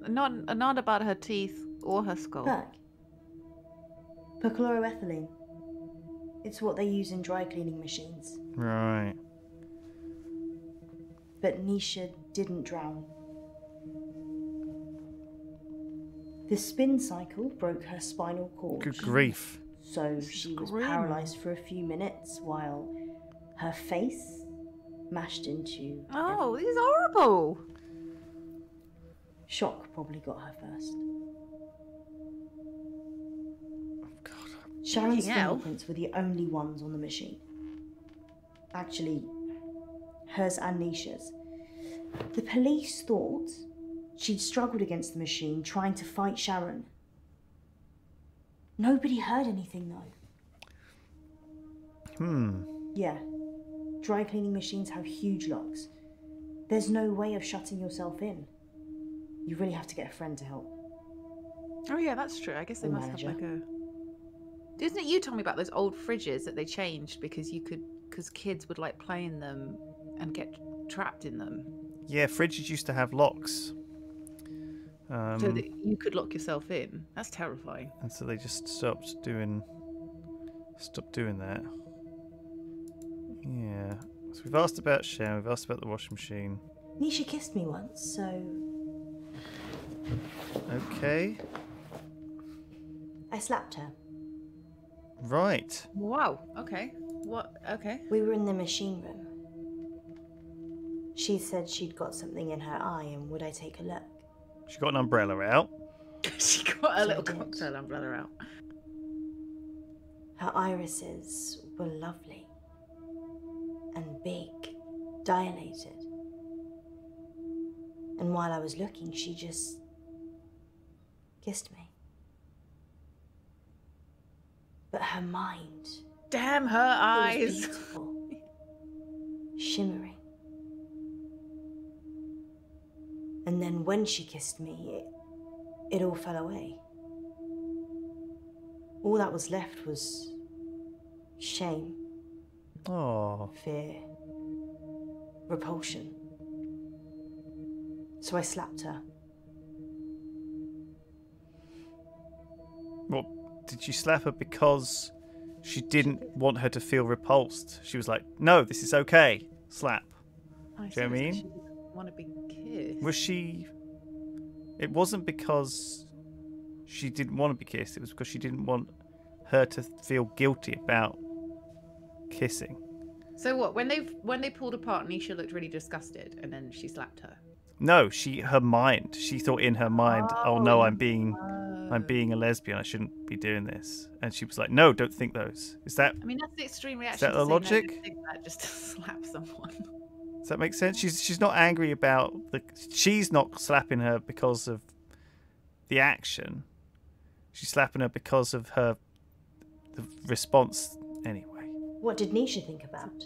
Not about her teeth or her skull. Look. Perchloroethylene. It's what they use in dry cleaning machines. Right. But Nisha didn't drown. The spin cycle broke her spinal cord. Good grief. So she was paralysed for a few minutes while her face mashed into... Oh, this is horrible. Shock probably got her first. God. Sharon's fingerprints were the only ones on the machine. Actually, hers and Nisha's. The police thought she'd struggled against the machine trying to fight Sharon. Nobody heard anything though. Yeah. Dry cleaning machines have huge locks. There's no way of shutting yourself in. You really have to get a friend to help. Oh yeah, that's true. I guess they must have like a... Isn't it you told me about those old fridges that they changed because kids would like play in them and get trapped in them? Yeah, fridges used to have locks. So that you could lock yourself in. That's terrifying. And so they just stopped doing that. Yeah. So we've asked about Sharon, we've asked about the washing machine. Nisha kissed me once, so... Okay. I slapped her. Right. Wow. Okay. What? Okay. We were in the machine room. She said she'd got something in her eye and would I take a look? She got an umbrella out. She got a little cocktail umbrella out. Her irises were lovely. And big. Dilated. And while I was looking, she just kissed me. But her mind... Damn her eyes! It was beautiful. Shimmering. And then when she kissed me, it all fell away. All that was left was shame. Oh. Fear. Repulsion. So I slapped her. Well, did you slap her because she didn't want her to feel repulsed? She was like, no, this is okay. Slap. Do you know what I mean? She didn't want to be kissed. Was she... It wasn't because she didn't want to be kissed. It was because she didn't want her to feel guilty about kissing. So what? When they pulled apart, Nisha looked really disgusted, and then she slapped her. No, her mind. She thought in her mind, oh no, I'm being a lesbian. I shouldn't be doing this. And she was like, no, don't think those. Is that... I mean, that's the extreme reaction. Is that the logic? No, don't think that, just to slap someone. Does that make sense? She's not angry about the... She's not slapping her because of the action. She's slapping her because of the response anyway. What did Nisha think about?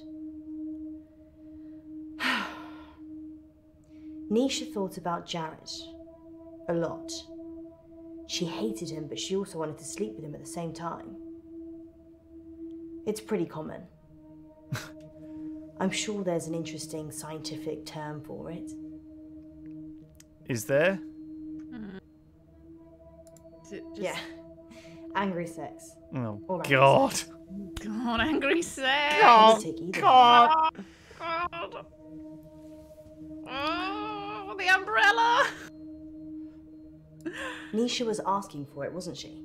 Nisha thought about Jared a lot. She hated him, but she also wanted to sleep with him at the same time. It's pretty common. I'm sure there's an interesting scientific term for it. Is there? Is it just... Yeah. Angry sex. Oh, or God. Sex. God, angry sex. God. Oh, the umbrella. Nisha was asking for it, wasn't she?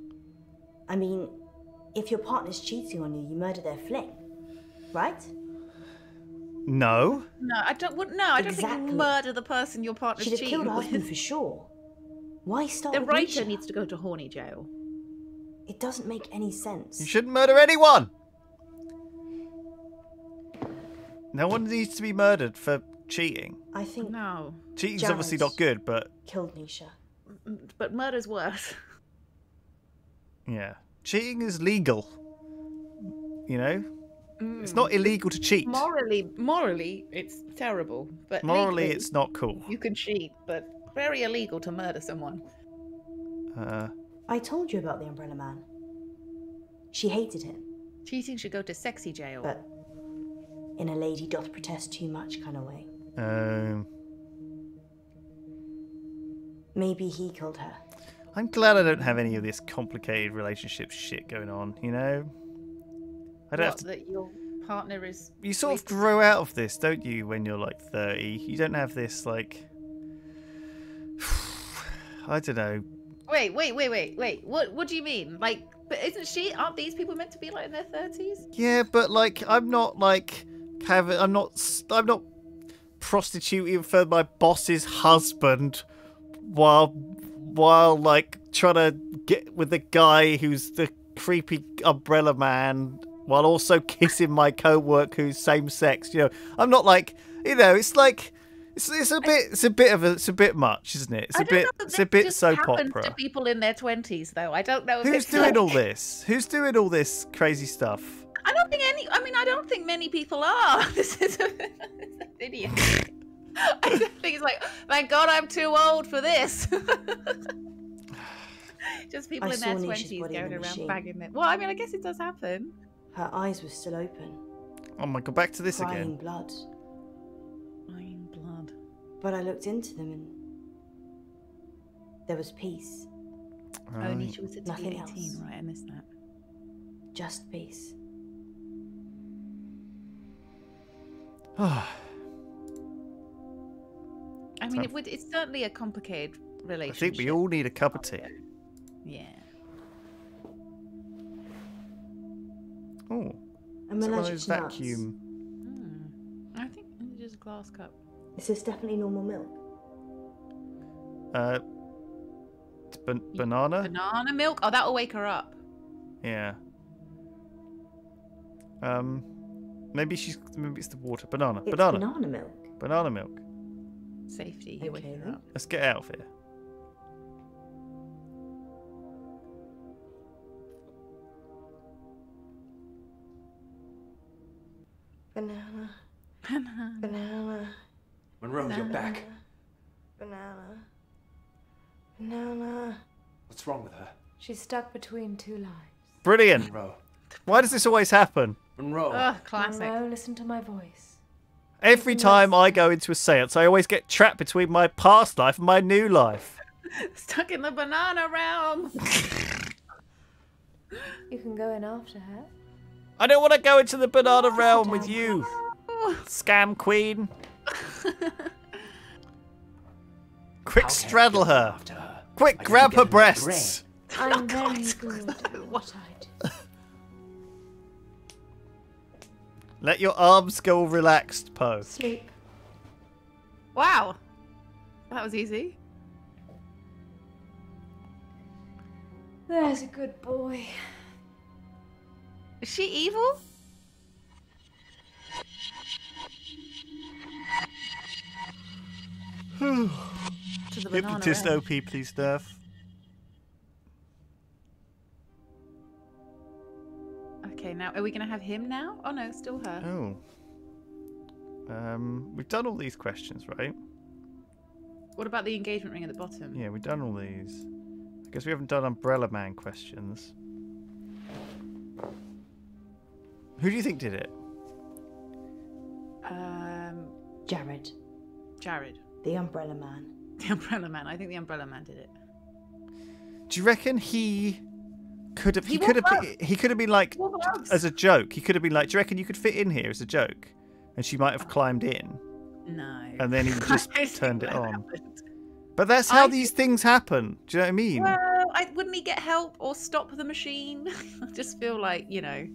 I mean, if your partner's cheating on you, you murder their fling, right? No. No, I don't think you murder the person your partner's She'd have cheating killed her with. husband for sure. Why start The with writer Nisha? needs to go to horny jail. It doesn't make any sense. You shouldn't murder anyone. No one needs to be murdered for cheating. I think no. Cheating's obviously not good, but killed Nisha. But murder's worse. Yeah, cheating is legal. You know, it's not illegal to cheat. Morally, it's terrible. But Morally, legally, it's not cool. You can cheat, but very illegal to murder someone. I told you about the Umbrella Man. She hated him. Cheating should go to sexy jail. But in a lady doth protest too much kind of way. Maybe he killed her. I'm glad I don't have any of this complicated relationship shit going on, you know? I don't have to... that your partner is... You sort of grow out of this, don't you, when you're like 30? You don't have this, like... I don't know. Wait. What do you mean? Like, but aren't these people meant to be like in their 30s? Yeah, but like, I'm not like I'm not prostituting for my boss's husband while like trying to get with the guy who's the creepy umbrella man while also kissing my co-worker who's same sex. You know, I'm not like, you know, it's like it's a bit much, isn't it? It's a bit soap opera. To people in their 20s, though, I don't know. Who's doing all this? Who's doing all this crazy stuff? I don't think many people are. This is a video. I don't think it's like, thank God I'm too old for this. Just people in their 20s going around bagging it. Well, I mean, I guess it does happen. Her eyes were still open. Oh my God, back to this crying again. Blood. Crying blood. But I looked into them and there was peace. Only she was at Nothing 18, else. right? I missed that. Just peace. I mean, it's certainly a complicated relationship. I think we all need a cup of tea. Yeah. Oh. I'm one of allergic those to nuts. vacuum. I think it's just a glass cup. Is this definitely normal milk? Banana? Banana milk? Oh, that'll wake her up. Yeah. Maybe it's the water. Banana. It's banana. banana milk. Banana milk. Safety. You wake her up. Let's get out of here. Banana. Banana. Banana. Munro, you're back. Banana. Banana. What's wrong with her? She's stuck between two lives. Brilliant. Munro. Why does this always happen? Munro. Classic. Munro, listen to my voice. Every time I go into a seance, I always get trapped between my past life and my new life. Stuck in the banana realm. You can go in after her. I don't want to go into the banana realm with you, scam queen. Quick, straddle her. Quick, grab her breasts. I'm very good at what I do. Let your arms go relaxed, Poe. Sleep. Wow. That was easy. There's a good boy. Is she evil? To the banana Hypnotist realm. OP, please, Nerf. Okay, now are we gonna have him now? Oh no, still her. Oh. We've done all these questions, right? What about the engagement ring at the bottom? Yeah, we've done all these. I guess we haven't done Umbrella Man questions. Who do you think did it? Jared. Jared. The Umbrella Man. The Umbrella Man. I think the Umbrella Man did it. Do you reckon he could have? He wore could have. gloves. He could have been like Wore gloves. as a joke. He could have been like, do you reckon you could fit in here as a joke? And she might have climbed in. No. And then he I just don't think turned it that on. happened. But that's how these things happen. Do you know what I mean? Well, wouldn't he get help or stop the machine? I just feel like, you know.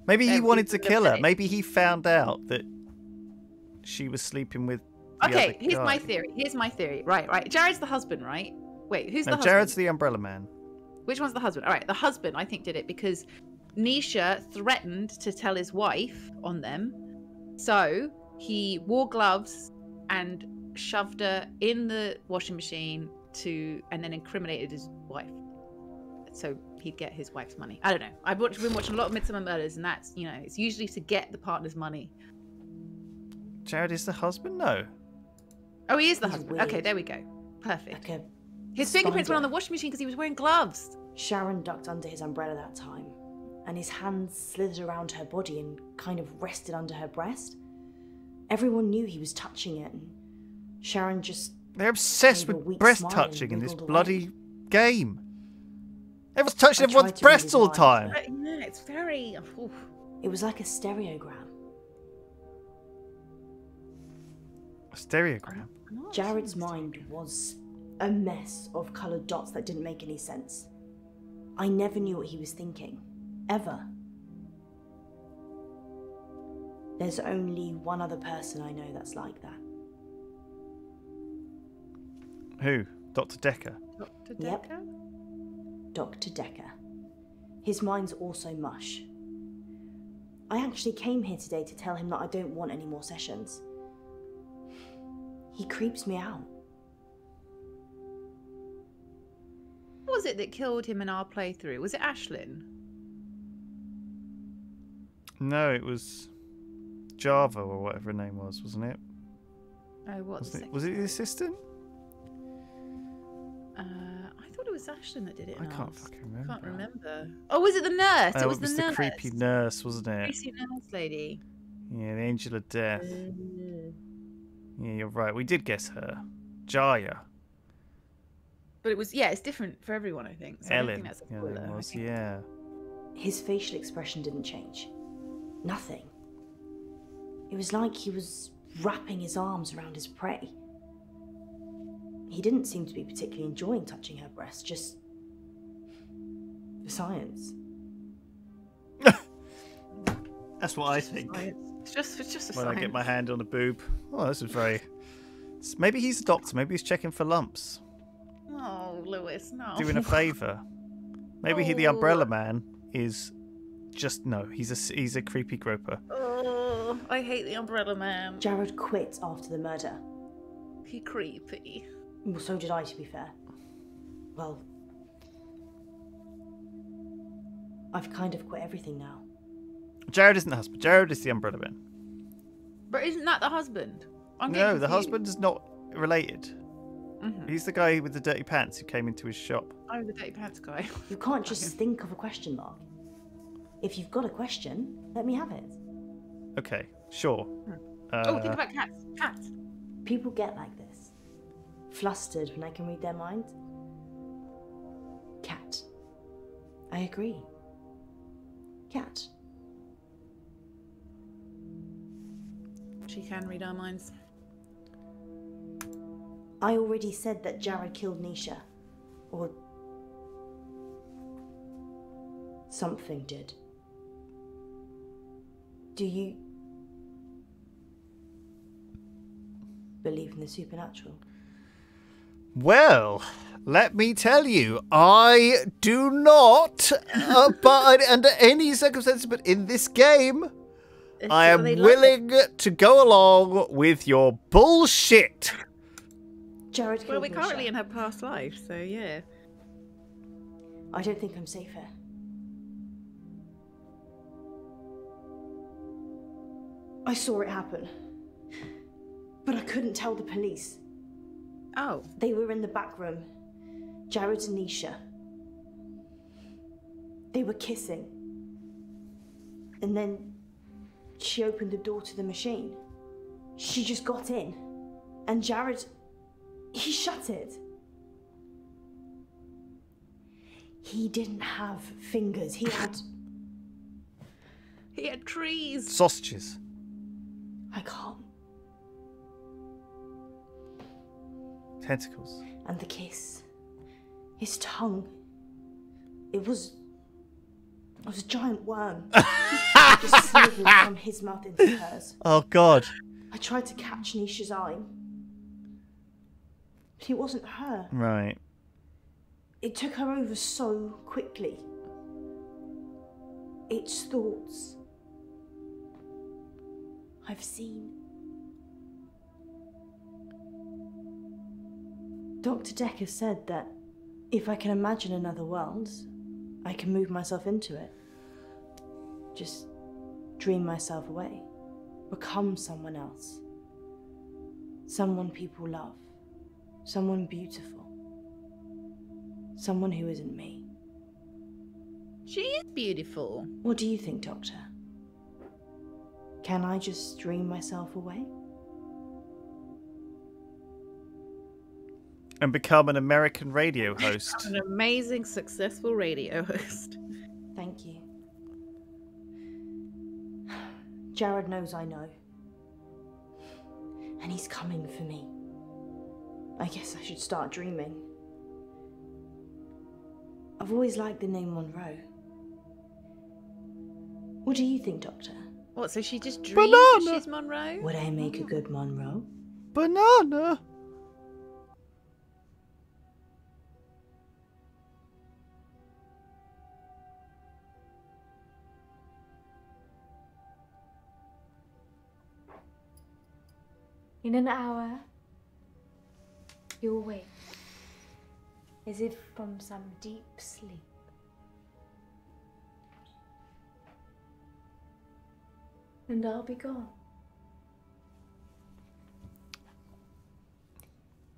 Maybe he wanted to people kill her. okay. Maybe he found out that she was sleeping with the Okay, other here's guy. my theory. Here's my theory. Right. Jared's the husband, right? Wait, who's the No, husband? Jared's the Umbrella Man. Which one's the husband? All right, the husband, I think, did it because Nisha threatened to tell his wife on them. So he wore gloves and shoved her in the washing machine and then incriminated his wife. So he'd get his wife's money. I don't know. I've been watching a lot of Midsummer Murders, and that's, you know, it's usually to get the partner's money. Jared is the husband? No. Oh, he is the He's husband. weird. Okay, there we go. Perfect. Like a His fingerprints went on spider. the washing machine because he was wearing gloves. Sharon ducked under his umbrella that time, and his hands slithered around her body and kind of rested under her breast. Everyone knew he was touching it, and Sharon just... They're obsessed with breast touching in this bloody game. Everyone's touching everyone's breasts all the time. Yeah, it's very... Oof. It was like a stereogram. A stereogram? Jared's mind was a mess of coloured dots that didn't make any sense. I never knew what he was thinking. Ever. There's only one other person I know that's like that. Who? Dr. Decker? Dr. Decker? Yep. Dr. Decker. His mind's also mush. I actually came here today to tell him that I don't want any more sessions. He creeps me out. What was it that killed him in our playthrough? Was it Ashlyn? No, it was Java or whatever her name was, wasn't it? Oh, what? Was it the assistant? I thought it was Ashlyn that did it. I can't fucking remember. Can't remember. Oh, was it the nurse? Oh, it was the nurse. The creepy nurse, wasn't it? Creepy nurse lady. Yeah, the angel of death. Yeah, you're right. We did guess her. Jaya. But it was, yeah, it's different for everyone, I think. So Ellen. I don't think that's a spoiler. Yeah, it was, yeah. His facial expression didn't change. Nothing. It was like he was wrapping his arms around his prey. He didn't seem to be particularly enjoying touching her breast, just for science. That's what I think. It's just a when science. I get my hand on a boob. Oh, this is very... Maybe he's a doctor. Maybe he's checking for lumps. Oh, Lewis, no. Doing a favour. Maybe he, the umbrella man, is just... No, he's a creepy groper. Oh, I hate the umbrella man. Jared quit after the murder. He creepy. Well, so did I, to be fair. Well, I've kind of quit everything now. Jared isn't the husband. Jared is the umbrella man. But isn't that the husband? No, the husband is not related. Mm-hmm. He's the guy with the dirty pants who came into his shop. Oh, the dirty pants guy. You can't just think of a question mark. If you've got a question, let me have it. Okay, sure. Think about cats. Cats. People get like this. Flustered when I can read their mind. Cat. I agree. Cat. She can read our minds. I already said that Jared killed Nisha. Or... something did. Do you... believe in the supernatural? Well, let me tell you, I do not, but under any circumstances, but in this game, I am willing to go along with your bullshit. Jared killed Well, we're Nisha. currently in her past life, so yeah. I don't think I'm safe here. I saw it happen. But I couldn't tell the police. Oh. They were in the back room. Jared and Nisha. They were kissing. And then she opened the door to the machine. She just got in. And Jared, he shut it. He didn't have fingers. He had... He had trees. Sausages. I can't. Tentacles. And the kiss. His tongue. It was a giant worm. Just slithered from his mouth into hers. Oh, God. I tried to catch Nisha's eye. But it wasn't her. Right. It took her over so quickly. Its thoughts. I've seen. Dr. Decker said that if I can imagine another world, I can move myself into it. Just dream myself away. Become someone else. Someone people love. Someone beautiful. Someone who isn't me. She is beautiful. What do you think, Doctor? Can I just dream myself away? And become an American radio host. An amazing, successful radio host. Thank you. Jared knows I know. And he's coming for me. I guess I should start dreaming. I've always liked the name Munro. What do you think, Doctor? What, so she just dreams that she's Munro? Would I make a good Munro? Banana! In an hour, you'll wake, as if from some deep sleep. And I'll be gone.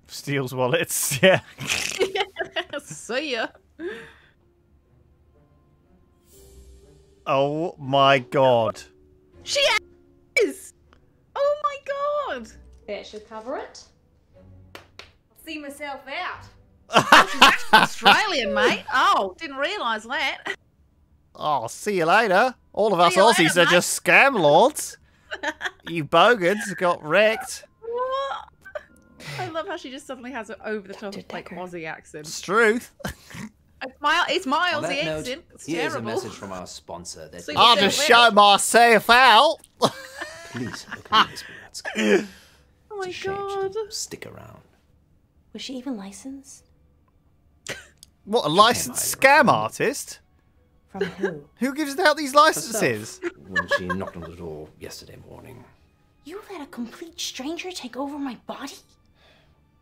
Steals wallets, yeah. See ya. Oh my god. She is! Oh my god! That should cover it. I'll see myself out. She's actually Australian, mate. Oh, didn't realise that. Oh, see you later. All of us Aussies are just scam lords. You bogans got wrecked. What? I love how she just suddenly has an over-the-top like Aussie accent. It's truth. It's my On that Aussie note, accent. It's here's terrible. a message from our sponsor. That I'll just show myself out. Please look at Miss Buratsky. Oh my god. Stick around. Was she even licensed? What, a licensed scam artist? From who? Who gives out these licenses? When she knocked on the door yesterday morning. You let a complete stranger take over my body?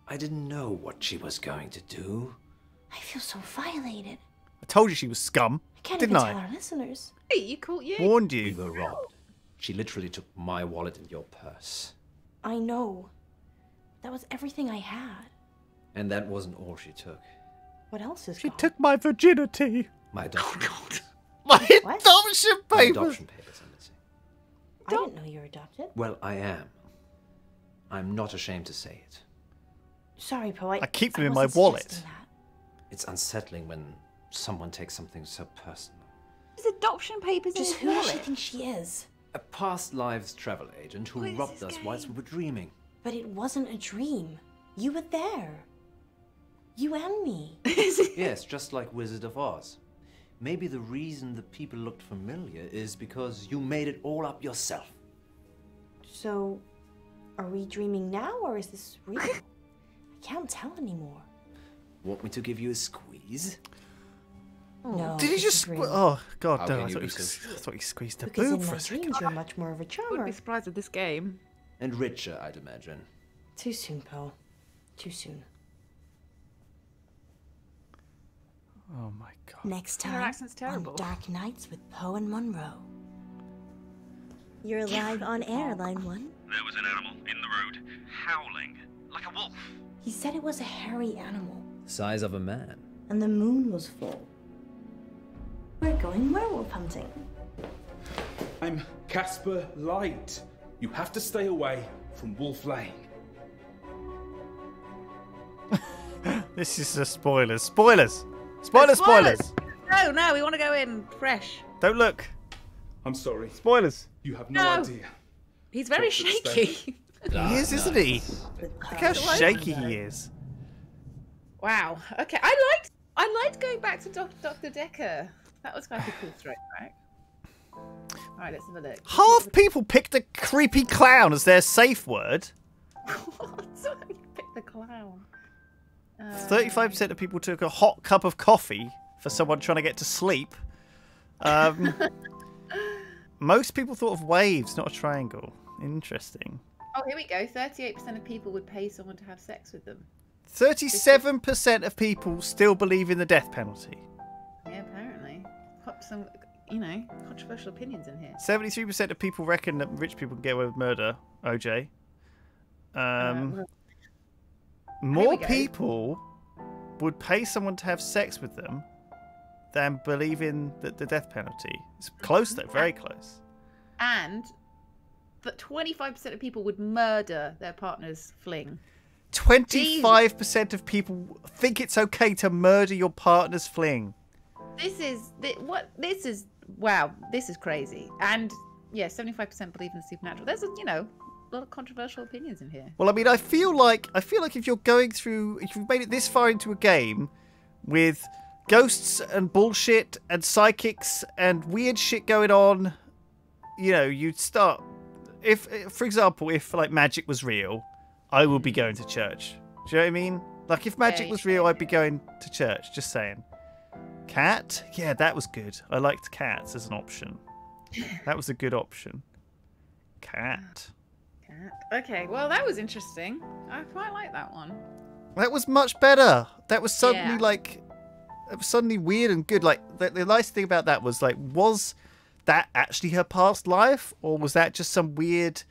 I didn't know what she was going to do. I feel so violated. I told you she was scum, I can't didn't even I? tell our listeners. Hey, you caught you. Warned you. We were robbed. She literally took my wallet and your purse. I know. That was everything I had. And that wasn't all she took. What else is She gone? took my virginity. My adoption papers. My What? adoption My papers. adoption papers, I'm missing. I didn't know you were adopted. Well, I am. I'm not ashamed to say it. Sorry, Poe. I keep them in my wasn't wallet. suggesting that. It's unsettling when someone takes something so personal. His adoption papers in Just his who does she wallet. think she is? A past lives travel agent who What is robbed this us whilst we were dreaming. But it wasn't a dream. You were there. You and me. Yes, just like Wizard of Oz. Maybe the reason the people looked familiar is because you made it all up yourself. So, are we dreaming now or is this real? I can't tell anymore. Want me to give you a squeeze? No. Did he this just? is real. Oh god, How no! can I you thought, be he, so sure? I thought he squeezed a Because boob in for my a second. dreams, you're much more of a Wouldn't charmer. be surprised with this game. And richer, I'd imagine. Too soon, Poe. Too soon. Oh my god. Next Her time accent's terrible. on Dark Nights with Poe and Munro. You're live on air, Line 1. There was an animal in the road, howling, like a wolf. He said it was a hairy animal, Size of a man. and the moon was full. We're going werewolf hunting. I'm Casper Light. You have to stay away from Wolf Lane. This is the spoilers. Spoilers. Spoilers. Spoilers. No, we want to go in fresh. Don't look. I'm sorry. Spoilers. You have no No. idea. He's very Chocolate shaky. He is, isn't he? Look how shaky he is. Wow. Okay, I liked going back to Dr. Decker. That was quite a cool throwback. All right, let's have a look. Half people picked a creepy clown as their safe word. What? You picked the clown. 35% of people took a hot cup of coffee for someone trying to get to sleep. Most people thought of waves, not a triangle. Interesting. Oh, here we go. 38% of people would pay someone to have sex with them. 37% of people still believe in the death penalty. Yeah, apparently. Got some, controversial opinions in here. 73% of people reckon that rich people can get away with murder. OJ. More go. people would pay someone to have sex with them than believing the death penalty. It's close though, very close. And that 25% of people would murder their partner's fling. 25% of people think it's okay to murder your partner's fling. This is wow. This is crazy. And yeah, 75% believe in the supernatural. There's a lot of controversial opinions in here. Well, I mean, I feel like if you're going through, if you've made it this far into a game with ghosts and bullshit and psychics and weird shit going on, you'd start. If, for example, if like magic was real, I would be going to church. Do you know what I mean? Like if magic was real, I'd be going to church. Just saying. Cat? Yeah, that was good. I liked cats as an option. That was a good option. Cat. Okay, well, that was interesting. I quite like that one. That was much better. That was suddenly it was suddenly weird and good. Like the nice thing about that was was that actually her past life, or was that just some weird?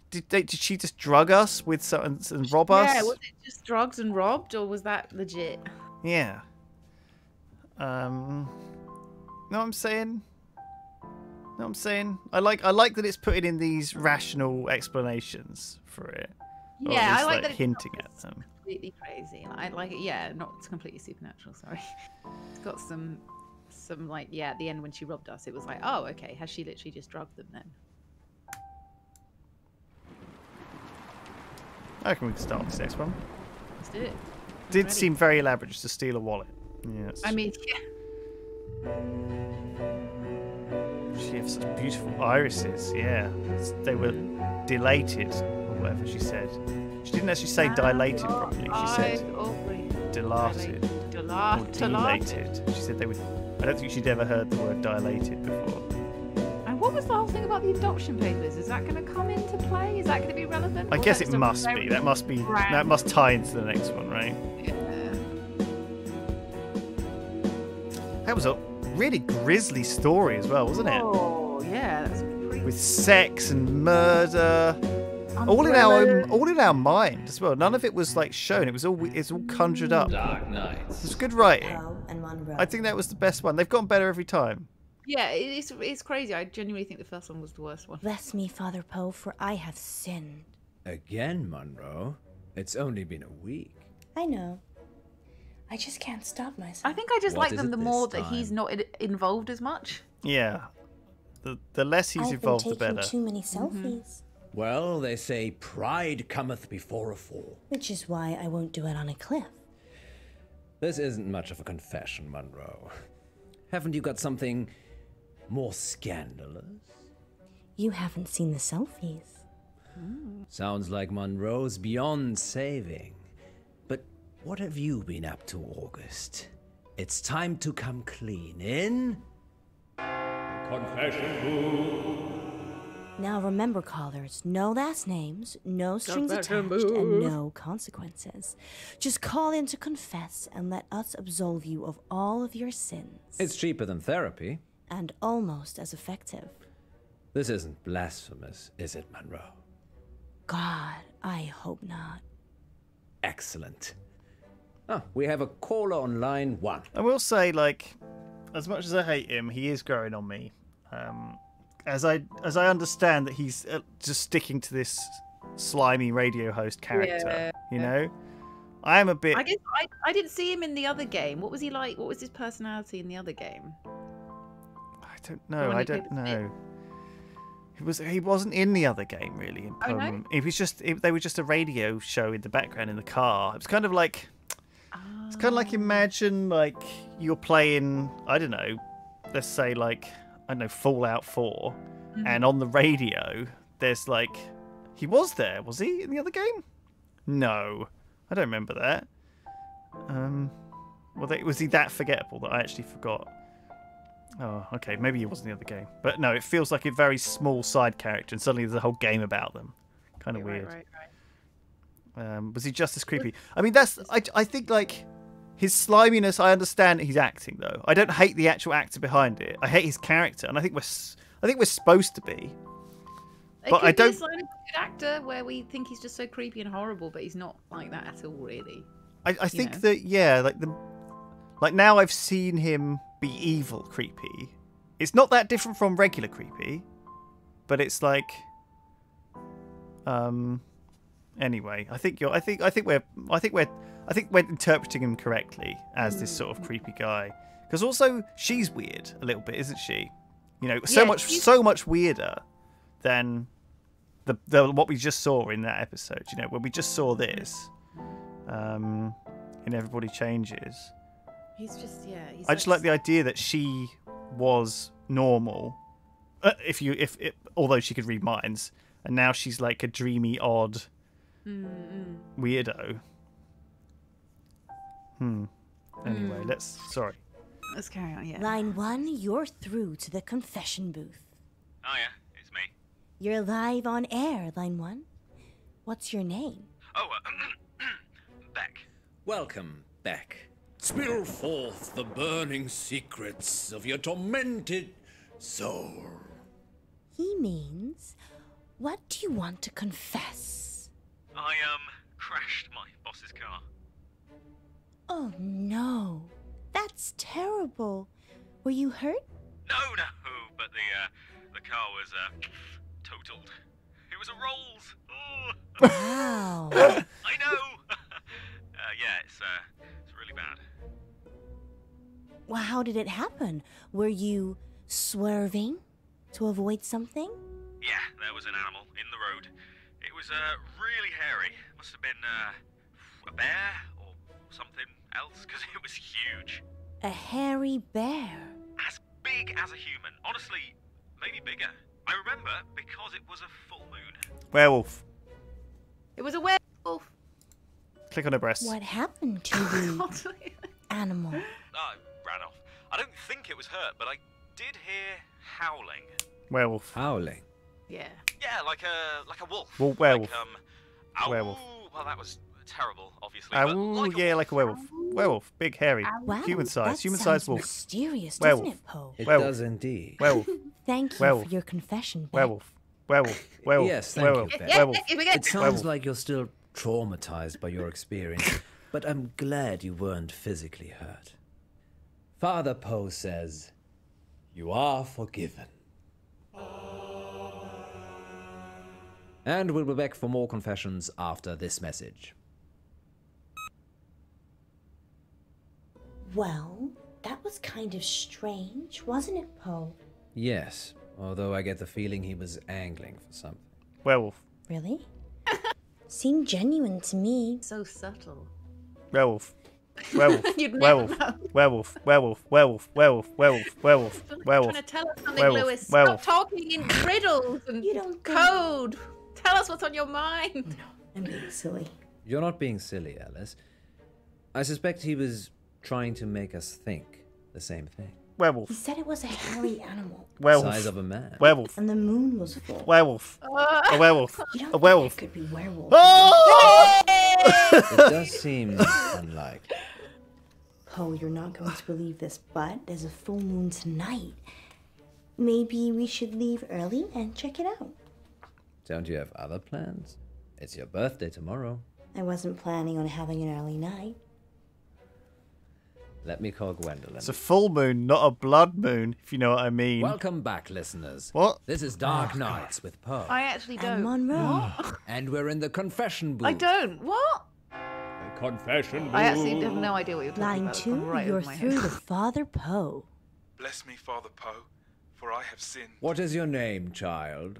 Did she just drug us with some and rob us? Yeah, was it just drugs and robbed, or was that legit? Yeah. Know what I'm saying? I like that it's putting in these rational explanations for it. Yeah, I like that hinting at them. Completely crazy. I like it. Yeah, not completely supernatural. Sorry, it's got some at the end when she robbed us, it was like, oh, okay, has she literally just drugged them then? I reckon we can start on this next one. Let's do it. Did seem very elaborate just to steal a wallet. Yes. I mean, yeah. She has such beautiful irises. Yeah, they were dilated, or whatever she said. She didn't actually say dilated properly. She said dilated. Or dilated. She said they were. I don't think she'd ever heard the word dilated before. And what was the whole thing about the adoption papers? Is that going to come into play? Is that going to be relevant? I guess it must be. That must tie into the next one, right? Yeah. That was a really grisly story as well, wasn't it? Oh, yeah, that's pretty. With sex and murder, all in our mind as well. None of it was shown. It's all conjured up. Dark Knight. It was good writing. And Munro. I think that was the best one. They've gotten better every time. Yeah, it's crazy. I genuinely think the first one was the worst one. Bless me, Father Poe, for I have sinned. Again, Munro? It's only been a week. I know. I just can't stop myself. I think I just like them the more that he's not involved as much. Yeah. The less he's involved, the better. I've been taking too many selfies. Well, they say pride cometh before a fall. Which is why I won't do it on a cliff. This isn't much of a confession, Munro. Haven't you got something more scandalous? You haven't seen the selfies. Sounds like Munro's beyond saving. But what have you been up to, August? It's time to come clean in... Confession booth. Now remember, callers, no last names, no strings attached, and no consequences. Just call in to confess and let us absolve you of all of your sins. It's cheaper than therapy. And almost as effective. This isn't blasphemous, is it, Munro? God, I hope not. Excellent. Oh, we have a caller on line 1. I will say, as much as I hate him, he is growing on me. As I understand that he's just sticking to this slimy radio host character, you know? I am a bit... I guess I didn't see him in the other game. What was he like? What was his personality in the other game? I don't know. He wasn't in the other game, really. No? It was just... they were just a radio show in the background in the car. It was kind of like... It's kind of like, imagine, you're playing, I don't know, let's say, Fallout 4, and on the radio, there's, he was there, was he, in the other game? No. I don't remember that. Was he that forgettable that I actually forgot? Oh, okay, maybe he was in the other game. But no, it feels like a very small side character, and suddenly there's a whole game about them. Kind of weird. Right. Was he just as creepy? I mean, I think, his sliminess, I understand that he's acting, though. I don't hate the actual actor behind it. I hate his character, and I think we're supposed to be. But I don't. Be a good actor where we think he's just so creepy and horrible, but he's not like that at all, really. I think that Like, now I've seen him be evil creepy. It's not that different from regular creepy, but it's like, anyway, I think we're interpreting him correctly as this sort of creepy guy. Because also she's weird a little bit, isn't she? You know, so much weirder than the what we just saw in that episode. You know, when we just saw this, in Everybody Changes. He's just I just like the idea that she was normal, although she could read minds, and now she's like a dreamy, odd weirdo. Anyway, let's carry on. Yeah. Line 1, you're through to the confession booth. Oh yeah, it's me. You're live on air, Line 1. What's your name? Oh, Beck. Welcome, Beck. Spill forth the burning secrets of your tormented soul. He means, what do you want to confess? I, crashed my boss's car. Oh no, that's terrible. Were you hurt? No, but the car was, totaled. It was a Rolls. Oh. Wow. I know. Yeah, it's really bad. Well, how did it happen? Were you swerving to avoid something? Yeah, there was an animal in the road. It was really hairy. Must have been a bear or something else, because it was huge. A hairy bear? As big as a human. Honestly, maybe bigger. I remember because it was a full moon. Werewolf. It was a werewolf. Click on her breasts. What happened to the animal? I ran off. I don't think it was hurt, but I did hear howling. Werewolf. Howling? Yeah. Yeah, like a wolf. Well, werewolf. Like, werewolf. Well, that was terrible, obviously. Like a werewolf. Werewolf. Big, hairy. Wow, Human size. that Human size sounds wolf. mysterious, werewolf. doesn't it, Poe? It werewolf. does indeed. Werewolf. Thank you werewolf. for your confession, Beck. Werewolf. Werewolf. Werewolf. Yes, thank werewolf. you, Beck. Werewolf. It sounds werewolf. like you're still traumatized by your experience, but I'm glad you weren't physically hurt. Father Poe says, you are forgiven. And we'll be back for more confessions after this message. Well, that was kind of strange, wasn't it, Poe? Yes, although I get the feeling he was angling for something. Werewolf. Really? Seemed genuine to me. So subtle. Werewolf. Werewolf. You'd werewolf. never know. Werewolf. Werewolf. Werewolf. Werewolf. Werewolf. Werewolf. Werewolf. Trying to tell us something, werewolf. Lewis. Werewolf. Stop talking in riddles and You don't code. Tell us what's on your mind. No, I'm being silly. You're not being silly, Alice. I suspect he was trying to make us think the same thing. Werewolf. He said it was a hairy animal. Werewolf. Size of a man. Werewolf. And the moon was full. Werewolf. A werewolf. You don't A werewolf. think it could be werewolf. Oh! It does seem unlikely. Poe, you're not going to believe this, but there's a full moon tonight. Maybe we should leave early and check it out. Don't you have other plans? It's your birthday tomorrow. I wasn't planning on having an early night. Let me call Gwendolyn. It's a full moon, not a blood moon, if you know what I mean. Welcome back, listeners. What? This is Dark Nights with Poe. I actually don't. Munro. And we're in the confession booth. I don't. What? The confession booth. I actually have no idea what you're talking Line about. 2, It's right you're over my through head. to Father Poe. Bless me, Father Poe, for I have sinned. What is your name, child?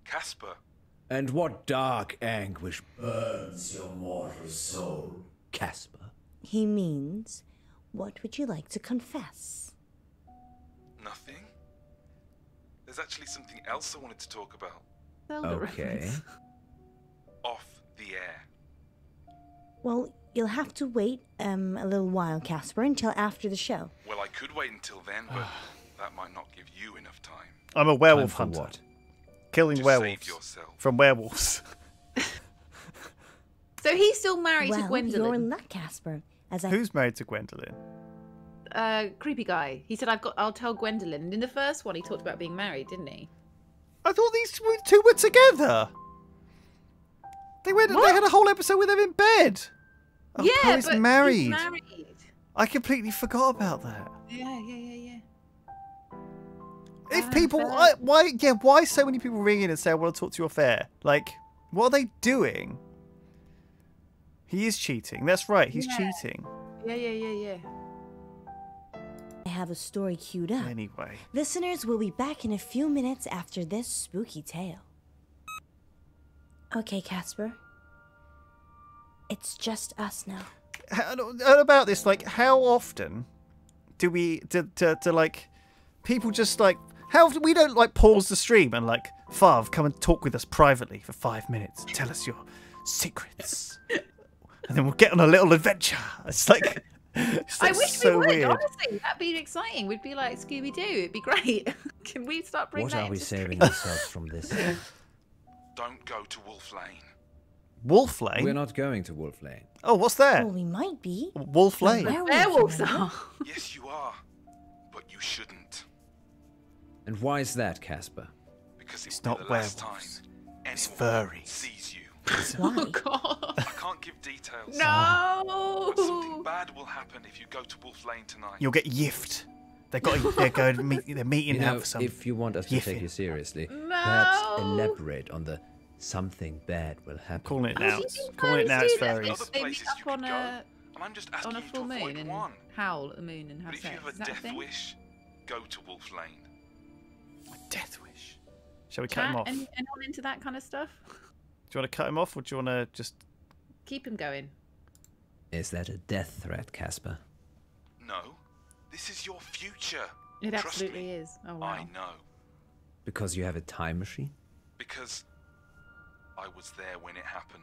Casper. And what dark anguish burns your mortal soul, Casper? He means, what would you like to confess? Nothing. There's actually something else I wanted to talk about. Okay. Off the air. Well, you'll have to wait a little while, Casper, until after the show. Well, I could wait until then, but that might not give you enough time. I'm a werewolf Time for hunter. what? Killing Just werewolves. save yourself. From werewolves. So he's still married to Well, Gwendolyn. you're in luck, Casper. As I Who's married to Gwendolyn? Creepy guy. He said, I'll tell Gwendolyn. And in the first one, he talked about being married, didn't he? I thought these two were together. They had a whole episode with them in bed. Oh, yeah, Poe's but married. he's married. I completely forgot about that. Yeah. If people, why so many people ring in and say, I want to talk to you off air? Like, what are they doing? He is cheating. That's right, he's cheating. Yeah. I have a story queued up. Anyway. Listeners will be back in a few minutes after this spooky tale. Okay, Casper. It's just us now. About this, like, how often do we, like, people just, like, how often we don't, like, pause the stream and, like, Fav, come and talk with us privately for 5 minutes. Tell us your secrets. And then we'll get on a little adventure. It's like, I wish so we would, weird. honestly. That'd be exciting. We'd be like Scooby-Doo. It'd be great. Can we start bringing that What are we into saving stream? ourselves from this? Don't go to Wolf Lane. Wolf Lane? We're not going to Wolf Lane. Oh, what's that? Well, we might be. Wolf Lane. Werewolves are. Yes, you are. But you shouldn't. And why is that, Casper? Because it's will not be the last werewolves. time It's furry. sees you. Oh, God. I can't give details. No. But something bad will happen if you go to Wolf Lane tonight. You'll get yiffed. They're going to meet. They're meeting You now know, for some. if you want us to yiffing. take you seriously, perhaps elaborate on the something bad will happen. Calling it now. Calling it now. It's furries. They meet up on a I'm just on asking a you to full avoid moon and one. howl at the moon and have But if sex. you have Is a that a death thing? wish, go to Wolf Lane. Death wish. Shall we cut him Chat off? Do anyone into that kind of stuff? you want to cut him off, or do you want to just? Keep him going. Is that a death threat, Casper? No, this is your future. It Trust absolutely me. is. Oh wow. I know. Because you have a time machine? Because I was there when it happened.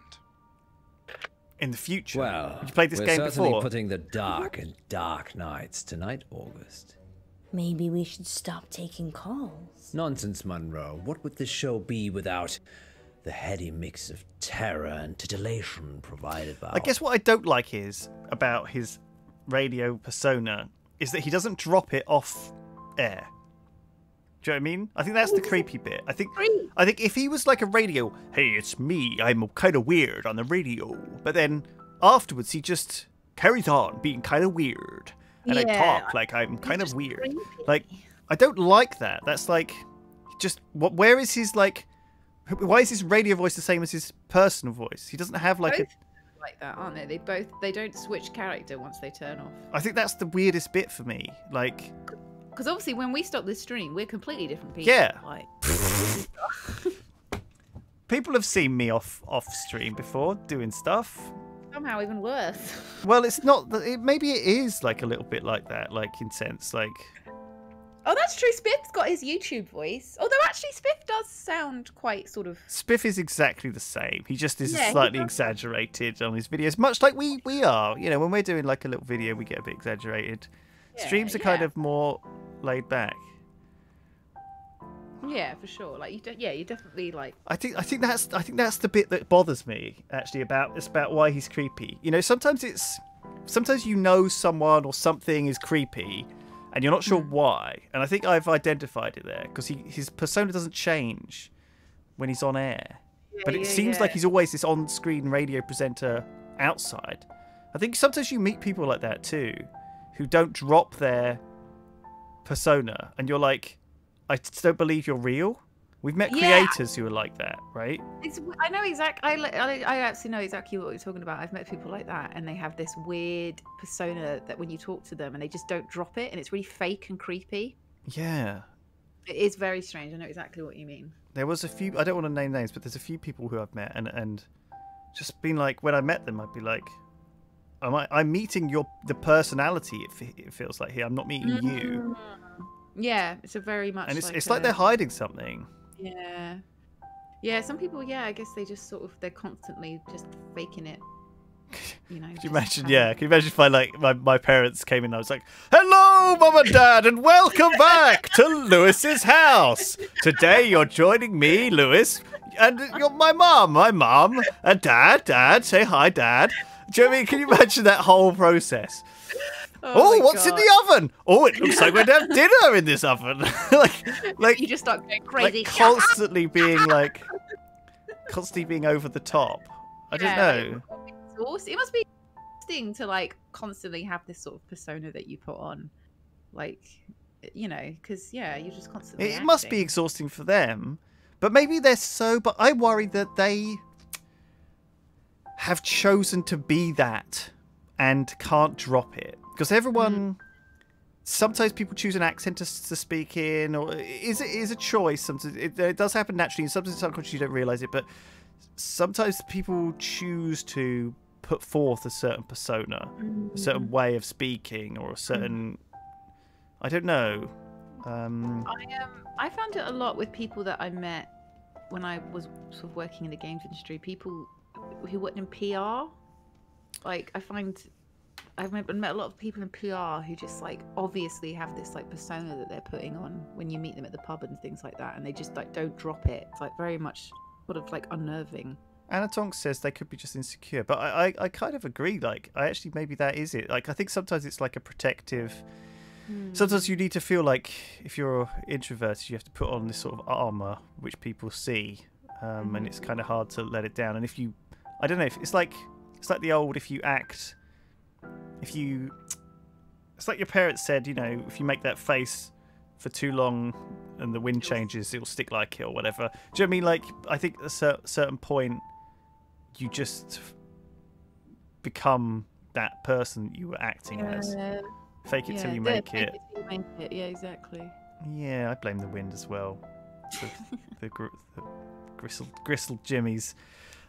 In the future. Well, you played this we're game certainly before. putting the dark in dark nights tonight, August. Maybe we should stop taking calls. Nonsense, Munro. What would this show be without the heady mix of terror and titillation provided by... I guess what I don't like is about his radio persona is that he doesn't drop it off air. Do you know what I mean? I think that's the creepy bit. I think if he was like a radio, hey, it's me, I'm kind of weird on the radio, but then afterwards he just carries on being kind of weird, and I talk like I'm kind of weird. creepy. Like, I don't like that. That's like, just what? Where is his like? Why is his radio voice the same as his personal voice? He doesn't have like Both like that, aren't they? They don't switch character once they turn off. I think that's the weirdest bit for me. Like, Because obviously, when we stop this stream, we're completely different people. yeah. Like, People have seen me off stream before doing stuff. somehow even worse. Well, it's not. Maybe it is like a little bit like that, like in sense, like. Oh, that's true. Spiff's got his YouTube voice. Although actually, Spiff does sound quite sort of. Spiff is exactly the same. He just is Yeah, he slightly does. exaggerated on his videos, much like we are. You know, when we're doing like a little video, we get a bit exaggerated. Yeah, Streams are kind of more laid back. Yeah, for sure. Like you definitely like. I think that's the bit that bothers me actually about why he's creepy. You know, sometimes you know someone or something is creepy, and you're not sure why. And I think I've identified it there because his persona doesn't change when he's on air, but it seems like he's always this on-screen radio presenter outside. I think sometimes you meet people like that too, who don't drop their persona, and you're like, I don't believe you're real. We've met creators who are like that, right? I know exactly. I actually know exactly what you're talking about. I've met people like that, and they have this weird persona that when you talk to them, and they just don't drop it, and it's really fake and creepy. Yeah. It is very strange. I know exactly what you mean. There was a few. I don't want to name names, but there's a few people who I've met, and just been like, when I met them, I'd be like, I'm meeting the personality. It feels like here. I'm not meeting you. Yeah, it's a very much. And it's like they're hiding something. Yeah. Yeah, some people, I guess they just sort of, they're constantly just faking it. You know. Can you imagine? Yeah, can you imagine if my parents came in and I was like, "Hello, Mum and Dad, and welcome back to Lewis's house. Today you're joining me, Lewis, and you're my mum, and Dad, say hi, Dad." Do you know what I mean? Can you imagine that whole process? Oh, what's in the oven? Oh, it looks like we're going to have dinner in this oven. like you just start going crazy. Like constantly being over the top. I don't know. It must be exhausting to like constantly have this sort of persona that you put on, like, you know, because you're just constantly. It must be exhausting for them, but maybe they're so. But I worry that they have chosen to be that and can't drop it because everyone. Sometimes people choose an accent to speak in, or it is a choice. Sometimes it does happen naturally, and sometimes subconsciously you don't realise it. But sometimes people choose to put forth a certain persona, a certain way of speaking, or a certain. I don't know. I found it a lot with people that I met when I was sort of working in the games industry. People who worked in PR, like I've met a lot of people in PR who just like obviously have this like persona that they're putting on when you meet them at the pub and things like that, and they just like don't drop it. It's like very much sort of like unnerving. Anna Tonks says they could be just insecure, but I kind of agree. Like, I actually maybe that is it. Like, I think sometimes it's like a protective. Sometimes you need to feel like if you're introverted, you have to put on this sort of armor which people see, and it's kind of hard to let it down. And if you, I don't know, if it's like the old it's like your parents said, you know, if you make that face for too long and the wind changes, it'll stick like it or whatever. Do you know what I mean? Like, I think at a certain point, you just become that person you were acting as. Fake it till you make it. Fake it till you make it. Yeah, exactly. Yeah, I blame the wind as well. The gristled jimmies.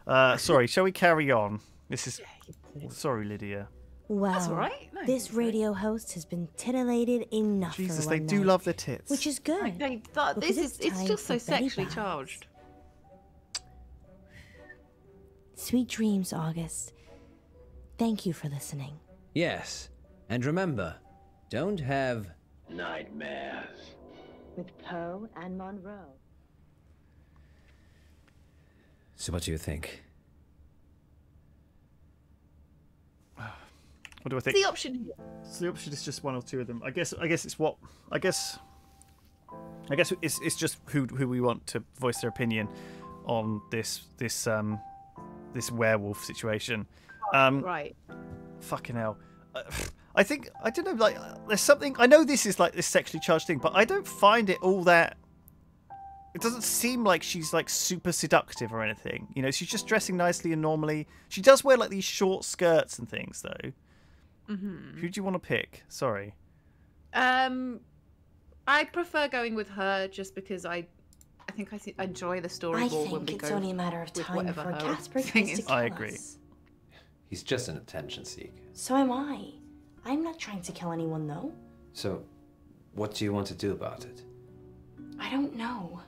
Sorry, shall we carry on? This is. Sorry, Lydia. Wow. That's all right. No, this radio host has been titillated enough. Jesus, for they one do night, love their tits. which is good. It's just so sexually charged. Sweet dreams, August. Thank you for listening. Yes, and remember, don't have nightmares. With Poe and Munro. So what do you think? What do I think? The option here. So the option is just one or two of them. I guess it's what it's just who we want to voice their opinion on this werewolf situation. Right. Fucking hell. I think I don't know. Like, there's something. I know this is like this sexually charged thing, but I don't find it all that. It doesn't seem like she's like super seductive or anything. You know, she's just dressing nicely and normally. She does wear like these short skirts and things though. Mm-hmm. Who do you want to pick? Sorry. I prefer going with her just because I enjoy the story I more when think we it's go only a matter of with time whatever before her Casper thing tries to is. kill I agree. us. He's just an attention seeker. So am I. I'm not trying to kill anyone, though. So, what do you want to do about it? I don't know.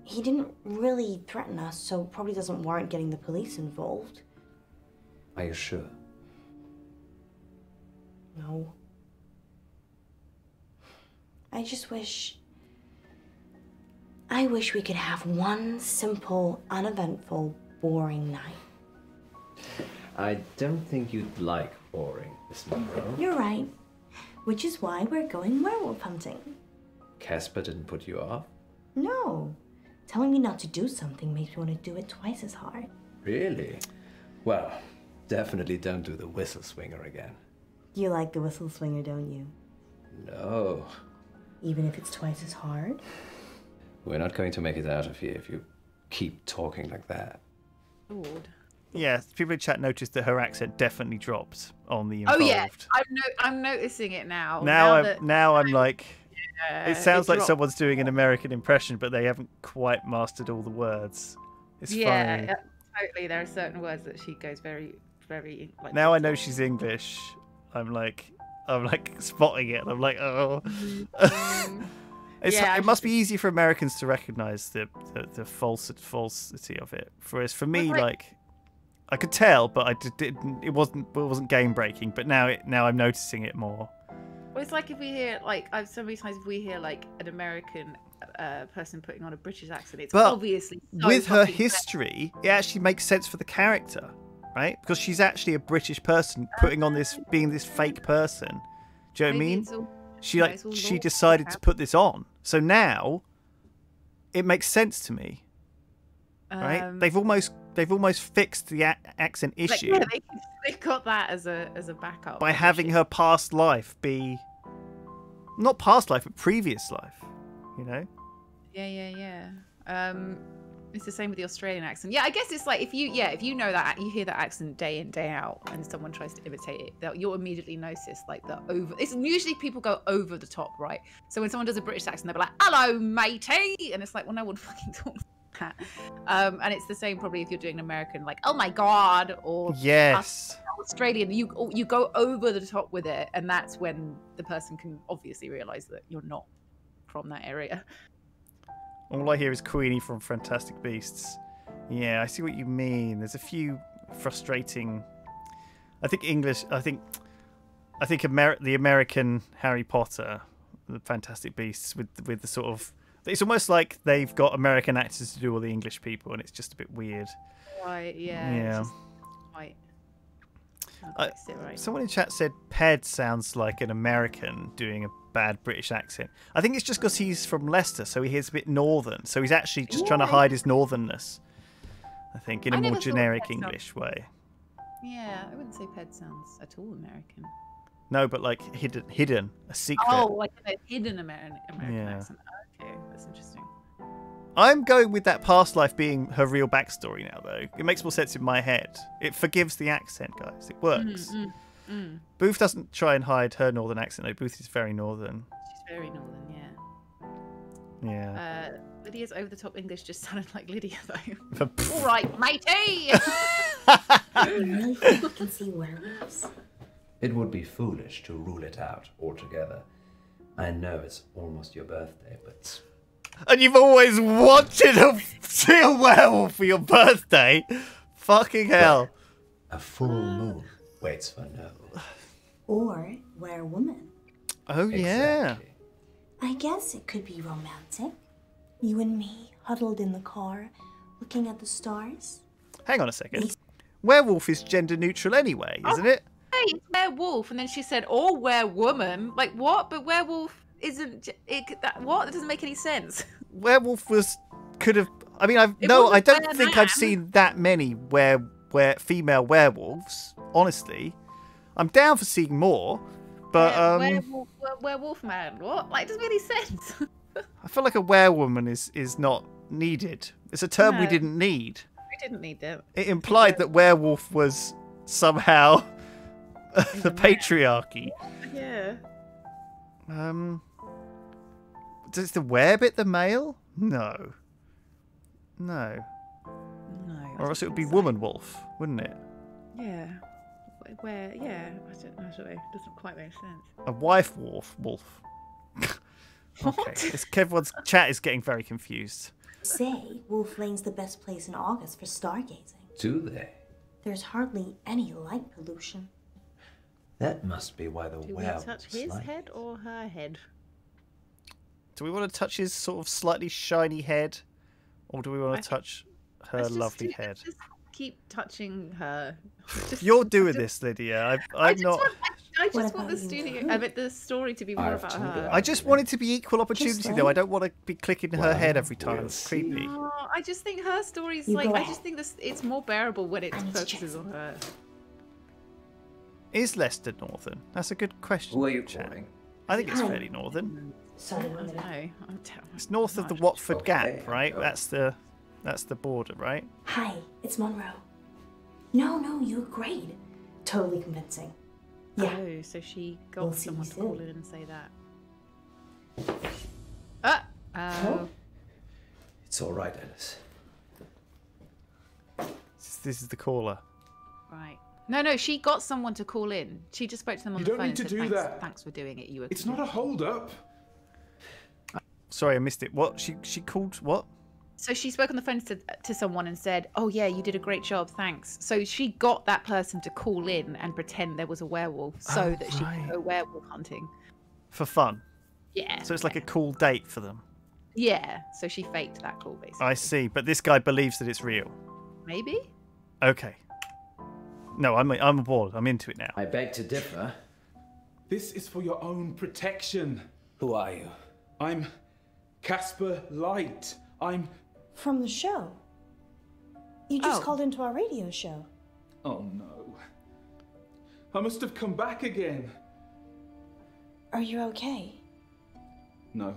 He didn't really threaten us, so probably doesn't warrant getting the police involved. Are you sure? No. I wish we could have one simple, uneventful, boring night. I don't think you'd like boring, Miss Munro. You're right. Which is why we're going werewolf hunting. Casper didn't put you off? No. Telling me not to do something makes me want to do it twice as hard. Really? Well, definitely don't do the whistle swinger again. You like the whistle swinger, don't you? No. Even if it's twice as hard? We're not going to make it out of here if you keep talking like that. Lord. Yeah, people in chat noticed that her accent definitely dropped on the involved. Oh yeah, I'm noticing it now. Now I'm like, yeah, it sounds like dropped. someone's doing an American impression, but they haven't quite mastered all the words. It's funny. Totally. There are certain words that she goes very, very. Like, Now I know she's English. I'm like spotting it. And I'm like, oh. It must be easy for Americans to recognise the falsity of it. Whereas for me, like, I could tell, but I didn't. It wasn't game breaking. But now I'm noticing it more. Well, it's like if we hear so many times if we hear like an American person putting on a British accent, it's obviously so with her fucking history, it actually makes sense for the character, right? Because she's actually a British person putting on being this fake person. Do you know what I mean? She decided to put this on, so now it makes sense to me, right? They've almost they've almost fixed the accent issue they've got that as a backup by having her past life be not past life but previous life. You know? Yeah. It's the same with the Australian accent. Yeah, I guess it's like if you know that you hear that accent day in day out, and someone tries to imitate it, that you'll immediately notice like the over. It's usually people go over the top, right? So when someone does a British accent, they'll be like, "Hello, matey," and it's like, well, no one fucking talks like that. And it's the same probably if you're doing an American, like, "Oh my god," or yes, Australian. You go over the top with it, and that's when the person can obviously realise that you're not from that area. All I hear is Queenie from Fantastic Beasts. Yeah, I see what you mean. There's a few frustrating. I think the American Harry Potter, the Fantastic Beasts, with the sort of. It's almost like they've got American actors to do all the English people, and it's just a bit weird. Right. Yeah. Yeah. It's just right. Someone in chat said Ped sounds like an American doing a bad British accent. I think it's just because he's from Leicester, so he hears a bit northern. So he's actually just trying to hide his northernness. I think in a more generic English way. Yeah, I wouldn't say Ped sounds at all American. No, but like hidden, a secret. Oh, like a hidden American accent. Okay, that's interesting. I'm going with that past life being her real backstory now, though. It makes more sense in my head. It forgives the accent, guys. It works. Booth doesn't try and hide her northern accent, though. Booth is very northern. She's very northern, yeah. Yeah. Lydia's over-the-top English just sounded like Lydia, though. All right, matey! Really think you can see werewolves? It would be foolish to rule it out altogether. I know it's almost your birthday, but... And you've always wanted to see a werewolf for your birthday? Fucking hell. A full moon waits for no. Or werewoman. Oh, yeah. I guess it could be romantic. You and me huddled in the car, looking at the stars. Hang on a second. Werewolf is gender neutral anyway, isn't it? Hey, it's werewolf. And then she said, or werewoman. Like, what? But werewolf isn't... What? That doesn't make any sense. Werewolf could have... I mean, I don't think I've seen that many female werewolves, honestly. I'm down for seeing more, but... werewolf man. What? Like, it doesn't make any sense. I feel like a werewoman is not needed. It's a term we didn't need. We didn't need it. It implied that werewolf was somehow the patriarchy. Yeah. Does the were bit the male? No. No. Or else it would be woman wolf, wouldn't it? Yeah. Where? Yeah. I don't know. It doesn't quite make sense. A wife wolf. Okay. Everyone's chat is getting very confused. Say Wolf Lane's the best place in August for stargazing. Do they? There's hardly any light pollution. That must be why the Do we touch his head or her head? Do we want to touch his sort of slightly shiny head? Or do we want to touch her lovely head? Just keep touching her. You're doing this, Lydia. I'm not... I just want the story to be more about her. I just want it to be equal opportunity, though. I don't want to be clicking her head every time. It's creepy. No, I just think her story's like... I just think it's more bearable when it focuses on her. Is Leicester northern? That's a good question. Who are you calling? I think it's fairly northern. Sorry, I don't know. It's north of the Watford Gap, right? That's the border, right? Hi, it's Munro. No, you were great. Totally convincing. Yeah. Oh, so she got someone to call in and say that. It's all right, Alice. This is the caller. Right. No, she got someone to call in. She just spoke to them on the phone and said, thanks for doing it. It's not a hold-up. Sorry, I missed it. What? She called what? So she spoke on the phone to someone and said, oh, yeah, you did a great job, thanks. So she got that person to call in and pretend there was a werewolf so that she could go werewolf hunting. For fun? Yeah. So it's like a cool date for them? Yeah. So she faked that call, basically. I see. But this guy believes that it's real? Maybe. Okay. No, I'm aboard. I'm into it now. I beg to differ. This is for your own protection. Who are you? I'm Casper Light. I'm... From the show? You just called into our radio show. Oh no. I must have come back again. Are you okay? No.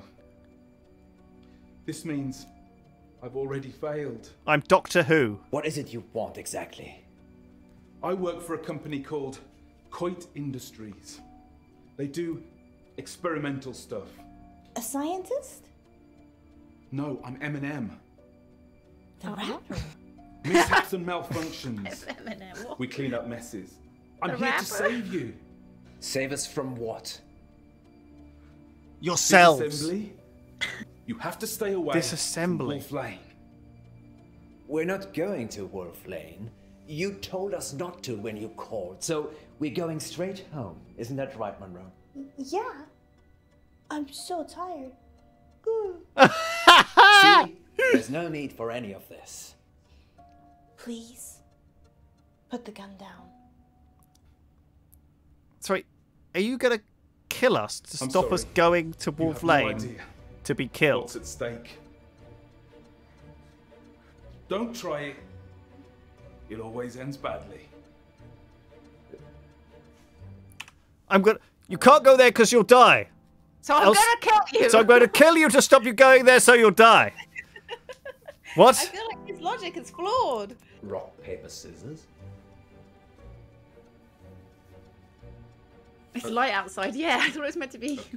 This means I've already failed. I'm Doctor Who. What is it you want exactly? I work for a company called Coit Industries. They do experimental stuff. A scientist? No, I'm Eminem. The rapper? Mishaps and malfunctions. We clean up messes. I'm here to save you. Save us from what? Yourselves. Disassembly. You have to stay away Disassembly. from Wolf Lane. We're not going to Wolf Lane. You told us not to when you called, so we're going straight home. Isn't that right, Munro? Yeah. I'm so tired. See? There's no need for any of this. Please, put the gun down. Sorry, are you going to kill us to I'm stop sorry. us going to You Wolf have no Lane idea to be killed? What's at stake? Don't try it. It always ends badly. You can't go there because you'll die. So I'm gonna kill you. So I'm going to kill you to stop you going there so you'll die. What? I feel like his logic is flawed. Rock, paper, scissors. It's light outside. Yeah, I thought it was meant to be. I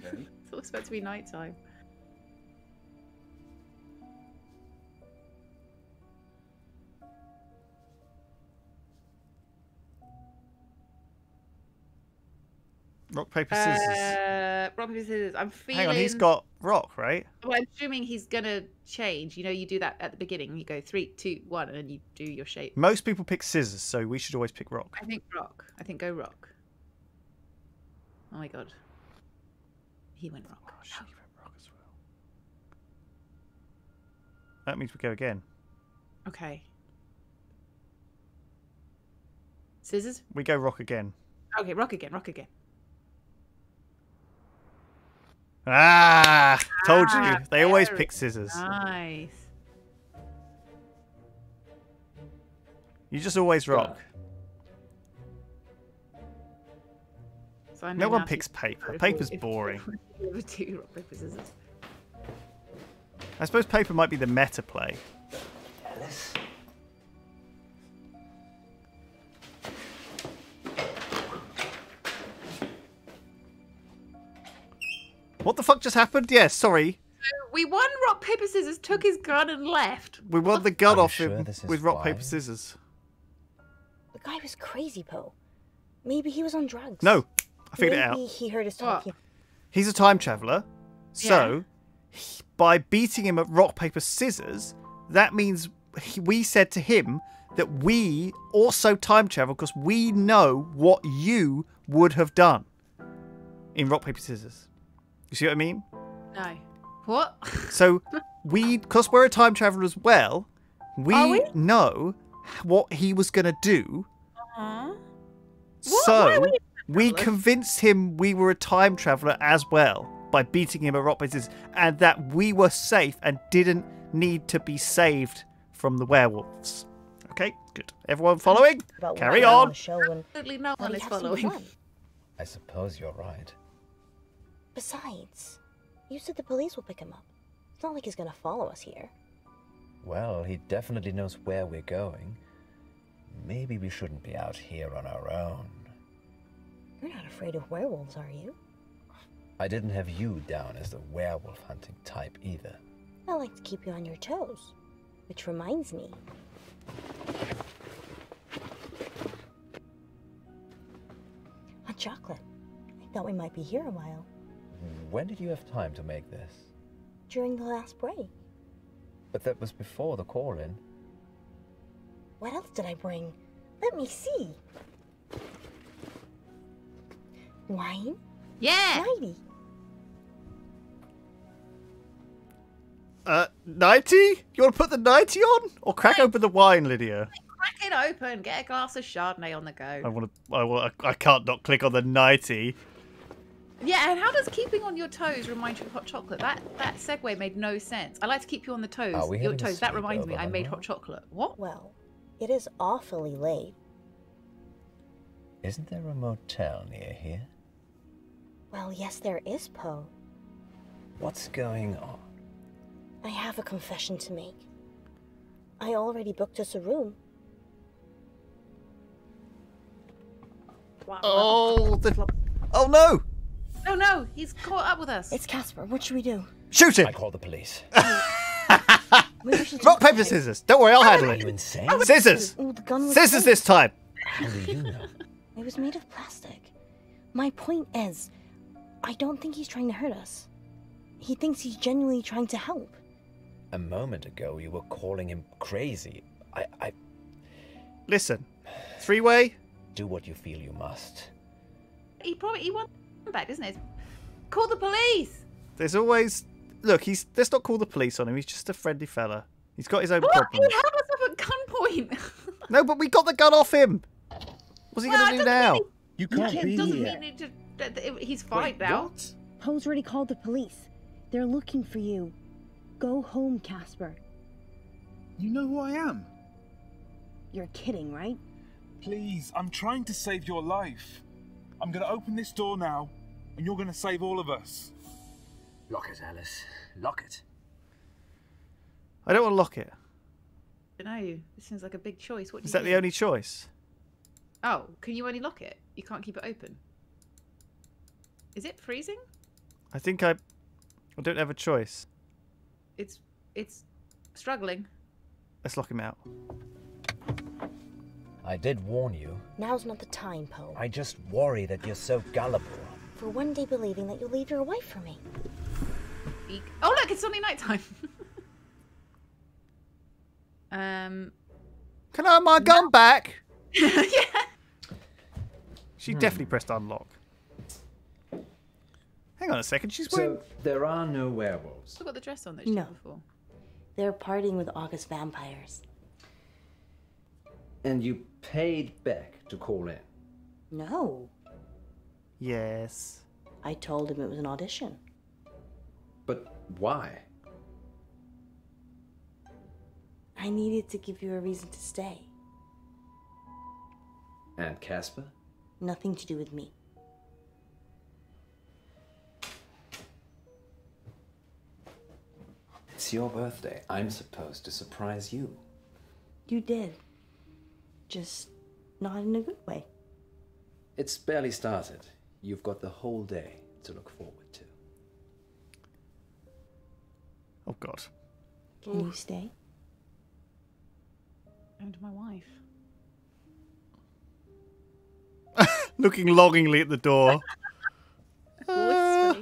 thought it was meant to be nighttime. Rock, paper, scissors. Rock, paper, scissors. I'm feeling. Hang on, he's got rock, right? Well, I'm assuming he's gonna change. You know, you do that at the beginning. You go 3, 2, 1, and then you do your shape. Most people pick scissors, so we should always pick rock. I think rock. I think go rock. Oh my god. He went rock. Oh, she went rock as well. That means we go again. Okay. Scissors? We go rock again. Okay, rock again, rock again. Ah! Told you. They always very pick scissors. Nice. You just always rock. So I know No one now picks to- paper. if- Paper's if- boring. if- do rock, paper, scissors. I suppose paper might be the meta play. Alice? What the fuck just happened? Yeah, sorry. We won rock, paper, scissors, took his gun and left. We won the gun Are you off sure him this is with rock, fine? paper, scissors. The guy was crazy, Poe. Maybe he was on drugs. No, I figured it out. Maybe he heard us talking. He's a time traveler, so by beating him at rock, paper, scissors, that means we said to him that we also time travel because we know what you would have done in rock, paper, scissors. You see what I mean? No. What? So because we're a time traveler as well, we know what he was going to do. Uh-huh. So we convinced him we were a time traveler as well by beating him at rock, paper, scissors, and that we were safe and didn't need to be saved from the werewolves. Okay, good. Everyone following? Carry on. Absolutely no one is following. I suppose you're right. Besides, you said the police will pick him up. It's not like he's gonna follow us here. Well, he definitely knows where we're going. Maybe we shouldn't be out here on our own. You're not afraid of werewolves, are you? I didn't have you down as the werewolf hunting type either. I like to keep you on your toes. Which reminds me. Hot chocolate. I thought we might be here a while. When did you have time to make this? During the last break. But that was before the call-in. What else did I bring? Let me see. Wine? Yeah! 90. 90? You want to put the 90 on? Or crack open the wine, Lydia? Crack it open, get a glass of Chardonnay on the go. I can't not click on the 90. Yeah, and how does keeping on your toes remind you of hot chocolate? That segue made no sense. I like to keep you on the toes. Are we Your having a toes. That reminds me, sleepover, I made Munro? hot chocolate. What? Well, It is awfully late. Isn't there a motel near here? Well, yes, there is, Poe. What's going on? I have a confession to make. I already booked us a room. Oh, oh no! Oh no, he's caught up with us. It's Casper. What should we do? Shoot him! I call the police. Rock, paper, scissors. Don't worry, I'll handle Are it. you insane? Scissors! Oh, the gun was Scissors this time! How do you know? It was made of plastic. My point is, I don't think he's trying to hurt us. He thinks he's genuinely trying to help. A moment ago, you were calling him crazy. I... Listen, three-way? Do what you feel you must. He wants him back, doesn't he? Call the police! There's always... Look, let's not call the police on him. He's just a friendly fella. He's got his own What? problems. He held us up at gunpoint! No, but we got the gun off him! What's he going to do now? You can't be doesn't here. mean he's fine now. What? Poe's already called the police. They're looking for you. Go home, Casper. You know who I am? You're kidding, right? Please, I'm trying to save your life. I'm going to open this door now, and you're going to save all of us. Lock it, Alice. Lock it. I don't want to lock it. I don't know. This seems like a big choice. What do Is you that think? the only choice? Oh, can you only lock it? You can't keep it open. Is it freezing? I think I don't have a choice. It's struggling. Let's lock him out. I did warn you. Now's not the time, Poe. I just worry that you're so gullible. For one day believing that you'll leave your wife for me. Oh look, it's suddenly nighttime. Can I have my gun back? Yeah. She definitely pressed unlock. Hang on a second, she's wearing... So, there are no werewolves. Still got the dress on that she No. had before. They're partying with August vampires. And you paid Beck to call in. No. Yes. I told him it was an audition. But why? I needed to give you a reason to stay. And Casper? Nothing to do with me. It's your birthday. I'm supposed to surprise you. You did. Just not in a good way. It's barely started. You've got the whole day to look forward to. Oh, God. Can you stay? And my wife. Looking longingly at the door. Is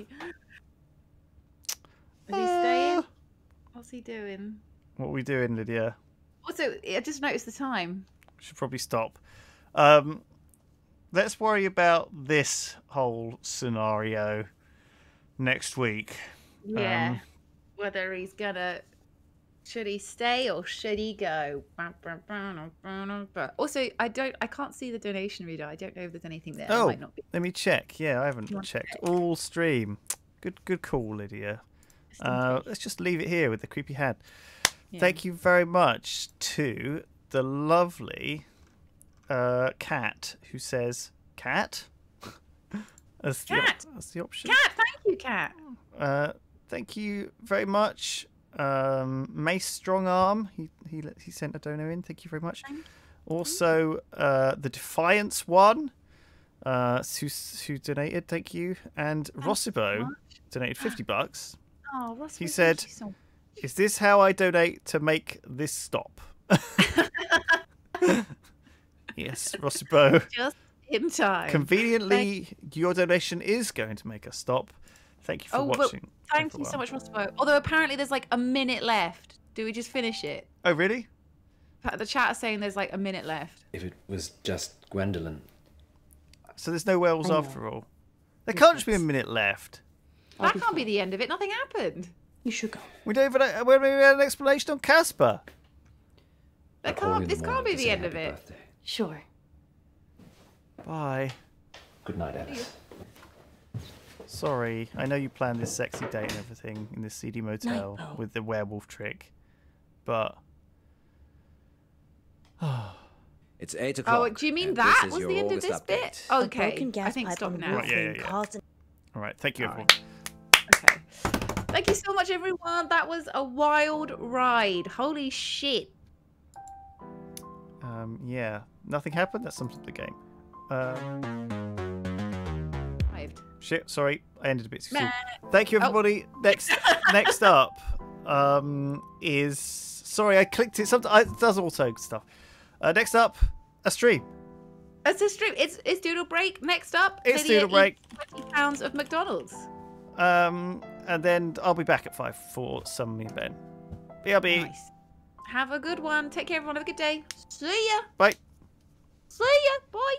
he staying? What's he doing? What are we doing, Lydia? Also, I just noticed the time. Should probably stop. Let's worry about this whole scenario next week. Yeah. Whether he's gonna... Should he stay or should he go? Also, I can't see the donation reader. I don't know if there's anything there. Oh, It might not be. let me check. Yeah, I haven't Want to checked. check? All stream. Good call, Lydia. Let's just leave it here with the creepy hand. Yeah. Thank you very much to the lovely Cat who says cat. That's the option. Cat, thank you, Cat. Thank you very much. Mace Strong Arm, he sent a dono in. Thank you very much. Also, the Defiance one, who donated. Thank you. And Rossibo donated $50. Oh, Rossibo, He said, "Is this how I donate to make this stop?" Yes, Rossibo. Just in time. Conveniently, your donation is going to make us stop. Thank you for watching. But thank you so much, Rossibo. Although apparently there's like a minute left. Do we just finish it? Oh, really? The chat is saying there's like a minute left. If it was just Gwendolyn. So there's no werewolves after all. There can't just be a minute left. That can't be the end of it. Nothing happened. You should go. We don't even had an explanation on Casper. This can't be the end of it. Sure. Bye. Good night, Alice. Sorry, I know you planned this sexy date and everything in this seedy motel with the werewolf trick, but It's 8 o'clock. Oh, do you mean and that this is was your the end of August this bit? update. Okay, broken gas I think pipe stop on the now. roof thing caused an... All right, thank you, everyone. Okay. Thank you so much, everyone. That was a wild ride. Holy shit. Yeah, nothing happened. That sums up the game. Shit, sorry, I ended a bit too soon. Thank you, everybody. Next up is, sorry, I clicked it. It does auto stuff. Next up, a stream. It's a stream. It's Doodle Break. Next up, It's Lydia Doodle Break. eats 20 pounds of McDonald's. And then I'll be back at 5 for some event. BRB. Nice. Have a good one. Take care, everyone. Have a good day. See ya. Bye. See ya. Bye.